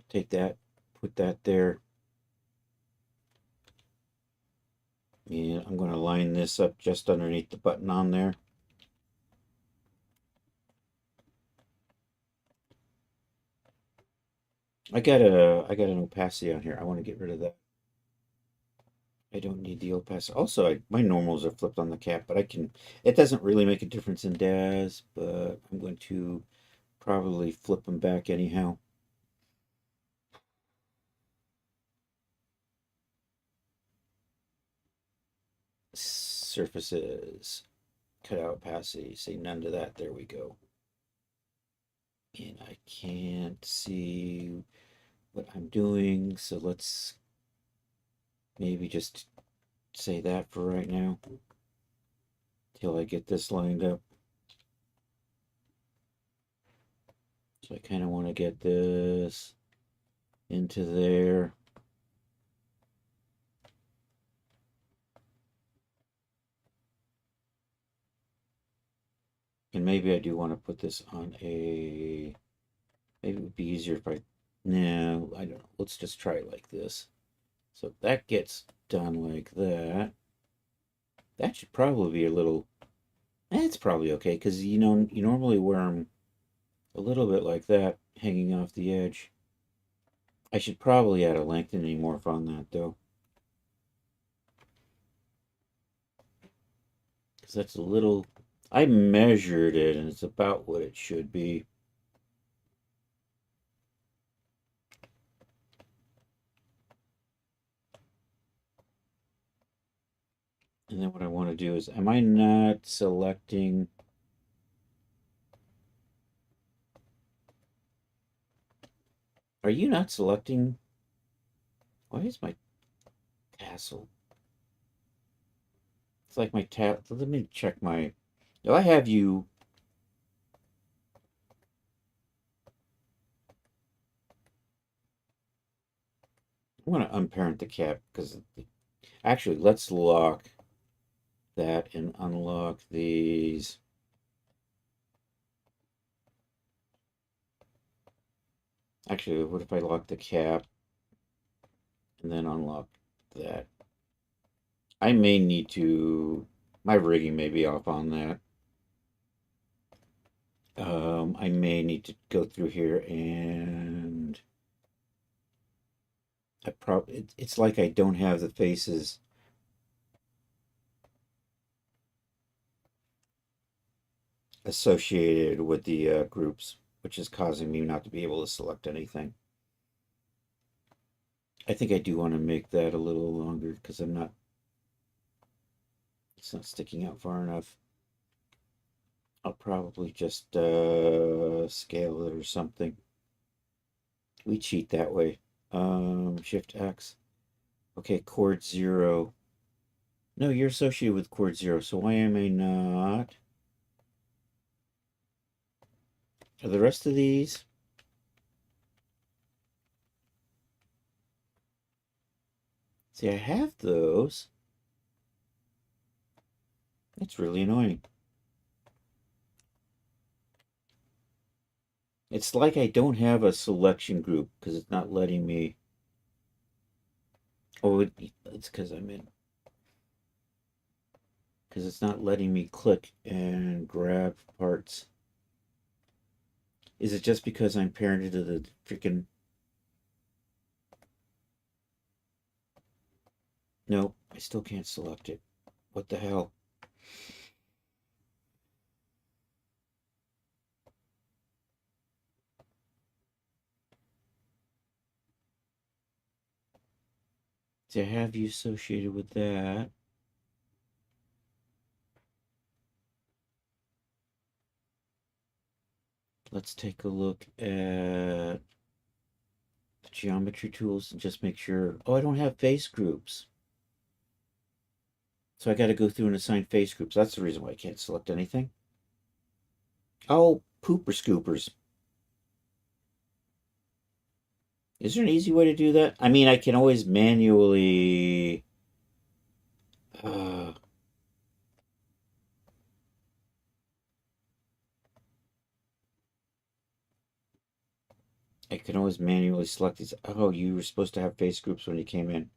Take that, put that there. And I'm going to line this up just underneath the button on there. I got an opacity on here. I want to get rid of that. I don't need the opacity. Also, my normals are flipped on the cap, but I can. It doesn't really make a difference in DAS, but I'm going to probably flip them back anyhow. Surfaces, cut out opacity. Say none to that. There we go. And I can't see what I'm doing, so let's maybe just say that for right now till I get this lined up. So I kind of want to get this into there. And maybe I do want to put this on a, maybe it would be easier if I, no, I don't know. Let's just try it like this. So that gets done like that. That should probably be a little, that's probably okay, because you know, you normally wear them a little bit like that, hanging off the edge. I should probably add a lengthening morph on that though, because that's a little, I measured it and it's about what it should be. And then what I want to do is, am I not selecting? Are you not selecting? Why is my tassel? It's like my tab. Let me check my. Do I have you? I want to unparent the cap because actually, let's lock that and unlock these. Actually, what if I lock the cap and then unlock that? I may need to. My rigging may be off on that. I may need to go through here and it's like I don't have the faces associated with the groups, which is causing me not to be able to select anything. I think I do want to make that a little longer because it's not sticking out far enough. I'll probably just scale it or something. We cheat that way. Shift X. Okay, chord 0. No, you're associated with chord 0, so why am I not? Are the rest of these? See, I have those. It's really annoying. It's like I don't have a selection group because it's not letting me. Oh, it's because I'm in. Because it's not letting me click and grab parts. Is it just because I'm parented to the freaking. Nope, I still can't select it. What the hell? To have you associated with that. Let's take a look at the geometry tools and just make sure. Oh, I don't have face groups. So I got to go through and assign face groups. That's the reason why I can't select anything. Oh, pooper scoopers. Is there an easy way to do that? I mean, I can always manually. Uh, I can always manually select these. Oh, you were supposed to have face groups when you came in.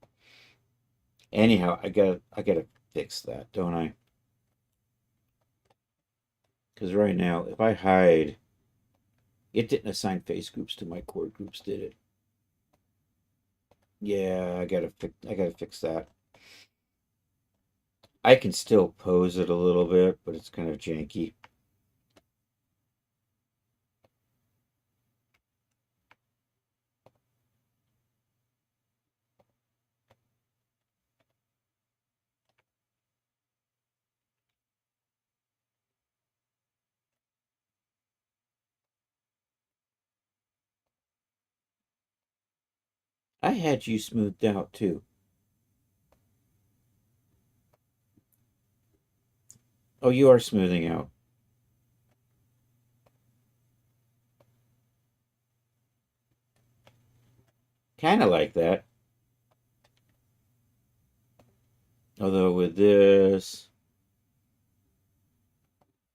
Anyhow, I gotta fix that, don't I? Because right now, if I hide, it didn't assign face groups to my chord groups, did it? Yeah, I gotta fix that. I can still pose it a little bit, but it's kind of janky. I had you smoothed out too. Oh, you are smoothing out. Kind of like that. Although with this,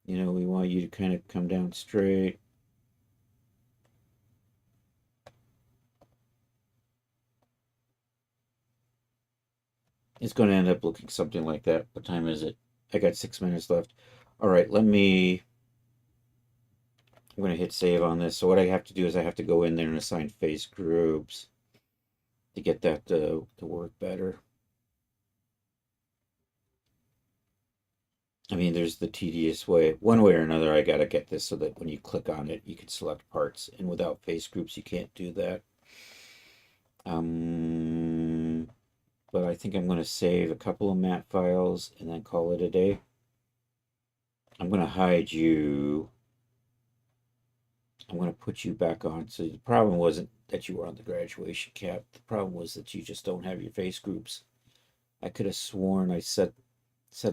we want you to kind of come down straight. It's going to end up looking something like that. What time is it? I got 6 minutes left. All right, I'm going to hit save on this. So what I have to do is I have to go in there and assign face groups to get that to work better. I mean, there's the tedious way. One way or another, I got to get this so that when you click on it, you can select parts. And without face groups, you can't do that. But I think I'm going to save a couple of map files and then call it a day. I'm going to hide you. I'm going to put you back on. So the problem wasn't that you were on the graduation cap. The problem was that you just don't have your face groups. I could have sworn I set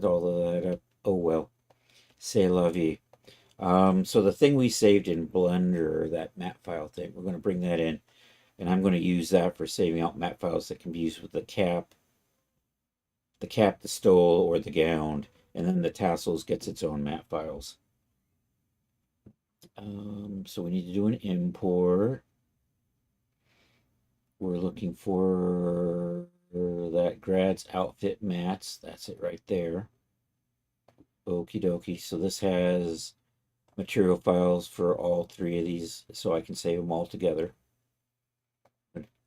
all of that up. Oh well. C'est la vie. So the thing we saved in Blender, that map file thing, we're going to bring that in, and I'm going to use that for saving out map files that can be used with the stole, or the gown, and then the tassels gets its own map files. So we need to do an import. We're looking for that grad's outfit mats. That's it right there. Okie dokie. So this has material files for all three of these, so I can save them all together.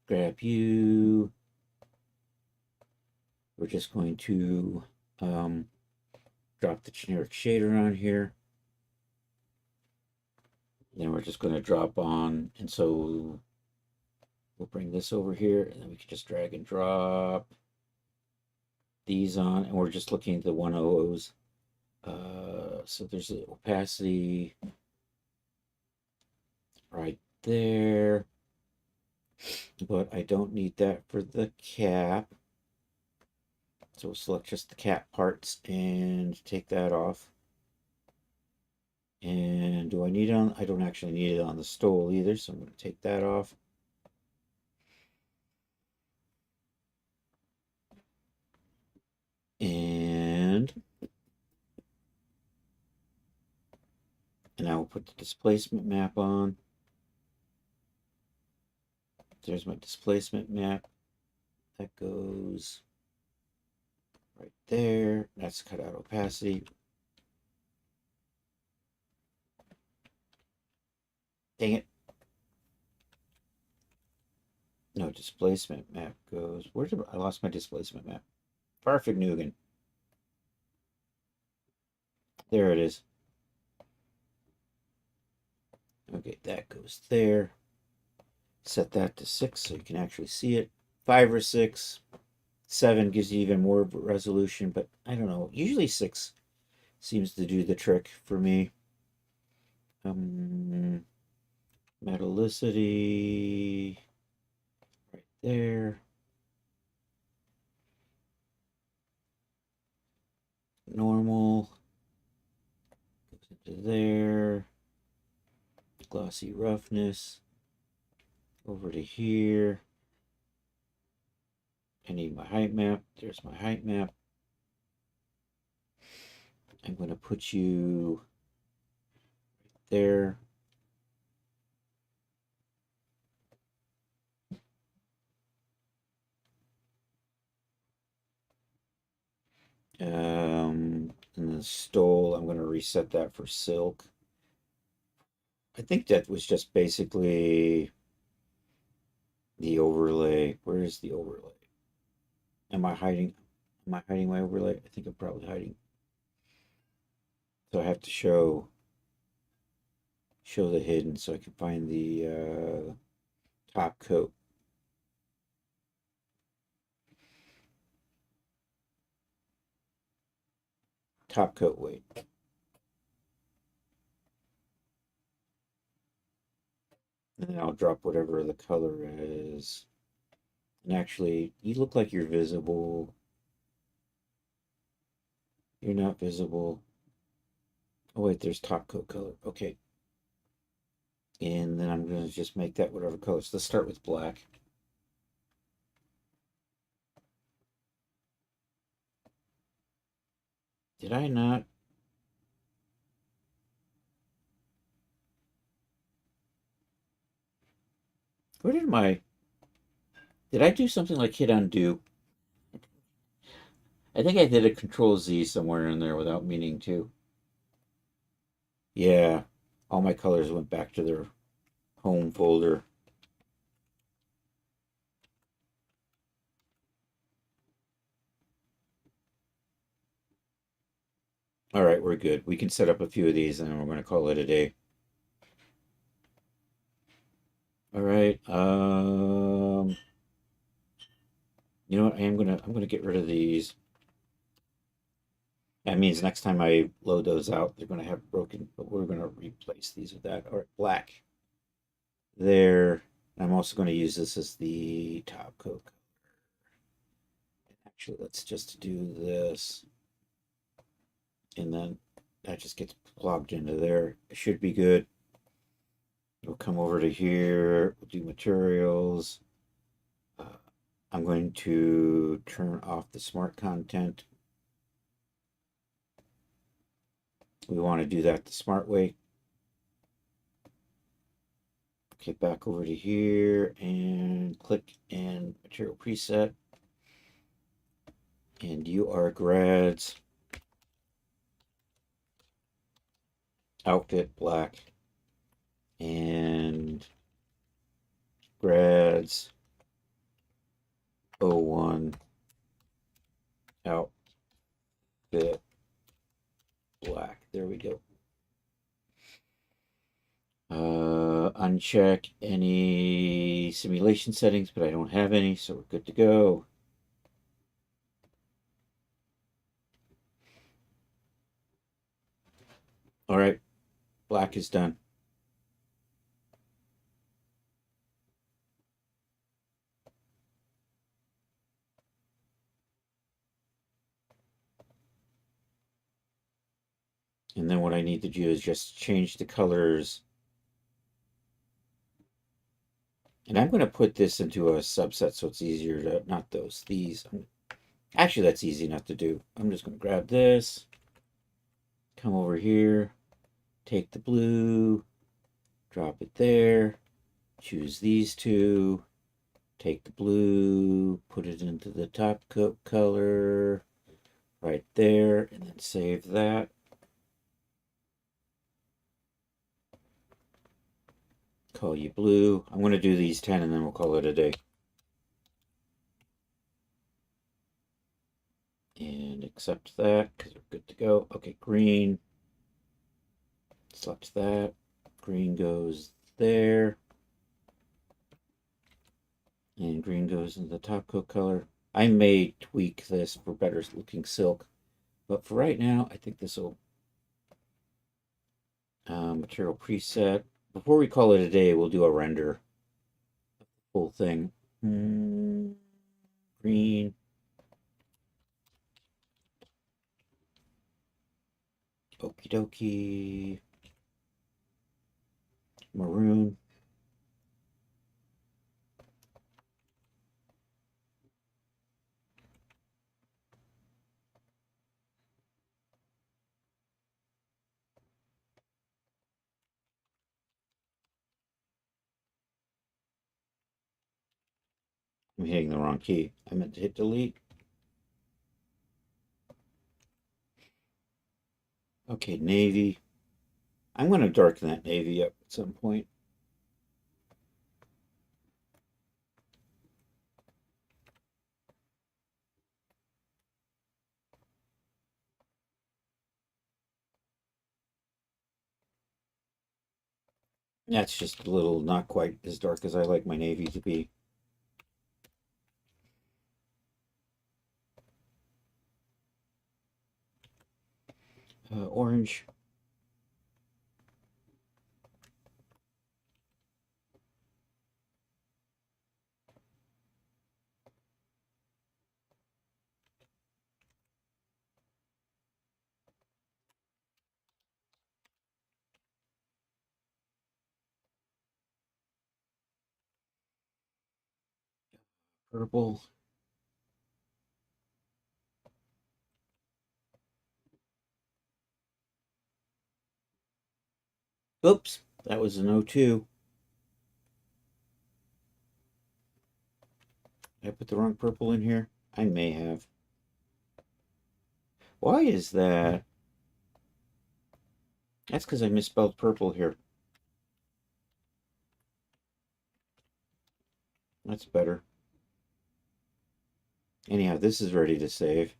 Grab you. We're just going to drop the generic shader on here. Then we're just going to drop on, and so we'll bring this over here, and then we can just drag and drop these on, and we're just looking at the 100s. So there's the opacity right there, but I don't need that for the cap. So we'll select just the cap parts and take that off. And do I need it on? I don't actually need it on the stole either, so I'm going to take that off. And I will put the displacement map on. There's my displacement map. That goes right there. That's cut out opacity. Dang it. No, displacement map goes. Where did I lost my displacement map? Farfignugan. There it is. Okay, that goes there. Set that to 6 so you can actually see it. 5 or 6. 7 gives you even more resolution, but I don't know. Usually 6 seems to do the trick for me. Metallicity right there. Normal goes into there. Glossy roughness over to here. I need my height map. There's my height map. I'm going to put you right there. And the stole, I'm going to reset that for silk. I think that was just basically the overlay. Where is the overlay? Am I hiding? Am I hiding my overlay? I think I'm probably hiding. So I have to show the hidden so I can find the top coat. Top coat weight. And then I'll drop whatever the color is. And actually, you look like you're visible. You're not visible. Oh wait, there's top coat color. Okay. And then I'm going to just make that whatever color. So let's start with black. Did I not? Where did my... Did I do something like hit undo? I think I did a Control Z somewhere in there without meaning to. Yeah, all my colors went back to their home folder. All right, we're good. We can set up a few of these and then we're going to call it a day. All right. You know what? I'm gonna get rid of these. That means next time I load those out, they're gonna have broken, but we're gonna replace these with that. All right, black. There. I'm also going to use this as the top coat. Actually, let's just do this. And then that just gets plugged into there. It should be good. We'll come over to here. We'll do materials. I'm going to turn off the smart content. We want to do that the smart way. Okay, back over to here and click and material preset. And you are grads. Outfit black. And grads 01 outfit black. There we go. Uncheck any simulation settings, but I don't have any, so we're good to go. All right, black is done. And then what I need to do is just change the colors. And I'm going to put this into a subset so it's easier to, not those, these. Actually, that's easy enough to do. I'm just going to grab this, come over here, take the blue, drop it there, choose these two, take the blue, put it into the top coat color right there, and then save that. Call you blue. I'm going to do these 10 and then we'll call it a day. And accept that because we're good to go. Okay, green. Select that. Green goes there. And green goes in the top coat color. I may tweak this for better looking silk. But for right now, I think this will material preset. Before we call it a day, we'll do a render. Full thing. Green. Okie dokie. Maroon. I'm hitting the wrong key. I meant to hit delete. Okay, navy. I'm going to darken that navy up at some point. That's just a little not quite as dark as I like my navy to be. Orange. Purple. Oops, that was an O2. Did I put the wrong purple in here? I may have. Why is that? That's because I misspelled purple here. That's better. Anyhow, this is ready to save.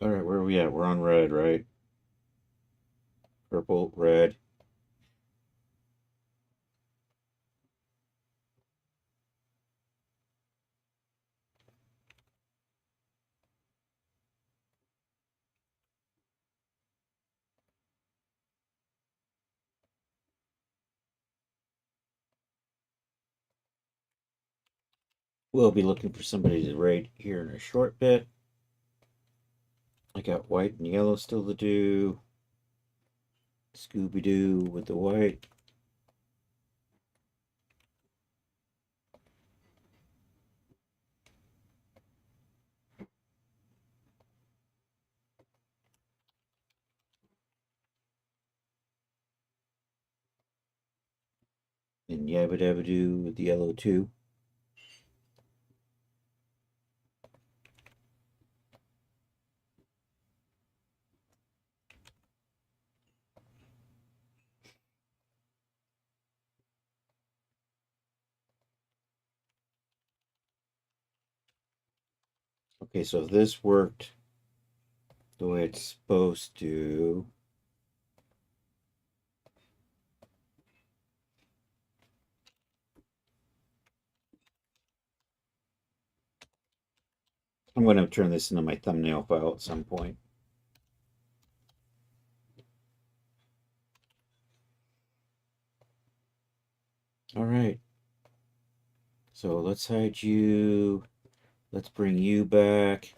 All right, where are we at? We're on red, right? Purple, red. We'll be looking for somebody to raid here in a short bit. I got white and yellow still to do. Scooby-Doo with the white. And Yabba Dabba Doo with the yellow too. Okay, so if this worked the way it's supposed to, I'm going to turn this into my thumbnail file at some point. All right. So let's hide you. Let's bring you back.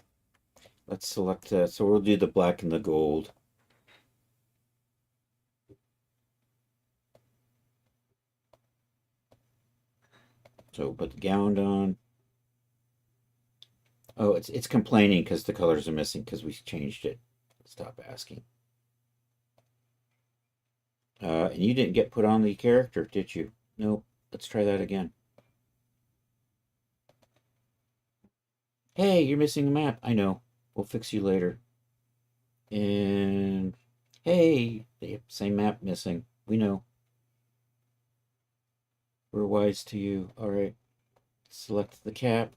Let's select that. So we'll do the black and the gold. So put the gown on. Oh, it's complaining because the colors are missing because we changed it. Stop asking. And you didn't get put on the character, did you? Nope. Let's try that again. Hey, you're missing a map. I know. We'll fix you later. And hey, same map missing. We know. We're wise to you. All right. Select the cap.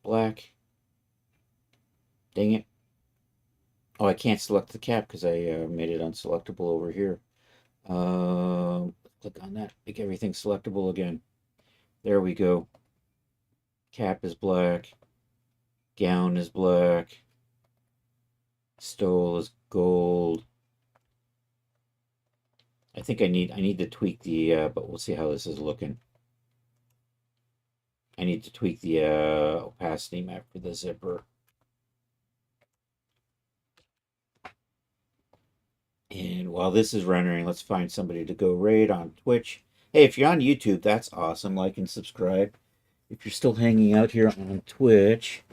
Black. Dang it. Oh, I can't select the cap because I made it unselectable over here. Click on that. Make everything selectable again. There we go. Cap is black. Gown is black. Stole is gold. I think I need to tweak the but we'll see how this is looking. I need to tweak the opacity map for the zipper. And while this is rendering, let's find somebody to go raid on Twitch. Hey, if you're on YouTube, that's awesome. Like and subscribe. If you're still hanging out here on Twitch,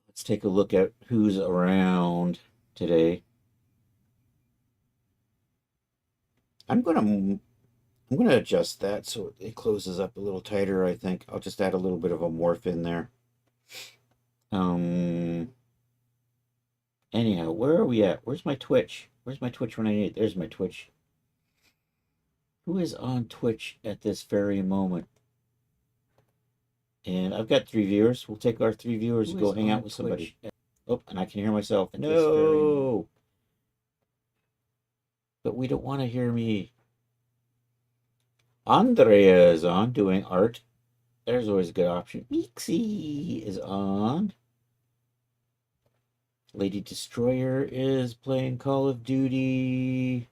let's take a look at who's around today. I'm gonna adjust that so it closes up a little tighter, I think. I'll just add a little bit of a morph in there. Anyhow, where are we at? Where's my Twitch? Where's my Twitch when I need it? There's my Twitch. Who is on Twitch at this very moment? And I've got 3 viewers. We'll take our 3 viewers and go hang out with somebody. Oh, and I can hear myself. No! But we don't want to hear me. Andrea is on doing art. There's always a good option. Meexy is on. Lady Destroyer is playing Call of Duty.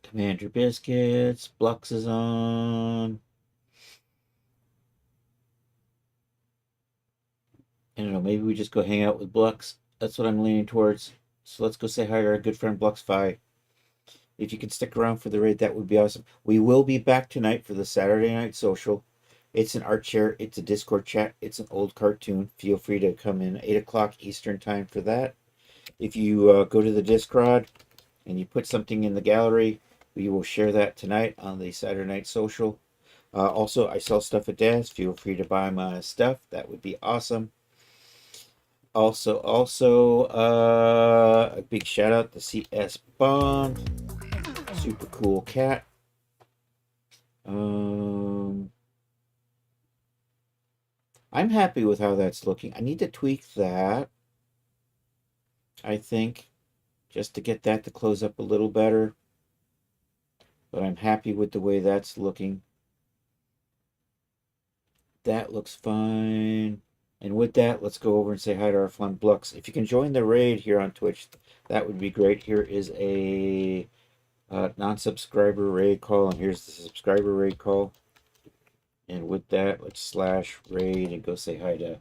Commander Biscuits. Blux is on. I don't know, maybe we just go hang out with Blux. That's what I'm leaning towards. So let's go say hi to our good friend BluxFi. If you can stick around for the raid, that would be awesome. We will be back tonight for the Saturday night social. It's an art share. It's a Discord chat. It's an old cartoon. Feel free to come in 8 o'clock Eastern time for that. If you go to the Discord and you put something in the gallery, we will share that tonight on the Saturday night social. Also, I sell stuff at Daz. Feel free to buy my stuff. That would be awesome. Also, a big shout out to CS Bond. Super cool cat. I'm happy with how that's looking. I need to tweak that, I think, just to get that to close up a little better. But I'm happy with the way that's looking. That looks fine. And with that, let's go over and say hi to our friend Blux. If you can join the raid here on Twitch, that would be great. Here is a non-subscriber raid call, and here's the subscriber raid call. And with that, let's slash raid and go say hi to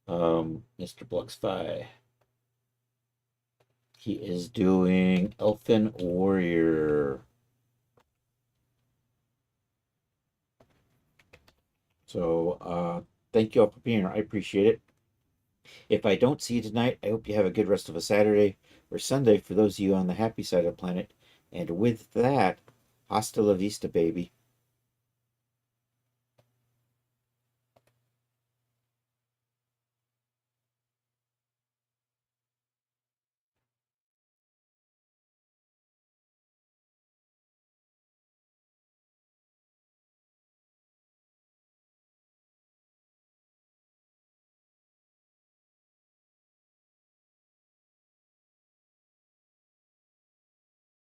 Mr. BluxFi. He is doing Elfin Warrior. So thank you all for being here. I appreciate it. If I don't see you tonight, I hope you have a good rest of a Saturday or Sunday for those of you on the happy side of the planet. And with that, hasta la vista, baby.